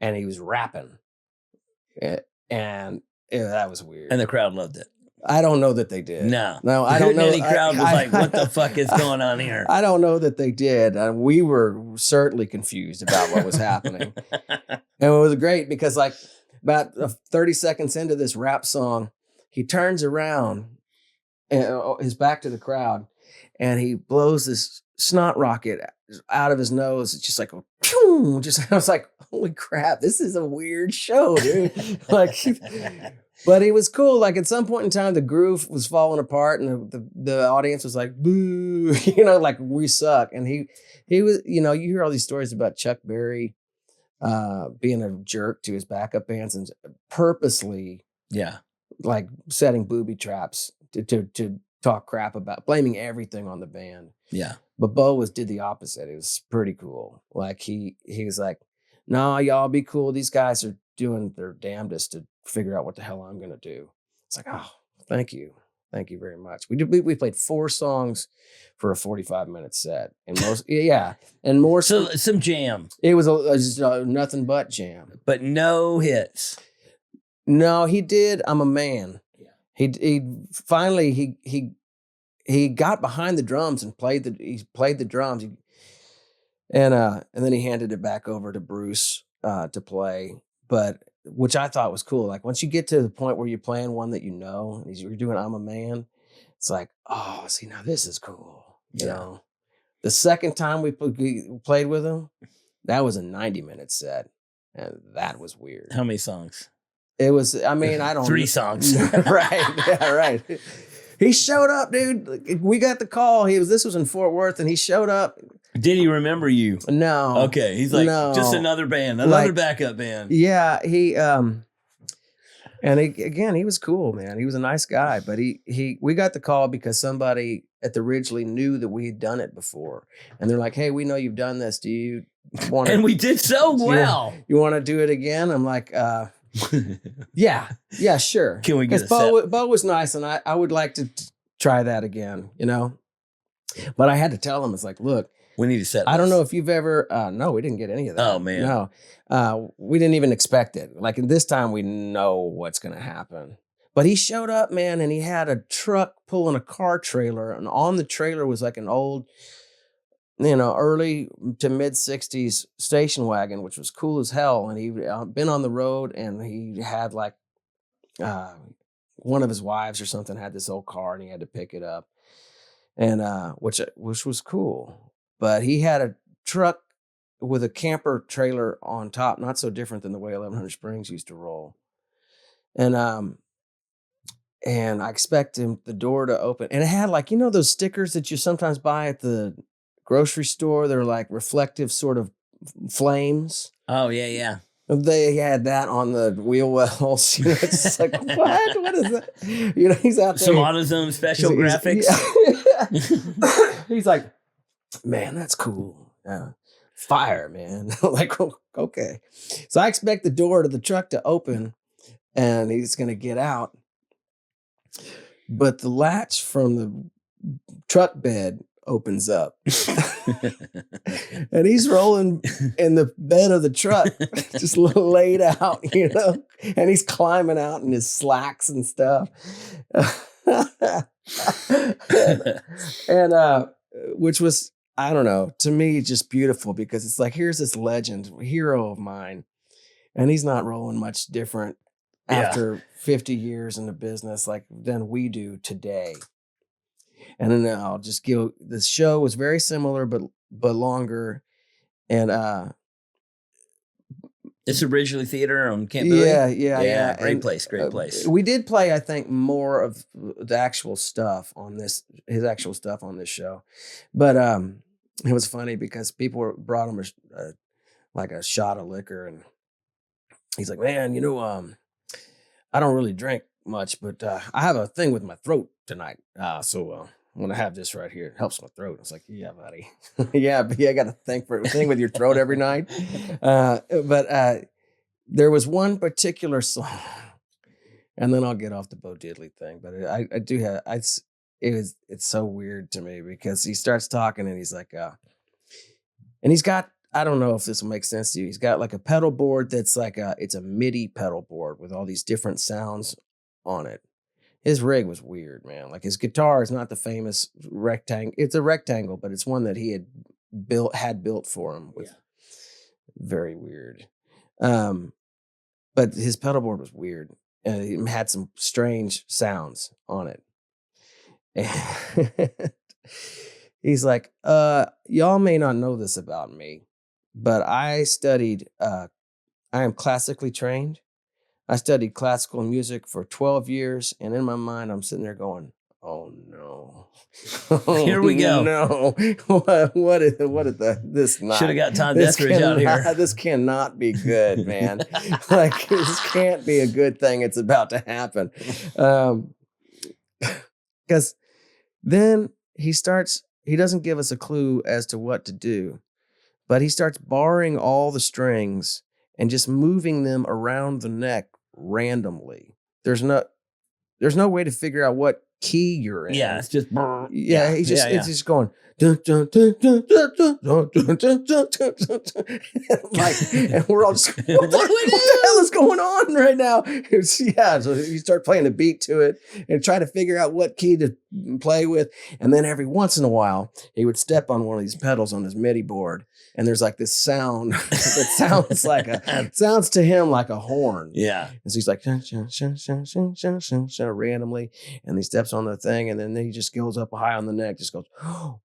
and he was rapping. And that was weird. And the crowd loved it. I don't know that they did. No, I don't know. Any crowd was like, "What the fuck is going on here?" I don't know that they did. We were certainly confused about what was happening, and it was great because, like, about 30 seconds into this rap song, he turns around. His back to the crowd, and he blows this snot rocket out of his nose. It's just like a pew. I was like, holy crap, this is a weird show, dude. Like, but it was cool. Like at some point in time, the groove was falling apart, and the audience was like, boo, you know, like we suck. And he was, you know, you hear all these stories about Chuck Berry being a jerk to his backup bands and purposely, like setting booby traps. To talk crap about, blaming everything on the band. Yeah. But Bo did the opposite. It was pretty cool. Like he was like, no, y'all be cool. These guys are doing their damnedest to figure out what the hell I'm going to do. It's like, oh, thank you. Thank you very much. We played 4 songs for a 45-minute set, and most and more. So some jam. It was just nothing but jam, but no hits. No, he did. I'm a Man. Yeah. He finally he got behind the drums and played the drums, and then he handed it back over to Bruce to play, but which I thought was cool. Like once you get to the point where you're playing one that and you're doing I'm a Man, it's like, oh, see, now this is cool. You know, the second time we played with him, that was a 90-minute set, and that was weird. How many songs? It was, I mean, I don't 3 songs. Right. Yeah, right. He showed up, dude. We got the call. This was in Fort Worth, and he showed up. Did he remember you? No. Okay. He's like, just another band, another backup band. Yeah. He was cool, man. He was a nice guy, but we got the call because somebody at the Ridgely knew that we had done it before. And they're like, hey, we know you've done this. Do you want to? And we did so well. You want to do it again? I'm like, yeah, sure. Can we get Bo was nice, and I would like to try that again, you know? But I had to tell him, it's like, look, we need to set. I don't know if you've ever, no, we didn't get any of that. Oh, man. No, we didn't even expect it. Like this time we know what's going to happen. But he showed up, man, and he had a truck pulling a car trailer, and on the trailer was like an old, early to mid 60s station wagon, which was cool as hell. And he'd been on the road, and he had like one of his wives or something had this old car, and he had to pick it up, and which was cool. But he had a truck with a camper trailer on top, not so different than the way 1100 Springs used to roll. And I expect the door to open, and it had like, those stickers that you sometimes buy at the grocery store. They're like reflective sort of flames. Oh yeah. They had that on the wheel wells. It's just like, what? What is that? He's out there. Some AutoZone special graphics. He's like, man, that's cool. Fire, man. Like, okay. So I expect the door to the truck to open, and he's going to get out. But the latch from the truck bed opens up. And he's rolling in the bed of the truck, just laid out, and he's climbing out in his slacks and stuff. and which was, I don't know, to me, just beautiful, because it's like, here's this legend, hero of mine, and he's not rolling much different after 50 years in the business than we do today. And then I'll just give, the show was very similar, but longer. And it's originally theater on Camp Billy. Yeah. Great place. We did play, I think, more of the actual stuff on his actual stuff on this show. But it was funny because people brought him a shot of liquor, and he's like, man, I don't really drink much, but I have a thing with my throat tonight. So I'm going to have this right here. It helps my throat. It's like, yeah, buddy. yeah, I got a thing with your throat every night. But there was one particular song, and then I'll get off the Bo Diddley thing. But I do have, it's so weird to me because he starts talking, and he's like, and he's got, I don't know if this will make sense to you. He's got like a pedal board that's like it's a MIDI pedal board with all these different sounds on it. His rig was weird, man. Like his guitar is not the famous rectangle. It's a rectangle, but it's one that he had built for him. Very weird. But his pedal board was weird. It had some strange sounds on it. And he's like, y'all may not know this about me, but I studied, I am classically trained. I studied classical music for 12 years. And in my mind, I'm sitting there going, oh no. Here we go. No. What is this not? Should have got Tom Dethridge out here. This cannot be good, man. Like, this can't be a good thing. It's about to happen. Because then he doesn't give us a clue as to what to do, but he starts barring all the strings and just moving them around the neck randomly. There's no way to figure out what key you're in. Yeah, it's just Yeah, he's just it's just going dun, dun, dun, dun, dun, dun, dun, dun, dun, dun, dun, dun. Like, and we're all just what the hell is going on right now? So you start playing a beat to it and try to figure out what key to play with, and then every once in a while he would step on one of these pedals on his MIDI board, and there's like this sound that sounds to him like a horn. Yeah, and so he's like randomly, and he steps on the thing, and then he just goes up high on the neck, just goes wah!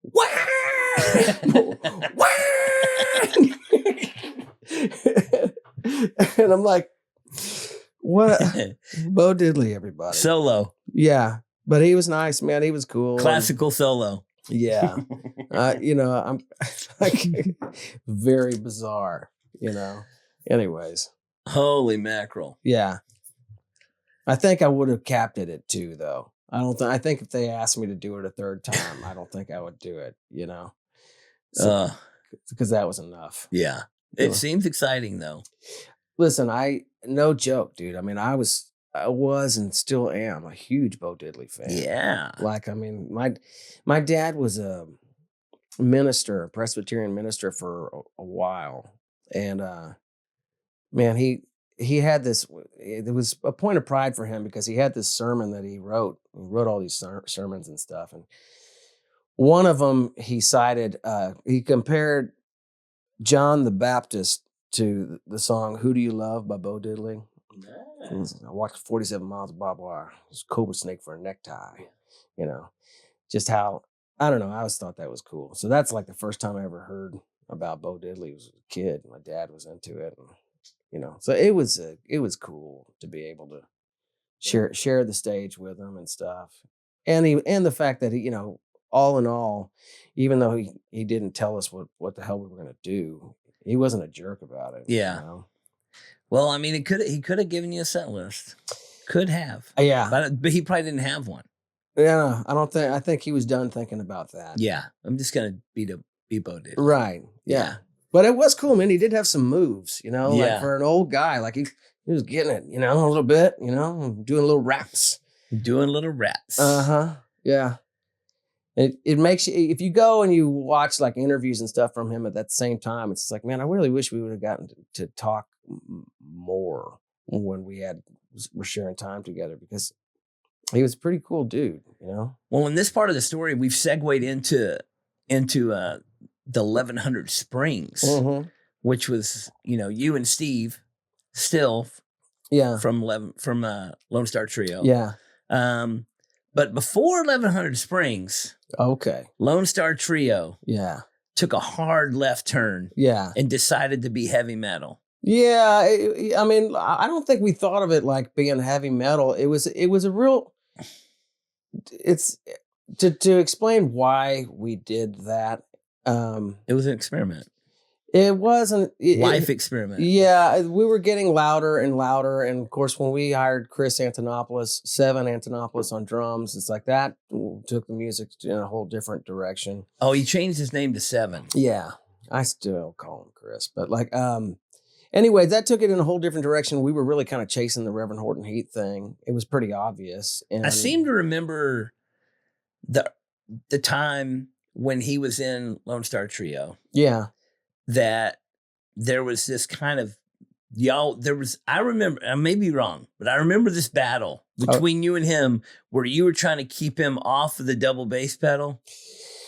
Wah! And I'm like, what? Bo Diddley, everybody. Solo. Yeah, but he was nice, man. He was cool. Classical solo. Yeah. I'm like very bizarre, Anyways. Holy mackerel. Yeah. I think I would have capped it at 2, though. I think if they asked me to do it a third time, I don't think I would do it, So, because that was enough. Yeah. It seems exciting though. Listen, no joke, dude. I mean, I was and still am a huge Bo Diddley fan. Yeah. Like, I mean, my dad was a minister, a Presbyterian minister for a while. And man, he had this, it was a point of pride for him because he had this sermon that he wrote. He wrote all these sermons and stuff. And one of them he cited, he compared John the Baptist to the song "Who Do You Love" by Bo Diddley. Nice. I watched 47 Miles of Barbed Wire. It's cobra snake for a necktie. Just how, I don't know. I always thought that was cool. So that's like the first time I ever heard about Bo Diddley. Was a kid. My dad was into it, and so it was cool to be able to share the stage with him and stuff. And the fact that he, all in all, even though he didn't tell us what the hell we were going to do, he wasn't a jerk about it. Yeah. Well, I mean, he could have given you a set list. Could have. Yeah. But he probably didn't have one. Yeah. I think he was done thinking about that. Yeah. I'm just going to be Bo Diddley. Right. Yeah. But it was cool, man. He did have some moves, like for an old guy, like he was getting it, a little bit, doing little raps. Doing little raps. Uh-huh. Yeah. It makes you, if you go and you watch like interviews and stuff from him at that same time, it's like, man, I really wish we would have gotten to talk more when we're sharing time together, because he was a pretty cool dude, Well, in this part of the story, we've segued into the 1100 Springs, which was, you and Steve still from Lone Star Trio. Yeah. But before 1100 Springs, okay, Lone Star Trio took a hard left turn and decided to be heavy metal. Yeah, I mean, I don't think we thought of it like being heavy metal. It was a real, it's to explain why we did that. It was an experiment. It wasn't life experiment. Yeah, we were getting louder and louder, and of course, when we hired Seven Antonopoulos on drums, it's like that took the music in a whole different direction. Oh, he changed his name to Seven. Yeah, I still call him Chris, but like, anyway, that took it in a whole different direction. We were really kind of chasing the Reverend Horton Heat thing. It was pretty obvious. And I seem to remember the time when he was in Lone Star Trio. Yeah. That there was this kind of I remember, I may be wrong, but I remember this battle between you and him where you were trying to keep him off of the double bass pedal.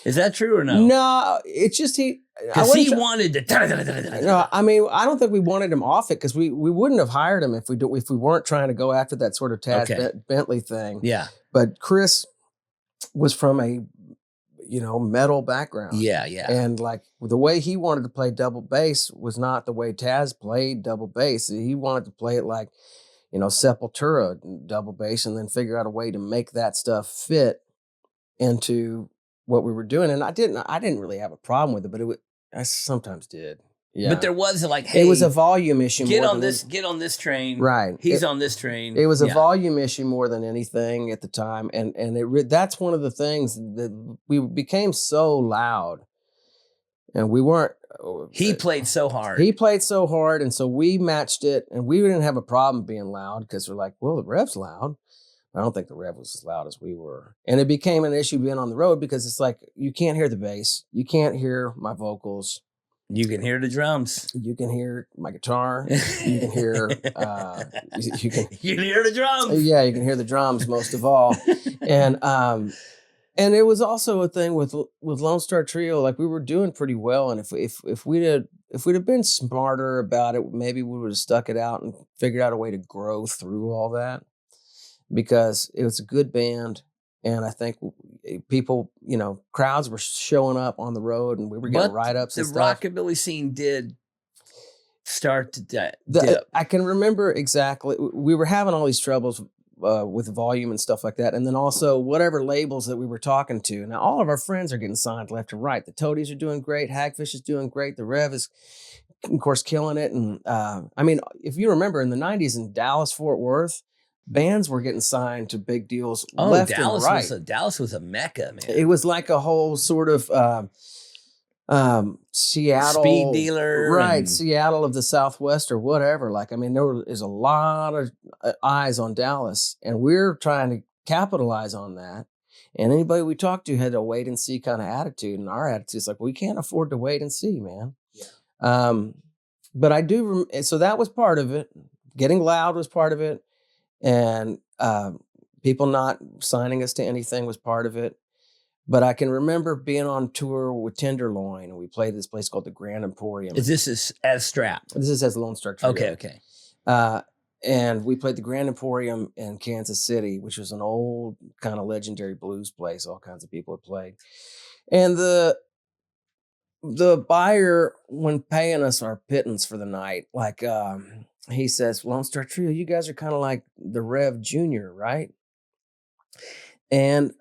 Is that true or no? No, it's just he wanted to. No, I mean, I don't think we wanted him off it, because we wouldn't have hired him if we weren't trying to go after that sort of Taz Bentley thing. Yeah. But Chris was from a metal background. Yeah. And like the way he wanted to play double bass was not the way Taz played double bass. He wanted to play it like, Sepultura double bass, and then figure out a way to make that stuff fit into what we were doing. And I didn't really have a problem with it, but I sometimes did. Yeah. But there was like, hey, it was a volume issue. Get on this train. Right. He's on this train. It was a volume issue more than anything at the time. And that's one of the things that we became so loud, and we weren't. He played so hard. And so we matched it, and we didn't have a problem being loud, because we're like, well, the rev's loud. I don't think the rev was as loud as we were. And it became an issue being on the road because it's like, you can't hear the bass. You can't hear my vocals. You can hear the drums. You can hear my guitar. You can hear, you can hear the drums. Yeah, you can hear the drums most of all. And it was also a thing with Lone Star Trio. Like, we were doing pretty well, and if we'd have been smarter about it, maybe we would have stuck it out and figured out a way to grow through all that, because it was a good band, and I think people, crowds were showing up on the road, and we were getting write-ups and stuff. The rockabilly scene did start to dip. I can remember exactly. We were having all these troubles with volume and stuff like that. And then also whatever labels that we were talking to. Now, all of our friends are getting signed left and right. The Toadies are doing great. Hagfish is doing great. The Rev is, of course, killing it. And if you remember in the 90s in Dallas, Fort Worth, bands were getting signed to big deals left and right. Dallas was a mecca, man. It was like a whole sort of Seattle speed dealer, right? Seattle of the Southwest or whatever. Like, there is a lot of eyes on Dallas, and we're trying to capitalize on that. And anybody we talked to had a wait and see kind of attitude, and our attitude is like, we can't afford to wait and see, man. Yeah. But I do. So that was part of it. Getting loud was part of it, and people not signing us to anything was part of it. But I can remember being on tour with Tenderloin, and we played this place called the Grand Emporium. Is this as Strap? This is as Lone Star Trio. Okay. And we played the Grand Emporium in Kansas City, which was an old kind of legendary blues place. All kinds of people had played. And the buyer, when paying us our pittance for the night, like he says, Lone Star Trio, you guys are kind of like the Rev Junior, right? And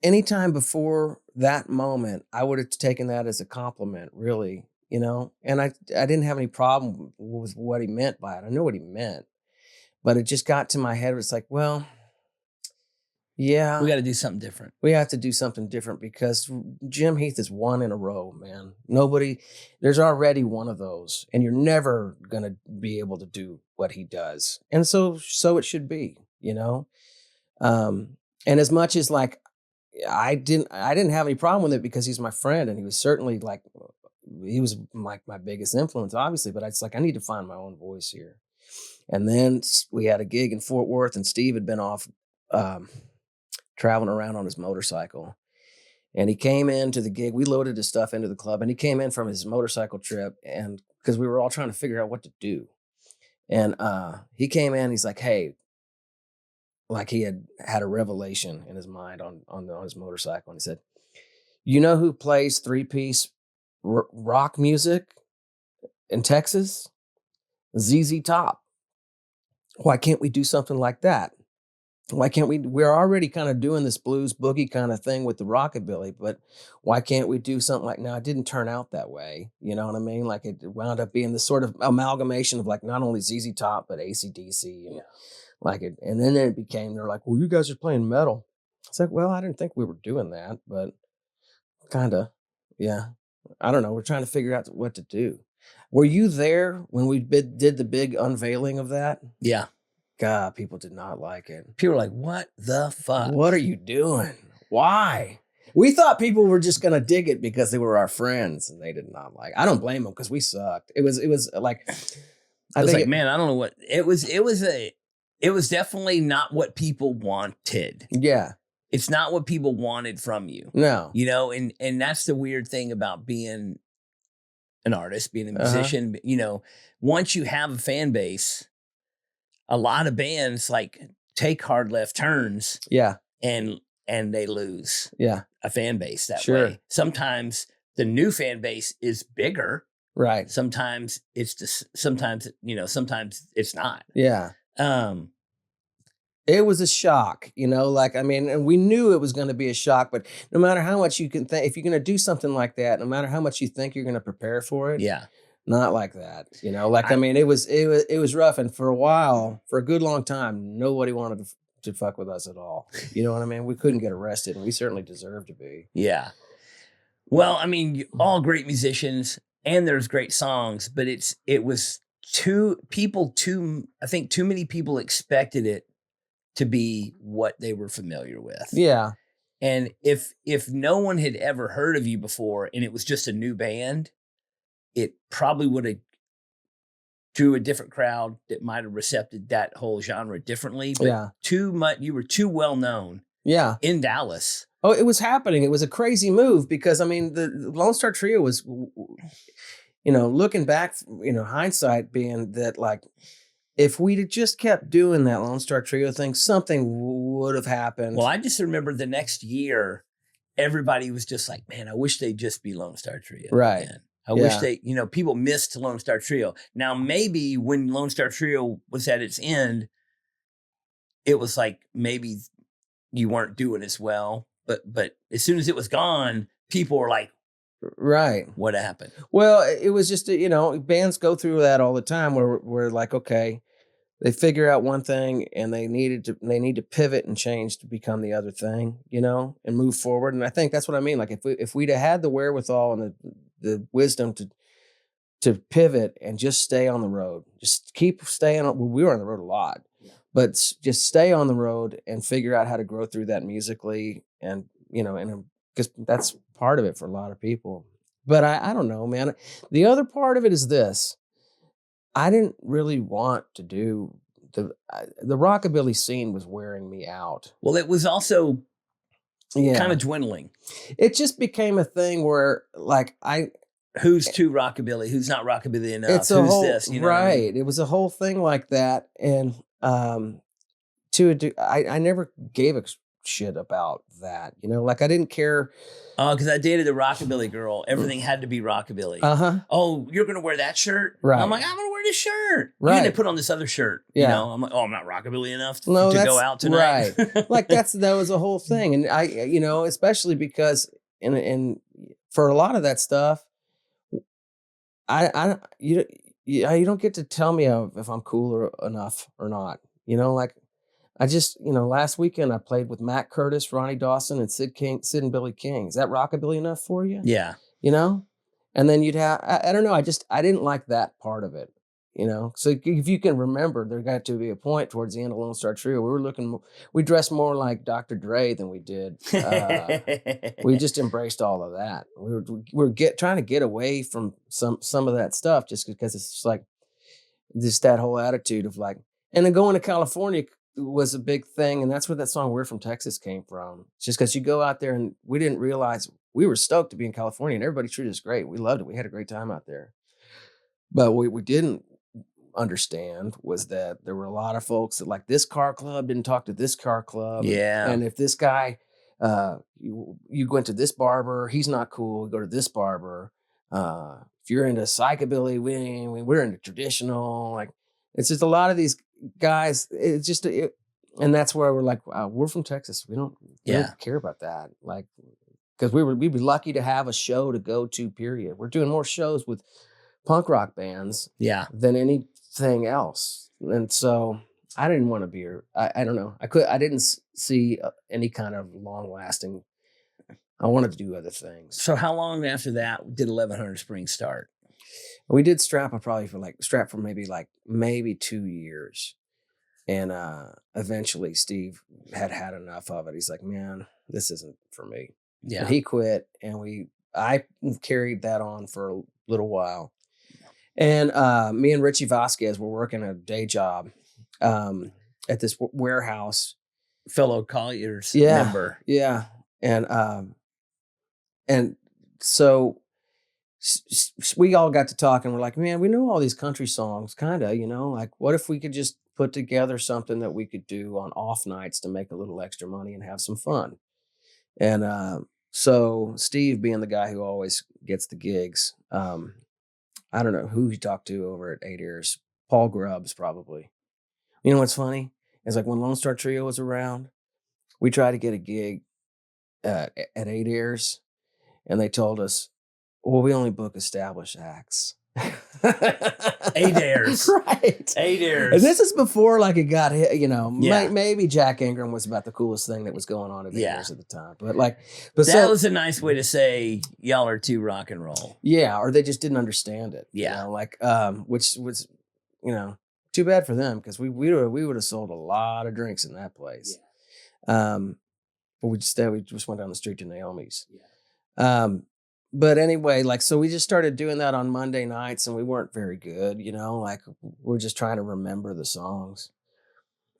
anytime before that moment, I would have taken that as a compliment, really, and I didn't have any problem with what he meant by it. I know what he meant, but it just got to my head. It was like, well, yeah, we got to do something different. We have to do something different because Jim Heath is one in a row, man. There's already one of those, and you're never going to be able to do what he does. And so it should be, and as much as like, I didn't have any problem with it because he's my friend, and he was certainly like, he was my biggest influence, obviously, but it's like, I need to find my own voice here. And then we had a gig in Fort Worth, and Steve had been off traveling around on his motorcycle, and he came into the gig. We loaded his stuff into the club, and he came in from his motorcycle trip, and because we were all trying to figure out what to do. And he came in, he's like, hey, like he had a revelation in his mind on his motorcycle. And he said, you know who plays 3-piece rock music in Texas? ZZ Top. Why can't we do something like that? Why can't we're already kind of doing this blues boogie kind of thing with the rockabilly, but why can't we do something like, now it didn't turn out that way. You know what I mean? Like it wound up being this sort of amalgamation of like not only ZZ Top, but AC/DC and like it. And then it became, they're like, well, you guys are playing metal. It's like, well, I didn't think we were doing that, but kind of, yeah. I don't know. We're trying to figure out what to do. Were you there when we did the big unveiling of that? Yeah. God, people did not like it. People were like, what the fuck? What are you doing? Why? We thought people were just going to dig it because they were our friends, and they did not like it. I don't blame them because we sucked. It was like, man, I don't know what it was. It was definitely not what people wanted. Yeah. It's not what people wanted from you. No. And that's the weird thing about being an artist, being a musician. Once you have a fan base, a lot of bands like take hard left turns. Yeah. And they lose a fan base that way. Sometimes the new fan base is bigger. Right. Sometimes sometimes it's not. Yeah. It was a shock, and we knew it was going to be a shock, but no matter how much you can think, if you're going to do something like that, no matter how much you think you're going to prepare for it. Yeah. Not like that, it was rough. And for a while, for a good long time, nobody wanted to fuck with us at all. You know what I mean? We couldn't get arrested, and we certainly deserved to be. Yeah. Well, all great musicians, and there's great songs, but I think too many people expected it to be what they were familiar with. Yeah. And if no one had ever heard of you before and it was just a new band, it probably would have drew a different crowd that might have recepted that whole genre differently. But you were too well known. Yeah. In Dallas. Oh, it was happening. It was a crazy move because I mean the Lone Star Trio was, looking back, hindsight being that like if we'd have just kept doing that Lone Star Trio thing, something would have happened. Well, I just remember the next year, everybody was just like, man, I wish they'd just be Lone Star Trio. Right. Man. I wish they, people missed Lone Star Trio. Now, maybe when Lone Star Trio was at its end, it was like maybe you weren't doing as well. But as soon as it was gone, people were like, right. What happened? Well, it was just, bands go through that all the time where we're like, okay, they figure out one thing and they need to pivot and change to become the other thing, and move forward. And I think that's what I mean. Like if we'd have had the wherewithal and the wisdom to pivot and just stay on the road, just keep staying on. Well, we were on the road a lot, but just stay on the road and figure out how to grow through that musically. And, because that's part of it for a lot of people. But I don't know, man. The other part of it is this. I didn't really want to do the rockabilly scene was wearing me out. Well, it was also kind of dwindling. It just became a thing where like who's too rockabilly, who's not rockabilly enough, it's who's whole, this, right. What I mean? It was a whole thing like that. And I never gave a shit about that, like I didn't care. Because I dated a rockabilly girl. Everything had to be rockabilly. Oh, you're going to wear that shirt? Right. I'm like, I'm going to wear this shirt. Right. You're going to put on this other shirt. Yeah. I'm like, I'm not rockabilly enough to go out Right. tonight. Like that was a whole thing. And I, especially because in for a lot of that stuff, you don't get to tell me if I'm cool enough or not. Like I just, last weekend I played with Matt Curtis, Ronnie Dawson, and Sid and Billy King. Is that rockabilly enough for you? Yeah. And then you'd have, I don't know. I didn't like that part of it, So if you can remember, there got to be a point towards the end of Lone Star Trio. We dressed more like Dr. Dre than we did. We just embraced all of that. We were trying to get away from some of that stuff just because it's just like, just that whole attitude of like, and then going to California was a big thing. And that's where that song We're From Texas came from. It's just because you go out there and we didn't realize we were stoked to be in California and everybody treated us great. We loved it. We had a great time out there. But what we didn't understand was that there were a lot of folks that like this car club didn't talk to this car club. Yeah. And if this guy, you went to this barber, he's not cool. Go to this barber. If you're into psychobilly, we're into traditional. Like it's just a lot of these guys. It's just, and that's where we're like, wow, we're from Texas. We don't care about that. Like, because we'd be lucky to have a show to go to. Period. We're doing more shows with punk rock bands, than anything else. And so I didn't want to be. I don't know. I didn't see any kind of long lasting. I wanted to do other things. So how long after that did 1100 Springs start? We did Strap for maybe 2 years. And eventually Steve had enough of it. He's like, man, this isn't for me. Yeah. And he quit and I carried that on for a little while. And me and Richie Vasquez were working a day job at this warehouse. Fellow Colliers member. Yeah. And so we all got to talk and we're like, man, we know all these country songs, kind of, like what if we could just put together something that we could do on off nights to make a little extra money and have some fun. And so Steve, being the guy who always gets the gigs, I don't know who he talked to over at 8 Ears, Paul Grubbs probably. You know what's funny? It's like when Lone Star Trio was around, we tried to get a gig at 8 Ears. And they told us, well, we only book established acts. 8 Ears. Right. 8 Ears. And this is before like it got hit, maybe Jack Ingram was about the coolest thing that was going on at 8 Ears at the time. But that was a nice way to say y'all are too rock and roll. Yeah. Or they just didn't understand it. Yeah. Which was, too bad for them because we would have sold a lot of drinks in that place. But we just went down the street to Naomi's. But anyway, like, so we just started doing that on Monday nights, and we weren't very good, you know, like we're just trying to remember the songs.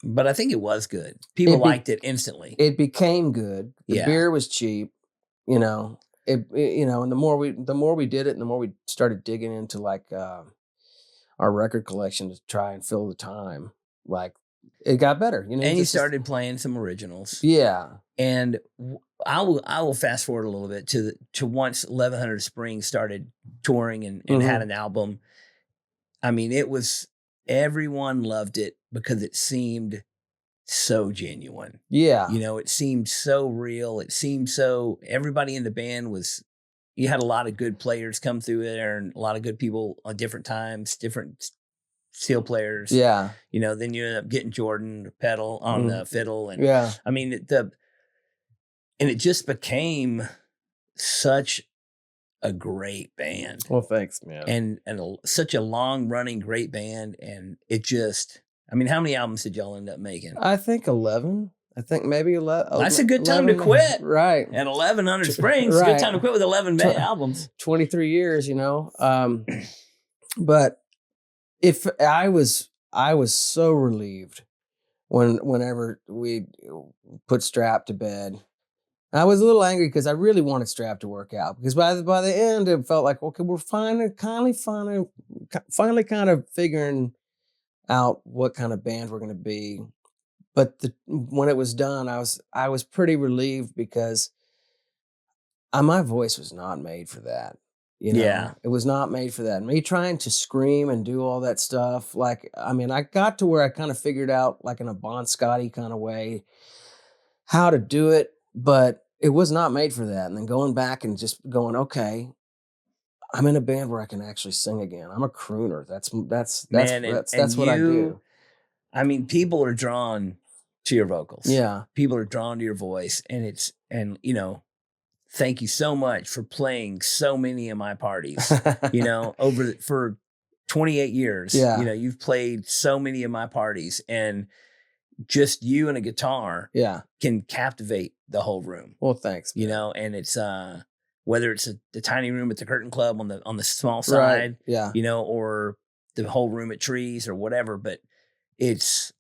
But I think it was good. People liked it instantly. It became good. The beer was cheap, you know. You know, and the more we did it, and the more we started digging into like our record collection to try and fill the time, like it got better, you know. And you started playing some originals. Yeah. And I will fast forward a little bit to once 1100 Springs started touring and had an album. I mean, everyone loved it because it seemed so genuine. Yeah. You know, it seemed so real. It seemed so, everybody in the band you had a lot of good players come through there and a lot of good people on different times, different steel players. Yeah. You know, then you end up getting Jordan the pedal on the fiddle. And I mean, and it just became such a great band. Well, thanks, man. And such a long running great band. And it just, I mean, how many albums did y'all end up making? I think 11. I think maybe 11. That's a good time to quit. Right. At 1100 Springs, right. Good time to quit with 11 albums. 23 years, you know. But if I was so relieved whenever we put Strap to bed. I was a little angry because I really wanted Strap to work out, because by the end it felt like, okay, we're finally kind of figuring out what kind of band we're going to be. But when it was done, I was pretty relieved because my voice was not made for that. You know, it was not made for that. Me trying to scream and do all that stuff. Like, I mean, I got to where I kind of figured out, like in a Bon Scotty kind of way, how to do it, but it was not made for that. And then going back and just going, okay, I'm in a band where I can actually sing again. I'm a crooner. That's what I do. I mean, people are drawn to your vocals. Yeah. People are drawn to your voice, and you know, thank you so much for playing so many of my parties, you know, for 28 years. Yeah. You know, you've played so many of my parties, and just you and a guitar can captivate the whole room. Well, thanks, man. You know, and it's whether it's the tiny room at the Curtain Club on the small side, you know, or the whole room at Trees or whatever, but it's,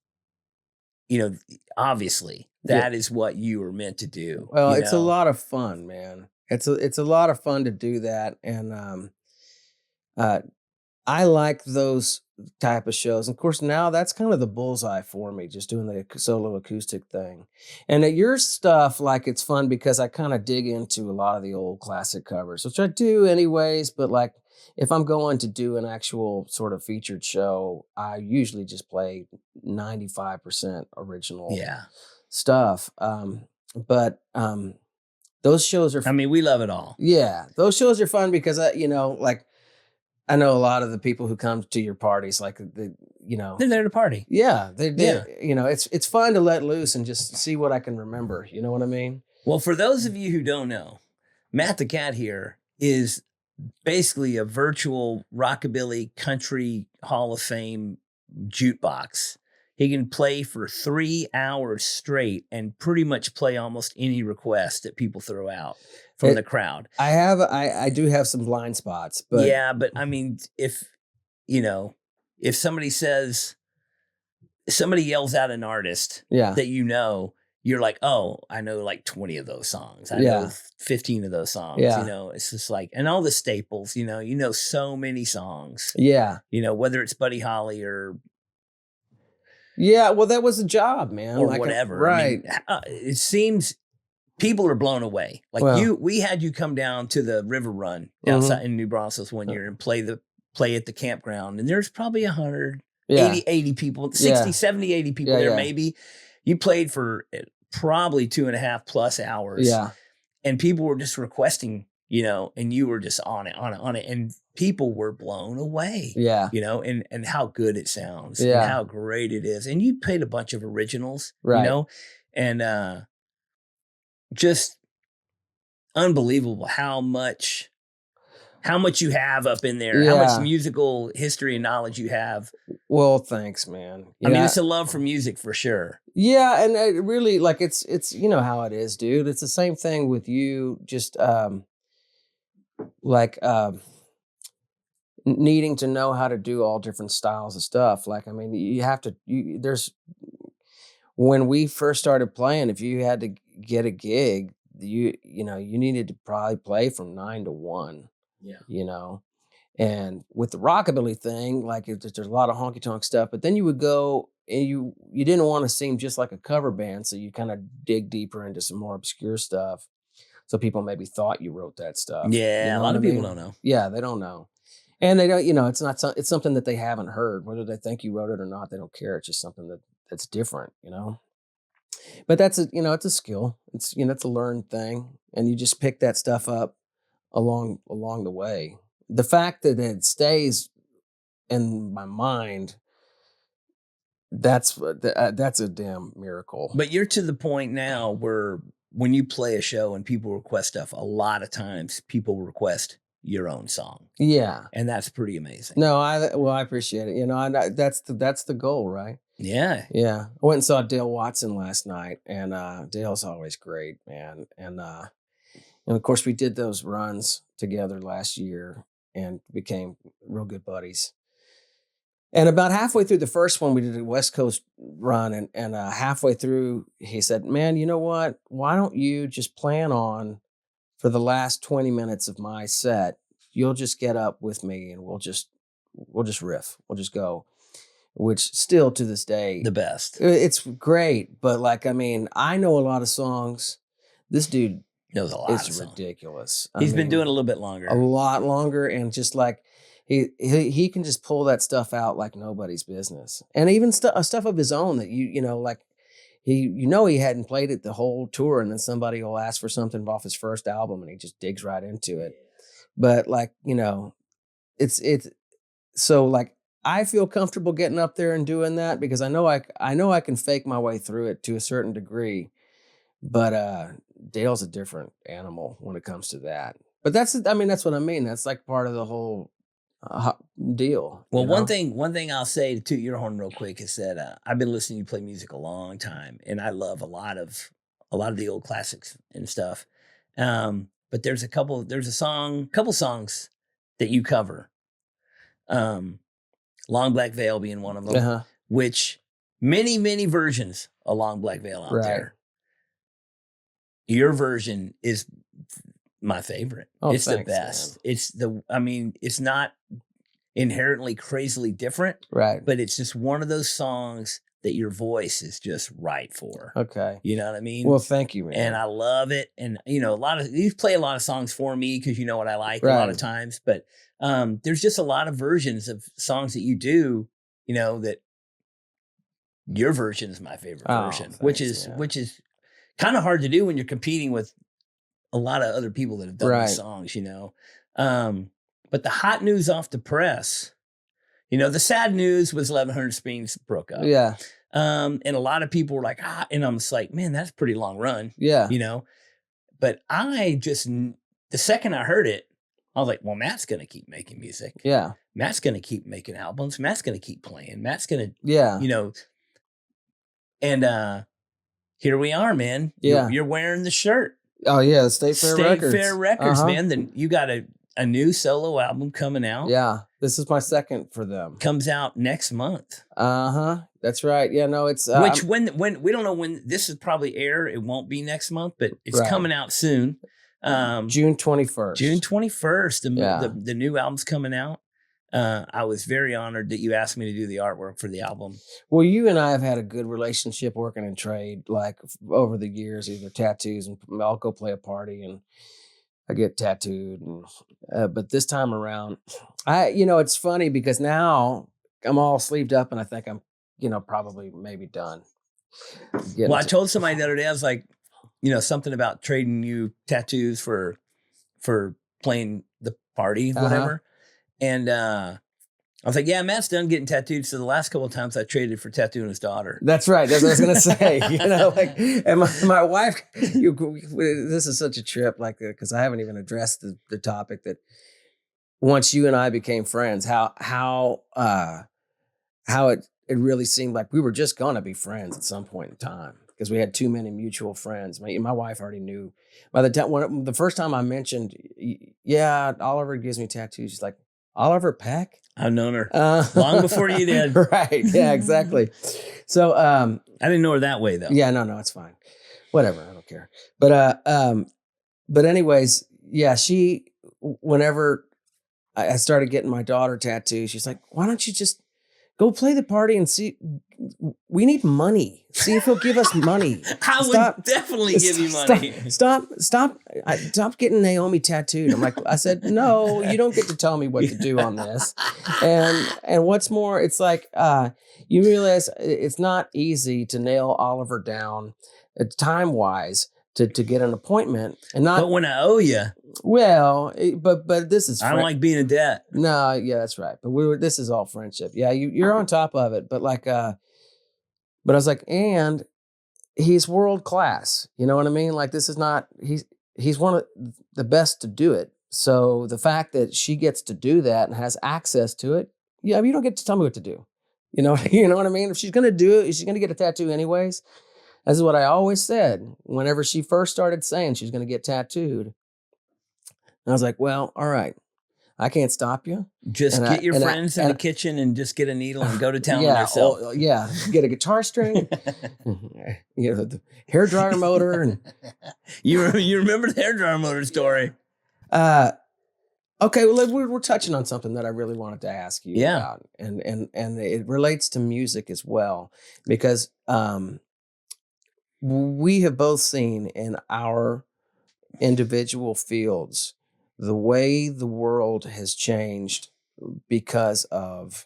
you know, obviously that is what you were meant to do. Well, it's a lot of fun, man. It's a lot of fun to do that. And I like those type of shows. And of course, now that's kind of the bullseye for me, just doing the solo acoustic thing. And at your stuff, like, it's fun because I kind of dig into a lot of the old classic covers, which I do anyways. But like, if I'm going to do an actual sort of featured show, I usually just play 95% original stuff. But those shows are, I mean, we love it all. Yeah. Those shows are fun because, you know, like, I know a lot of the people who come to your parties, like, you know, they're there to party. Yeah. You know, it's fun to let loose and just see what I can remember. You know what I mean? Well, for those of you who don't know, Matt the Cat here is basically a virtual rockabilly country Hall of Fame jukebox. He can play for 3 hours straight and pretty much play almost any request that people throw out from the crowd. I do have some blind spots, but yeah, but I mean, if somebody yells out an artist that you know, you're like, oh, I know like 20 of those songs. I know 15 of those songs. Yeah. You know, it's just like, and all the staples, you know so many songs. Yeah. You know, whether it's Buddy Holly or well, that was a job, man. Or like whatever. Right. I mean, it seems people are blown away. Like we had you come down to the River Run outside in New Braunfels one year and play at the campground. And there's probably 100, 80 people, 60, 70, 80 people there maybe. You played for probably 2.5 plus hours. Yeah. And people were just requesting, you know, and you were just on it. And people were blown away. Yeah. You know, and how good it sounds. And how great it is. And you played a bunch of originals, you know, and just unbelievable how much how much you have up in there, how much musical history and knowledge you have. Well, thanks, man. I mean, it's a love for music for sure. Yeah, and it really, like, it's you know how it is, dude. It's the same thing with you, just like needing to know how to do all different styles of stuff. Like, I mean, you have to. There's when we first started playing, if you had to get a gig, you needed to probably play from 9 to 1. Yeah. You know, and with the rockabilly thing, like there's a lot of honky tonk stuff, but then you would go and you didn't want to seem just like a cover band, so you kind of dig deeper into some more obscure stuff, so people maybe thought you wrote that stuff. Yeah, you know a lot of people don't know. Yeah, they don't know, and they don't. You know, it's not. It's something that they haven't heard. Whether they think you wrote it or not, they don't care. It's just something that's different. You know, but that's it's a skill. It's it's a learned thing, and you just pick that stuff up along the way. The fact that it stays in my mind, that's a damn miracle. But you're to the point now where when you play a show and people request stuff, a lot of times people request your own song. Yeah, and that's pretty amazing. No, I appreciate it. You know, that's the goal, right? Yeah. I went and saw Dale Watson last night, and Dale's always great, man. And of course we did those runs together last year and became real good buddies. And about halfway through the first one, we did a West Coast run, and halfway through, he said, "Man, you know what? Why don't you just plan on for the last 20 minutes of my set? You'll just get up with me, and we'll just riff. We'll just go." Which still to this day, the best. It's great, but like, I mean, I know a lot of songs. This dude knows a lot. It's ridiculous. He's been doing it a little bit longer, a lot longer, and just like he can just pull that stuff out like nobody's business, and even stuff of his own that like he hadn't played it the whole tour, and then somebody will ask for something off his first album, and he just digs right into it. But like it's so like. I feel comfortable getting up there and doing that because I know I can fake my way through it to a certain degree, but Dale's a different animal when it comes to that. But that's what I mean. That's like part of the whole deal. Well, one thing I'll say to toot your horn real quick is that I've been listening to you play music a long time, and I love a lot of the old classics and stuff. But there's a couple songs that you cover. Long Black Veil being one of them, which many versions of Long Black Veil out there. Your version is my favorite. It's the best. Man. It's not inherently crazily different, right? But it's just one of those songs that your voice is just right for. Okay. You know what I mean? Well, thank you, man. And I love it. And you play a lot of songs for me because you know what I like a lot of times, but there's just a lot of versions of songs that you do, that your version is my favorite version, which is kind of hard to do when you're competing with a lot of other people that have done these songs, but the hot news off the press, the sad news was 1100 Springs broke up. Yeah. And a lot of people were like, and I'm just like, man, that's a pretty long run. Yeah. But the second I heard it, I was like, well, Matt's going to keep making music. Yeah. Matt's going to keep making albums. Matt's going to keep playing. Matt's going to, and here we are, man. Yeah. You're wearing the shirt. Oh, yeah. The State Fair Records. Man. Then you got a new solo album coming out. Yeah. This is my second for them. Comes out next month. That's right. Yeah, no, it's which when we don't know when this is probably air. It won't be next month, but it's coming out soon. June 21st. June 21st. The new album's coming out. I was very honored that you asked me to do the artwork for the album. Well, you and I have had a good relationship working in trade, like over the years, either tattoos, and I'll go play a party and I get tattooed. And, but this time around, it's funny because now I'm all sleeved up and I think I'm, probably maybe done. Well, I told somebody the other day, I was like, something about trading you tattoos for playing the party, whatever. And I was like, yeah, Matt's done getting tattooed. So the last couple of times I traded for tattooing his daughter. That's right. That's what I was going to say. And my wife, this is such a trip, because I haven't even addressed the topic that once you and I became friends, how it really seemed like we were just gonna be friends at some point in time because we had too many mutual friends. My wife already knew. By the time the first time I mentioned, yeah, Oliver gives me tattoos. She's like, Oliver Peck? I've known her long before you did. Right. Yeah, exactly. So I didn't know her that way though. Yeah, no, it's fine. Whatever, I don't care. But anyways, yeah, whenever I started getting my daughter tattoos, she's like, why don't you just go play the party and see? We need money. See if he'll give us money. I would definitely give you money. Stop getting Naomi tattooed. I said, no, you don't get to tell me what to do on this. And what's more, it's like you realize it's not easy to nail Oliver down time-wise to get an appointment. And not. But when I owe you. Well, but this is. I don't like being in debt. No, yeah, that's right. But this is all friendship. Yeah, you're on top of it. But but I was like, and he's world class. You know what I mean? Like this is not. He's one of the best to do it. So the fact that she gets to do that and has access to it, yeah, you don't get to tell me what to do. You know what I mean? If she's gonna do it, she's gonna get a tattoo anyways. This is what I always said. Whenever she first started saying she's gonna get tattooed. And I was like, well, all right. I can't stop you. Just get your friends in the kitchen and just get a needle and go to town on yourself. Yeah. Get a guitar string, the hairdryer motor. And you remember the hairdryer motor story. Okay, well, we're touching on something that I really wanted to ask you about. And it relates to music as well. Because we have both seen in our individual fields the way the world has changed because of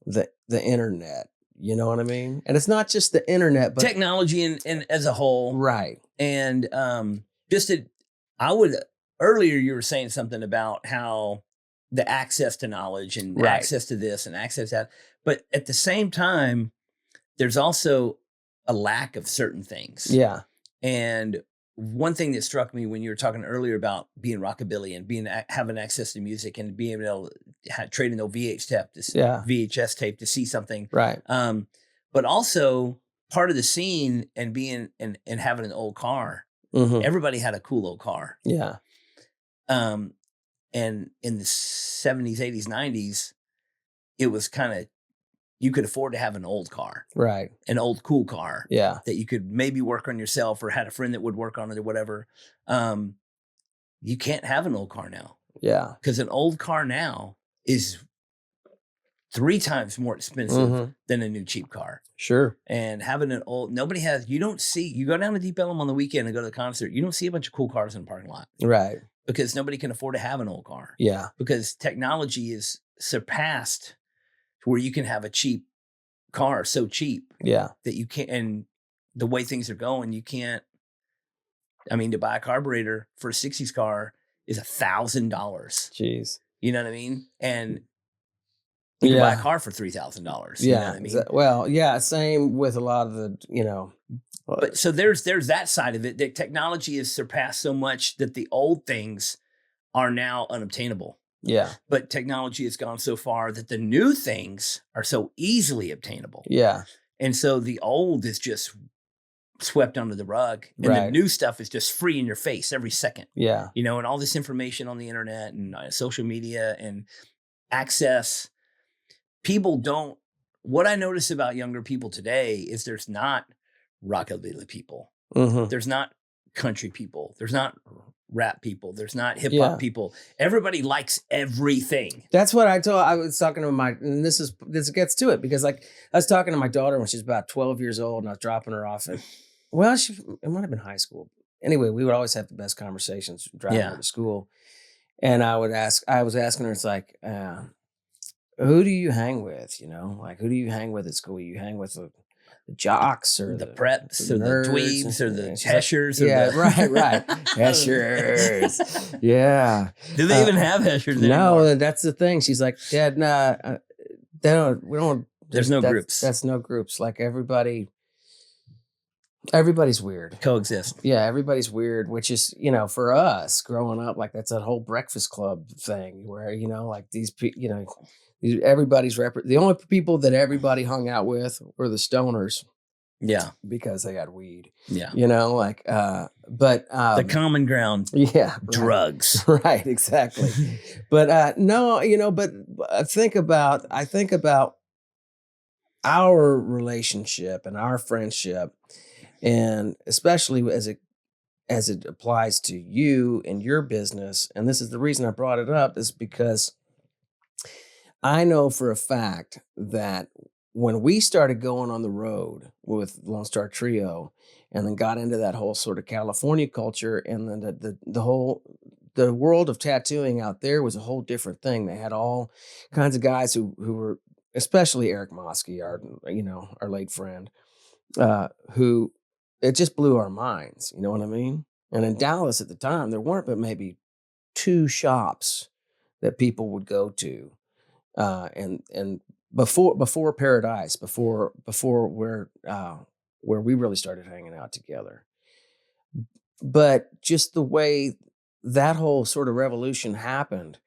the internet. You know what I mean? And it's not just the internet, but technology and as a whole. Right. And earlier you were saying something about how the access to knowledge and access to this and access to that. But at the same time, there's also a lack of certain things. Yeah. And one thing that struck me when you were talking earlier about being rockabilly and having access to music and being able to trade an VHS tape to see something, right? But also part of the scene and being and having an old car. Mm-hmm. Everybody had a cool old car, yeah. And in the 70s, 80s, 90s, it was kind of. You could afford to have an old car, right? An old cool car, yeah, that you could maybe work on yourself or had a friend that would work on it or whatever. You can't have an old car now, yeah, because an old car now is 3 times more expensive than a new cheap car. Sure. And having an old, you don't see. You go down to Deep Ellum on the weekend and go to the concert. You don't see a bunch of cool cars in the parking lot, right? Because nobody can afford to have an old car. Yeah, because technology is surpassed. Where you can have a cheap car so cheap that you can't, and the way things are going, you can't. I mean, to buy a carburetor for a 60s car is $1,000. Jeez, you know what I mean? And you can buy a car for $3,000. Yeah, you know what I mean? Well, yeah, same with a lot of the, But so there's that side of it that technology has surpassed so much that the old things are now unobtainable. Yeah. But technology has gone so far that the new things are so easily obtainable. Yeah. And so the old is just swept under the rug. And the new stuff is just free in your face every second. Yeah. And all this information on the internet and social media and access. What I notice about younger people today is there's not rockabilly people. Mm-hmm. There's not country people. There's not rap people. There's not hip hop people. Everybody likes everything. That's what I was talking to and this gets to it because I was talking to my daughter when she's about 12 years old and I was dropping her off at, it might have been high school. Anyway, we would always have the best conversations driving her to school. And I was asking her, it's like, who do you hang with? Like who do you hang with at school? You hang with the jocks or the preps or the dweebs or the heshers. Right. Heshers. Yeah. Do they even have heshers anymore? No, that's the thing. She's like, Dad, we don't. There's no groups. That's no groups. Like everybody. Everybody's weird. coexist. Yeah, everybody's weird, which is, for us growing up, like that's that whole Breakfast Club thing where, like everybody's the only people that everybody hung out with were the stoners Yeah. because they had weed. Yeah. But The common ground. yeah, Drugs. right, exactly. But no, but I think about our relationship and our friendship, and especially as it applies to you and your business. And this is the reason I brought it up, is because I know for a fact that when we started going on the road with Lone Star Trio and then got into that whole sort of California culture, and then the world of tattooing out there was a whole different thing. They had all kinds of guys who were, especially Eric Mosky, our late friend, who it just blew our minds. You know what I mean? And in Dallas at the time, there weren't but maybe 2 shops that people would go to. And before Paradise, before where we really started hanging out together. But just the way that whole sort of revolution happened,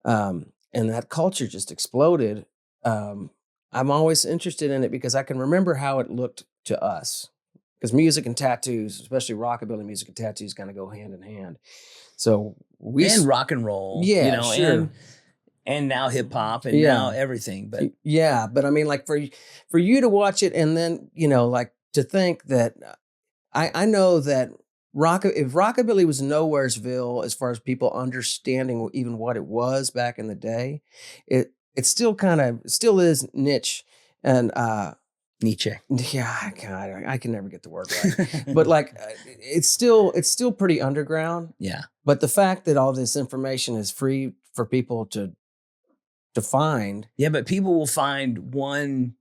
and that culture just exploded. I'm always interested in it because I can remember how it looked to us. Because music and tattoos, especially rockabilly music and tattoos, kind of go hand in hand. So and rock and roll, yeah, sure. And now hip hop and now everything. But yeah, but I mean, like for you to watch it and then, like to think that I know that if rockabilly was nowheresville as far as people understanding even what it was back in the day, it still still is niche and Nietzsche. Yeah, God, I can never get the word right. But like, it's still pretty underground. Yeah. But the fact that all this information is free for people to find. Yeah, but people will find one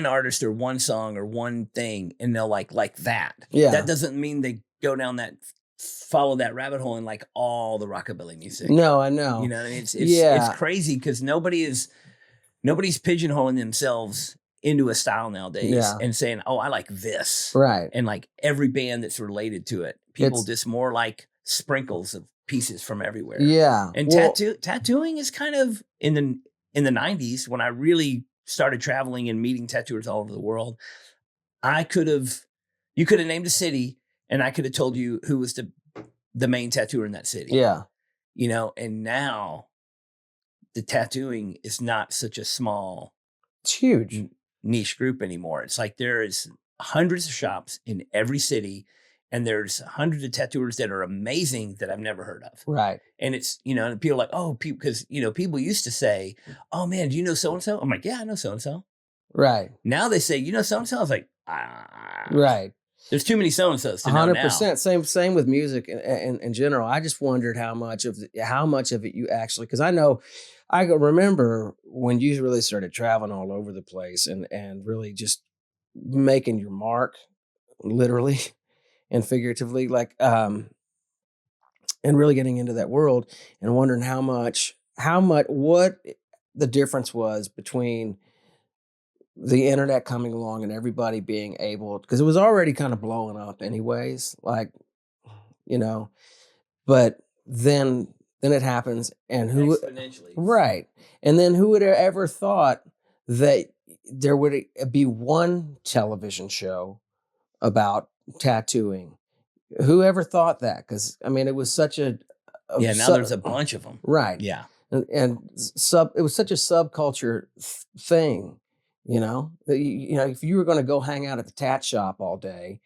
artist or one song or one thing, and they'll like that. Yeah. That doesn't mean they go down follow that rabbit hole and like all the rockabilly music. No, I know. You know, it's crazy because nobody's pigeonholing themselves into a style nowadays and saying, "Oh, I like this," right? And like every band that's related to it, people just more like sprinkles of pieces from everywhere. Yeah, and tattooing is kind of in the 90s when I really started traveling and meeting tattooers all over the world. You could have named a city, and I could have told you who was the main tattooer in that city. Yeah, and now the tattooing is not such a small, it's huge niche group anymore. It's like there is hundreds of shops in every city, and there's hundreds of tattooers that are amazing that I've never heard of. Right. And it's, and people are like, oh, because, people used to say, oh man, do you know so-and-so? I'm like, yeah, I know so-and-so. Right. Now they say, you know so-and-so? I was like, right. There's too many so-and-sos to know now. 100%. Same with music in general. I just wondered how much of it you actually, because I remember when you really started traveling all over the place and really just making your mark, literally and figuratively, like, and really getting into that world and wondering what the difference was between the internet coming along and everybody being able, because it was already kind of blowing up anyways, like, but then it happens, and exponentially, right. And then who would have ever thought that there would be one television show about tattooing? Whoever thought that? Because I mean, it was such a now there's a bunch of them, right? Yeah, and it was such a subculture thing. If you were going to go hang out at the tat shop all day,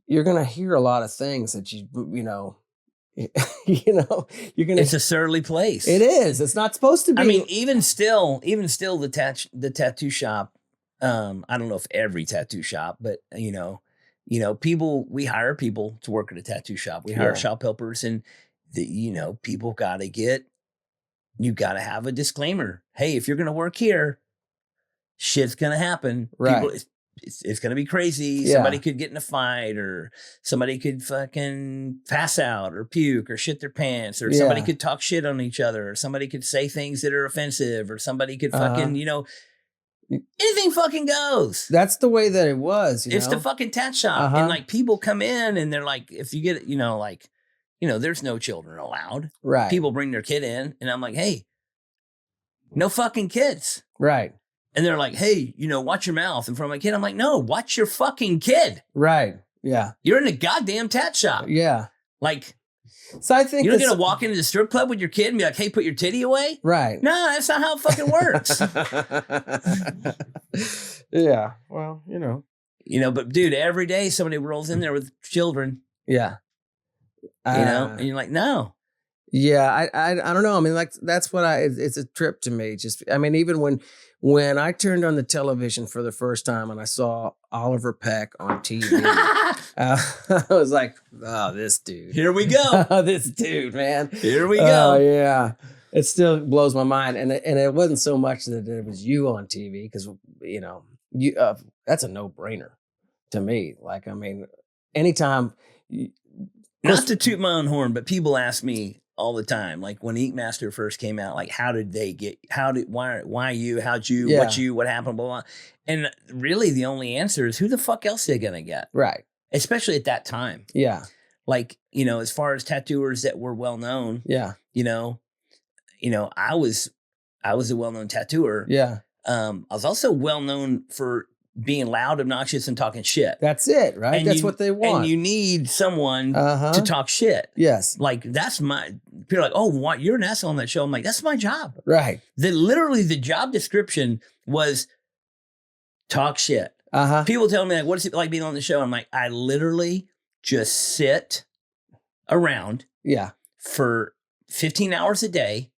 you're going to hear a lot of things that you're going to. It's a surly place. It is. It's not supposed to be. I mean, even still, the tattoo shop. I don't know if every tattoo shop, but people. We hire people to work at a tattoo shop. We hire shop helpers, and people got to you got to have a disclaimer. Hey, if you're going to work here, shit's going to happen. Right. People, it's going to be crazy. Yeah. Somebody could get in a fight, or somebody could fucking pass out or puke or shit their pants, or somebody could talk shit on each other, or somebody could say things that are offensive, or somebody could fucking, anything fucking goes. That's the way that it was. It's the fucking tat shop. And like people come in and they're like, if you get, there's no children allowed. Right. People bring their kid in and I'm like, hey, no fucking kids. Right. And they're like, hey, watch your mouth in front of my kid. I'm like, no, watch your fucking kid. Right. Yeah. You're in a goddamn tat shop. Yeah. Like, so I think you're not going to walk into the strip club with your kid and be like, hey, put your titty away. Right. No, that's not how it fucking works. Yeah. Well, but dude, every day somebody rolls in there with children. Yeah. And you're like, no. Yeah, I don't know. I mean, like that's what it's a trip to me. Just, I mean, even when I turned on the television for the first time and I saw Oliver Peck on TV, I was like, oh, this dude. Here we go. This dude, man. Here we go. Yeah. It still blows my mind. And it wasn't so much that it was you on TV because, that's a no-brainer to me. Like, I mean, anytime. Not to toot my own horn, but people ask me all the time, like when Ink Master first came out, like why you, how'd you, what happened, blah, blah. And really the only answer is who the fuck else are they going to get? Right. Especially at that time. Yeah. Like, as far as tattooers that were well known. Yeah. I was a well-known tattooer. Yeah. I was also well known for being loud, obnoxious, and talking shit. That's it, right? And that's what they want. And you need someone to talk shit. Yes. Like, that's people are like, oh, what? You're an asshole on that show. I'm like, that's my job. Right. Literally, the job description was talk shit. People tell me, like, what is it like being on the show? I'm like, I literally just sit around for 15 hours a day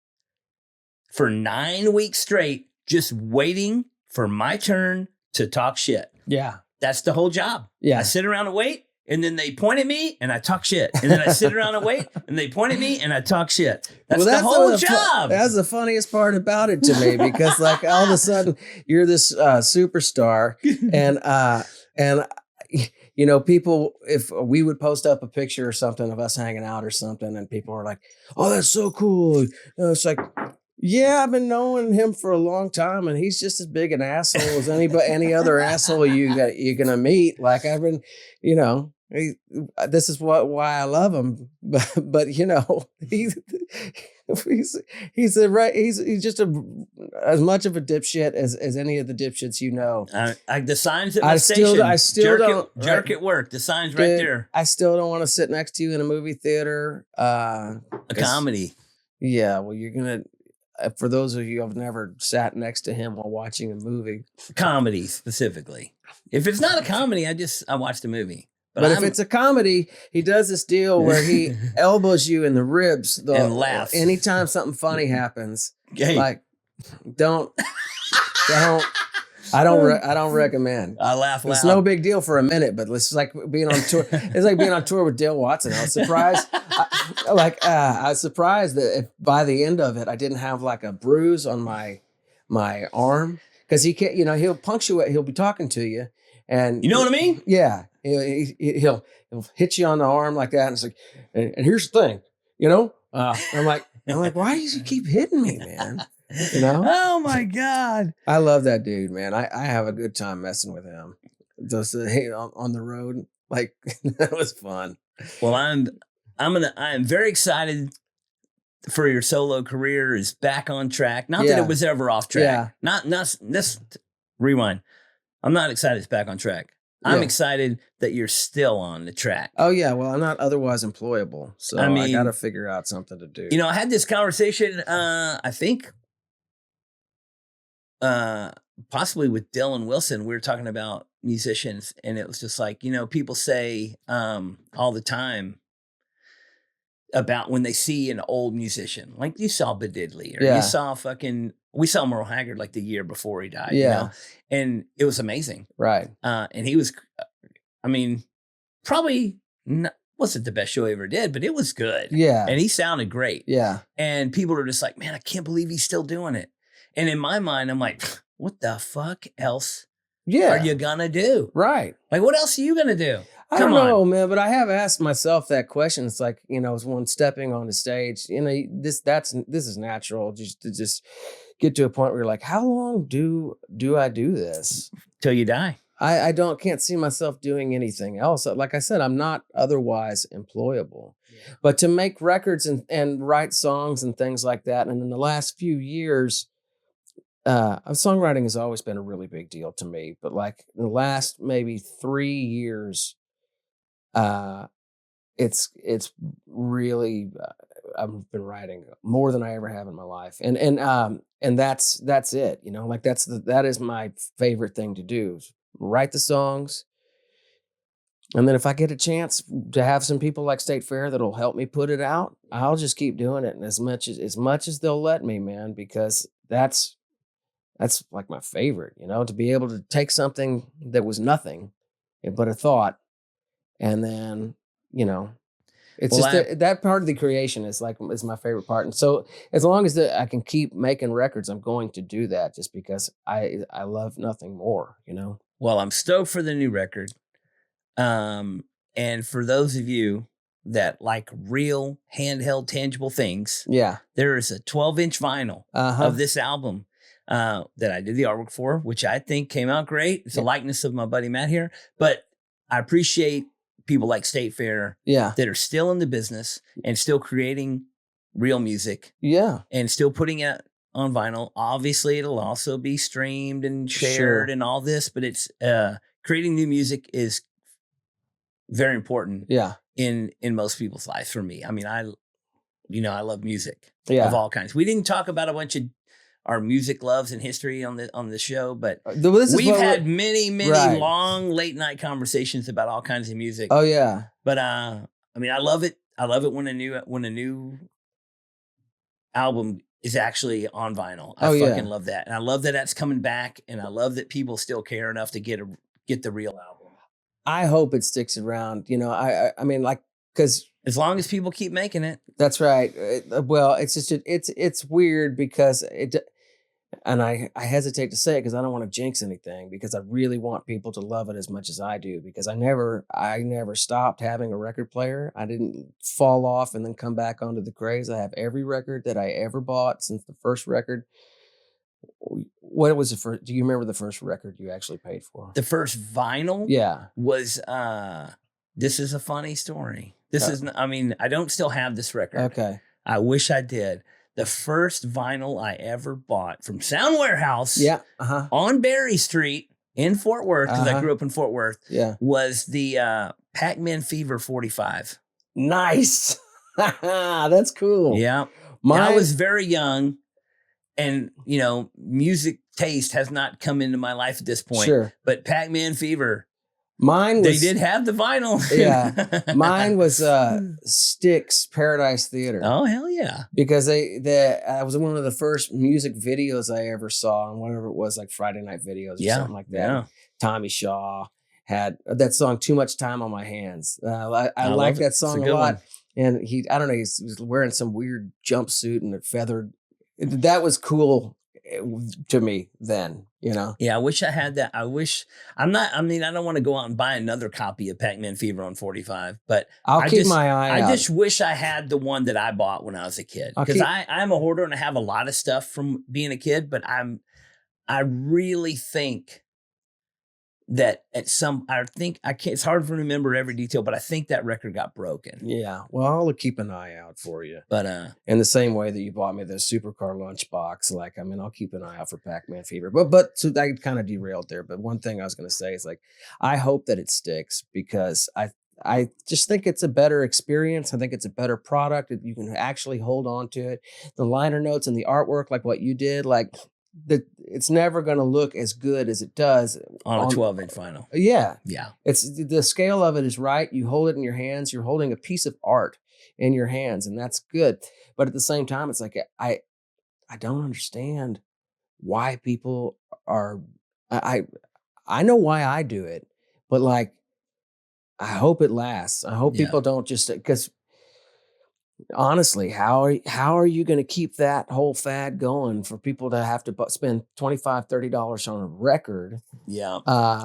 for 9 weeks straight, just waiting for my turn to talk shit. Yeah. That's the whole job. Yeah. I sit around and wait, and then they point at me and I talk shit. And then I sit around and wait, and they point at me and I talk shit. That's the whole job. That's the funniest part about it to me, because like all of a sudden you're this superstar and people, if we would post up a picture or something of us hanging out or something, and people are like, oh, that's so cool. It's like, yeah, I've been knowing him for a long time, and he's just as big an asshole as any other asshole you're gonna meet. Like, I've been, this is why I love him. But he's just as much of a dipshit as any of the dipshits the signs at my station. I still don't jerk at work. The sign's right there. I still don't want to sit next to you in a movie theater. A comedy. Yeah, well, you're gonna. For those of you who have never sat next to him while watching a movie. Comedy, specifically. If it's not a comedy, I watched the movie. But if it's a comedy, he does this deal where he elbows you in the ribs and laughs. Anytime something funny happens. Hey. Like, I don't recommend. I laugh loud. It's no big deal for a minute, but it's like being on tour. It's like being on tour with Dale Watson. I was surprised. I was surprised that if by the end of it, I didn't have like a bruise on my arm, because he can't. He'll punctuate. He'll be talking to you, and you know what I mean? Yeah, he'll hit you on the arm like that, and it's like, and here's the thing, I'm like, why does he keep hitting me, man? Oh my God. I love that dude, man. I have a good time messing with him. Just on the road. Like, that was fun. Well, I am very excited for your solo career is back on track. Not that it was ever off track. Yeah. Not this rewind. I'm not excited it's back on track. I'm excited that you're still on the track. Oh yeah, well, I'm not otherwise employable, so I got to figure out something to do. I had this conversation. I think possibly with Dylan Wilson. We were talking about musicians, and it was just like, people say all the time about when they see an old musician, like you saw Bo Diddley, or you saw we saw Merle Haggard like the year before he died, and it was amazing. Right. And he was, probably wasn't the best show he ever did, but it was good. Yeah. And he sounded great. Yeah. And people are just like, man, I can't believe he's still doing it. And in my mind, I'm like, what the fuck else are you gonna do? Right. Like, what else are you gonna do? I don't know, man, but I have asked myself that question. It's like, when stepping on the stage, this is natural. Just get to a point where you're like, how long do I do this? Till you die. I can't see myself doing anything else. Like I said, I'm not otherwise employable. Yeah. But to make records and write songs and things like that, and in the last few years, songwriting has always been a really big deal to me. But like in the last maybe 3 years, it's really I've been writing more than I ever have in my life, and that's it. You know, like that is my favorite thing to do. Write the songs, and then if I get a chance to have some people like State Fair that'll help me put it out, I'll just keep doing it, and as much as they'll let me, man, because that's like my favorite, you know, to be able to take something that was nothing but a thought, and then, you know, it's that part of the creation is my favorite part. And so as long as I can keep making records, I'm going to do that, just because I love nothing more, you know. Well, I'm stoked for the new record. And for those of you that like real handheld tangible things, yeah, there is a 12-inch vinyl of this album that I did the artwork for, which I think came out great. It's a likeness of my buddy Matt here, but I appreciate people like State Fair that are still in the business and still creating real music and still putting it on vinyl. Obviously, it'll also be streamed and shared and all this, but it's creating new music is very important in most people's lives. For me, I mean, I love music of all kinds. We didn't talk about a bunch of our music loves and history on the show, but we've had many long late night conversations about all kinds of music. Oh yeah. But I mean, I love it when a new album is actually on vinyl. I fucking love that. And I love that that's coming back, and I love that people still care enough to get the real album. I hope it sticks around. You know, I mean, like, because as long as people keep making it. That's right. Well, it's just it's weird because and I hesitate to say it because I don't want to jinx anything, because I really want people to love it as much as I do, because I never stopped having a record player. I didn't fall off and then come back onto the craze. I have every record that I ever bought since the first record. What was the first? Do you remember the first record you actually paid for? The first vinyl? Yeah. Was this is a funny story. I mean, I don't still have this record. Okay. I wish I did. The first vinyl I ever bought from Sound Warehouse on Berry Street in Fort Worth, because I grew up in Fort Worth, was the Pac-Man Fever 45. Nice. That's cool. Yeah. I was very young, and, you know, music taste has not come into my life at this point. Sure. But Pac-Man Fever, they did have the vinyl. Yeah. Mine was Styx Paradise Theater. Oh, hell yeah. Because I was one of the first music videos I ever saw on whatever it was, like Friday Night Videos or something like that. Yeah. Tommy Shaw had that song, Too Much Time on My Hands. I like that song a lot. And he was wearing some weird jumpsuit and a feathered. That was cool to me then, you know? Yeah, I wish I had that. I don't want to go out and buy another copy of Pac-Man Fever on 45, but I'll keep my eye out. I just wish I had the one that I bought when I was a kid. Because I'm a hoarder and I have a lot of stuff from being a kid, but I really think that it's hard to remember every detail, but I think that record got broken. Yeah. Well, I'll keep an eye out for you. But in the same way that you bought me the supercar lunchbox, like, I mean, I'll keep an eye out for Pac-Man Fever. But so I kind of derailed there. But one thing I was going to say is, like, I hope that it sticks, because I just think it's a better experience. I think it's a better product. You can actually hold on to it. The liner notes and the artwork, like what you did, like, it's never going to look as good as it does on a 12-inch vinyl. Yeah. It's the scale of it is right. You hold it in your hands. You're holding a piece of art in your hands, and that's good. But at the same time, it's like I don't understand why people are. I know why I do it, but, like, I hope it lasts. I hope people don't just, because honestly, how are you going to keep that whole fad going for people to have to spend $25, $30 on a record? Yeah.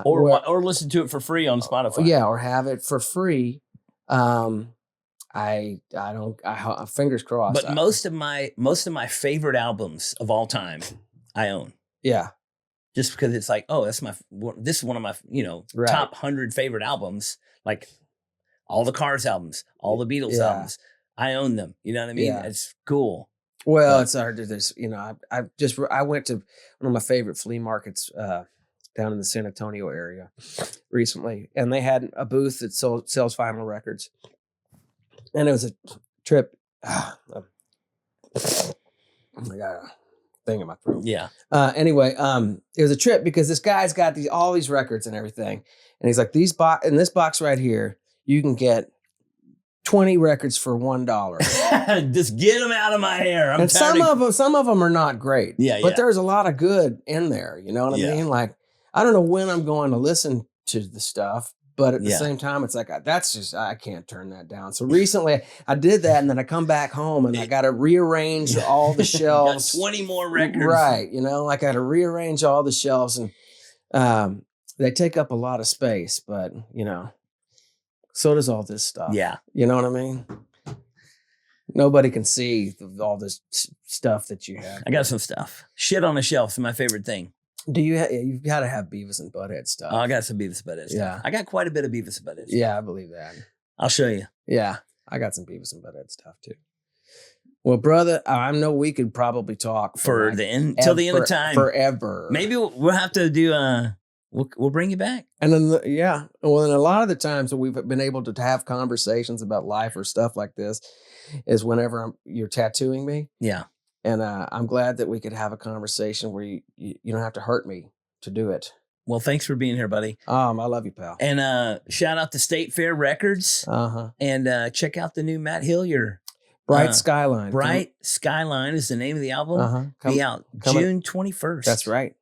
Or listen to it for free on Spotify. Yeah. Or have it for free. I fingers crossed. But most of my favorite albums of all time I own. Yeah. Just because it's like, oh, this is one of my, Right. top 100 favorite albums. Like all the Cars albums, all the Beatles albums. I own them. You know what I mean? Yeah. It's cool. Well, it's hard to this. I went to one of my favorite flea markets down in the San Antonio area recently, and they had a booth that sells vinyl records, and it was a trip. I got a thing in my throat. Yeah. Anyway, it was a trip because this guy's got all these records and everything, and he's like, in this box right here, you can get 20 records for $1. Just get them out of my hair. And some of them are not great. Yeah, but there's a lot of good in there. You know what I mean? Like, I don't know when I'm going to listen to the stuff, but at the same time, it's like, I can't turn that down. So recently I did that, and then I come back home and I got to rearrange all the shelves. Got 20 more records. Right. I got to rearrange all the shelves, and they take up a lot of space, but so does all this stuff. Yeah. You know what I mean? Nobody can see all this stuff that you have. I got some stuff. Shit on the shelf is my favorite thing. Do you? You've got to have Beavis and Butthead stuff. Oh, I got some Beavis and Butthead stuff. Yeah. I got quite a bit of Beavis and Butthead stuff. Yeah, I believe that. I'll show you. Yeah, I got some Beavis and Butthead stuff too. Well, brother, I know we could probably talk till the end of time. Forever. Maybe we'll have to do we'll bring you back. And then, well, and a lot of the times that we've been able to have conversations about life or stuff like this is whenever you're tattooing me. Yeah. And I'm glad that we could have a conversation where you don't have to hurt me to do it. Well, thanks for being here, buddy. I love you, pal. And shout out to State Fair Records. Uh-huh. And check out the new Matt Hillyer. Bright Skyline. Bright Skyline is the name of the album. Uh-huh. Be out June 21st. That's right.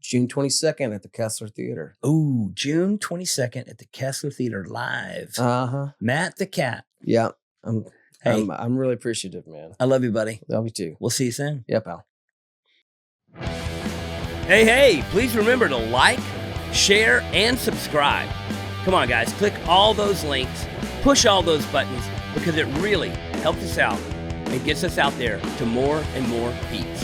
June 22nd at the Kessler Theater. Ooh, June 22nd at the Kessler Theater live. Uh-huh. Matt the Cat. Yeah. I'm really appreciative, man. I love you, buddy. Love you too. We'll see you soon. Yeah, pal. Hey, please remember to like, share, and subscribe. Come on, guys, click all those links, push all those buttons, because it really helps us out and gets us out there to more and more peeps.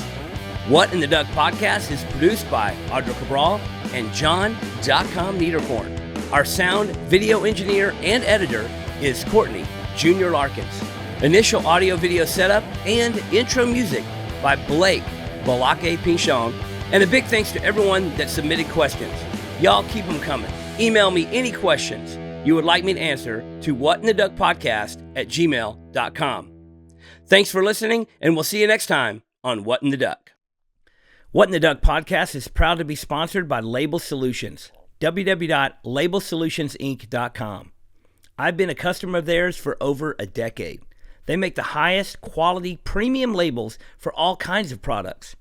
What in the Duck podcast is produced by Audra Cabral and John.com Niederkorn. Our sound, video engineer, and editor is Courtney, Junior Larkins. Initial audio video setup and intro music by Blake Balake Pinchon. And a big thanks to everyone that submitted questions. Y'all keep them coming. Email me any questions you would like me to answer to whatintheduckpodcast@gmail.com. Thanks for listening, and we'll see you next time on What in the Duck. What in the Duck podcast is proud to be sponsored by Label Solutions, www.labelsolutionsinc.com. I've been a customer of theirs for over a decade. They make the highest quality premium labels for all kinds of products.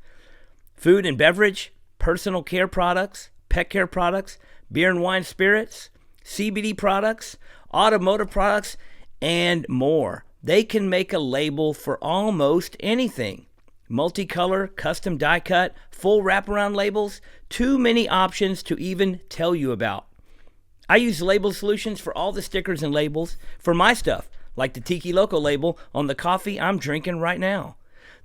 Food and beverage, personal care products, pet care products, beer and wine spirits, CBD products, automotive products, and more. They can make a label for almost anything. Multicolor, custom die cut, full wraparound labels, too many options to even tell you about. I use Label Solutions for all the stickers and labels for my stuff, like the Tiki Loco label on the coffee I'm drinking right now.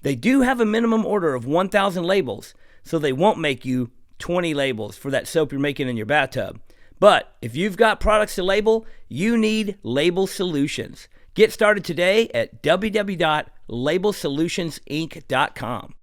They do have a minimum order of 1,000 labels, so they won't make you 20 labels for that soap you're making in your bathtub. But if you've got products to label, you need Label Solutions. Get started today at www.labelsolutionsinc.com.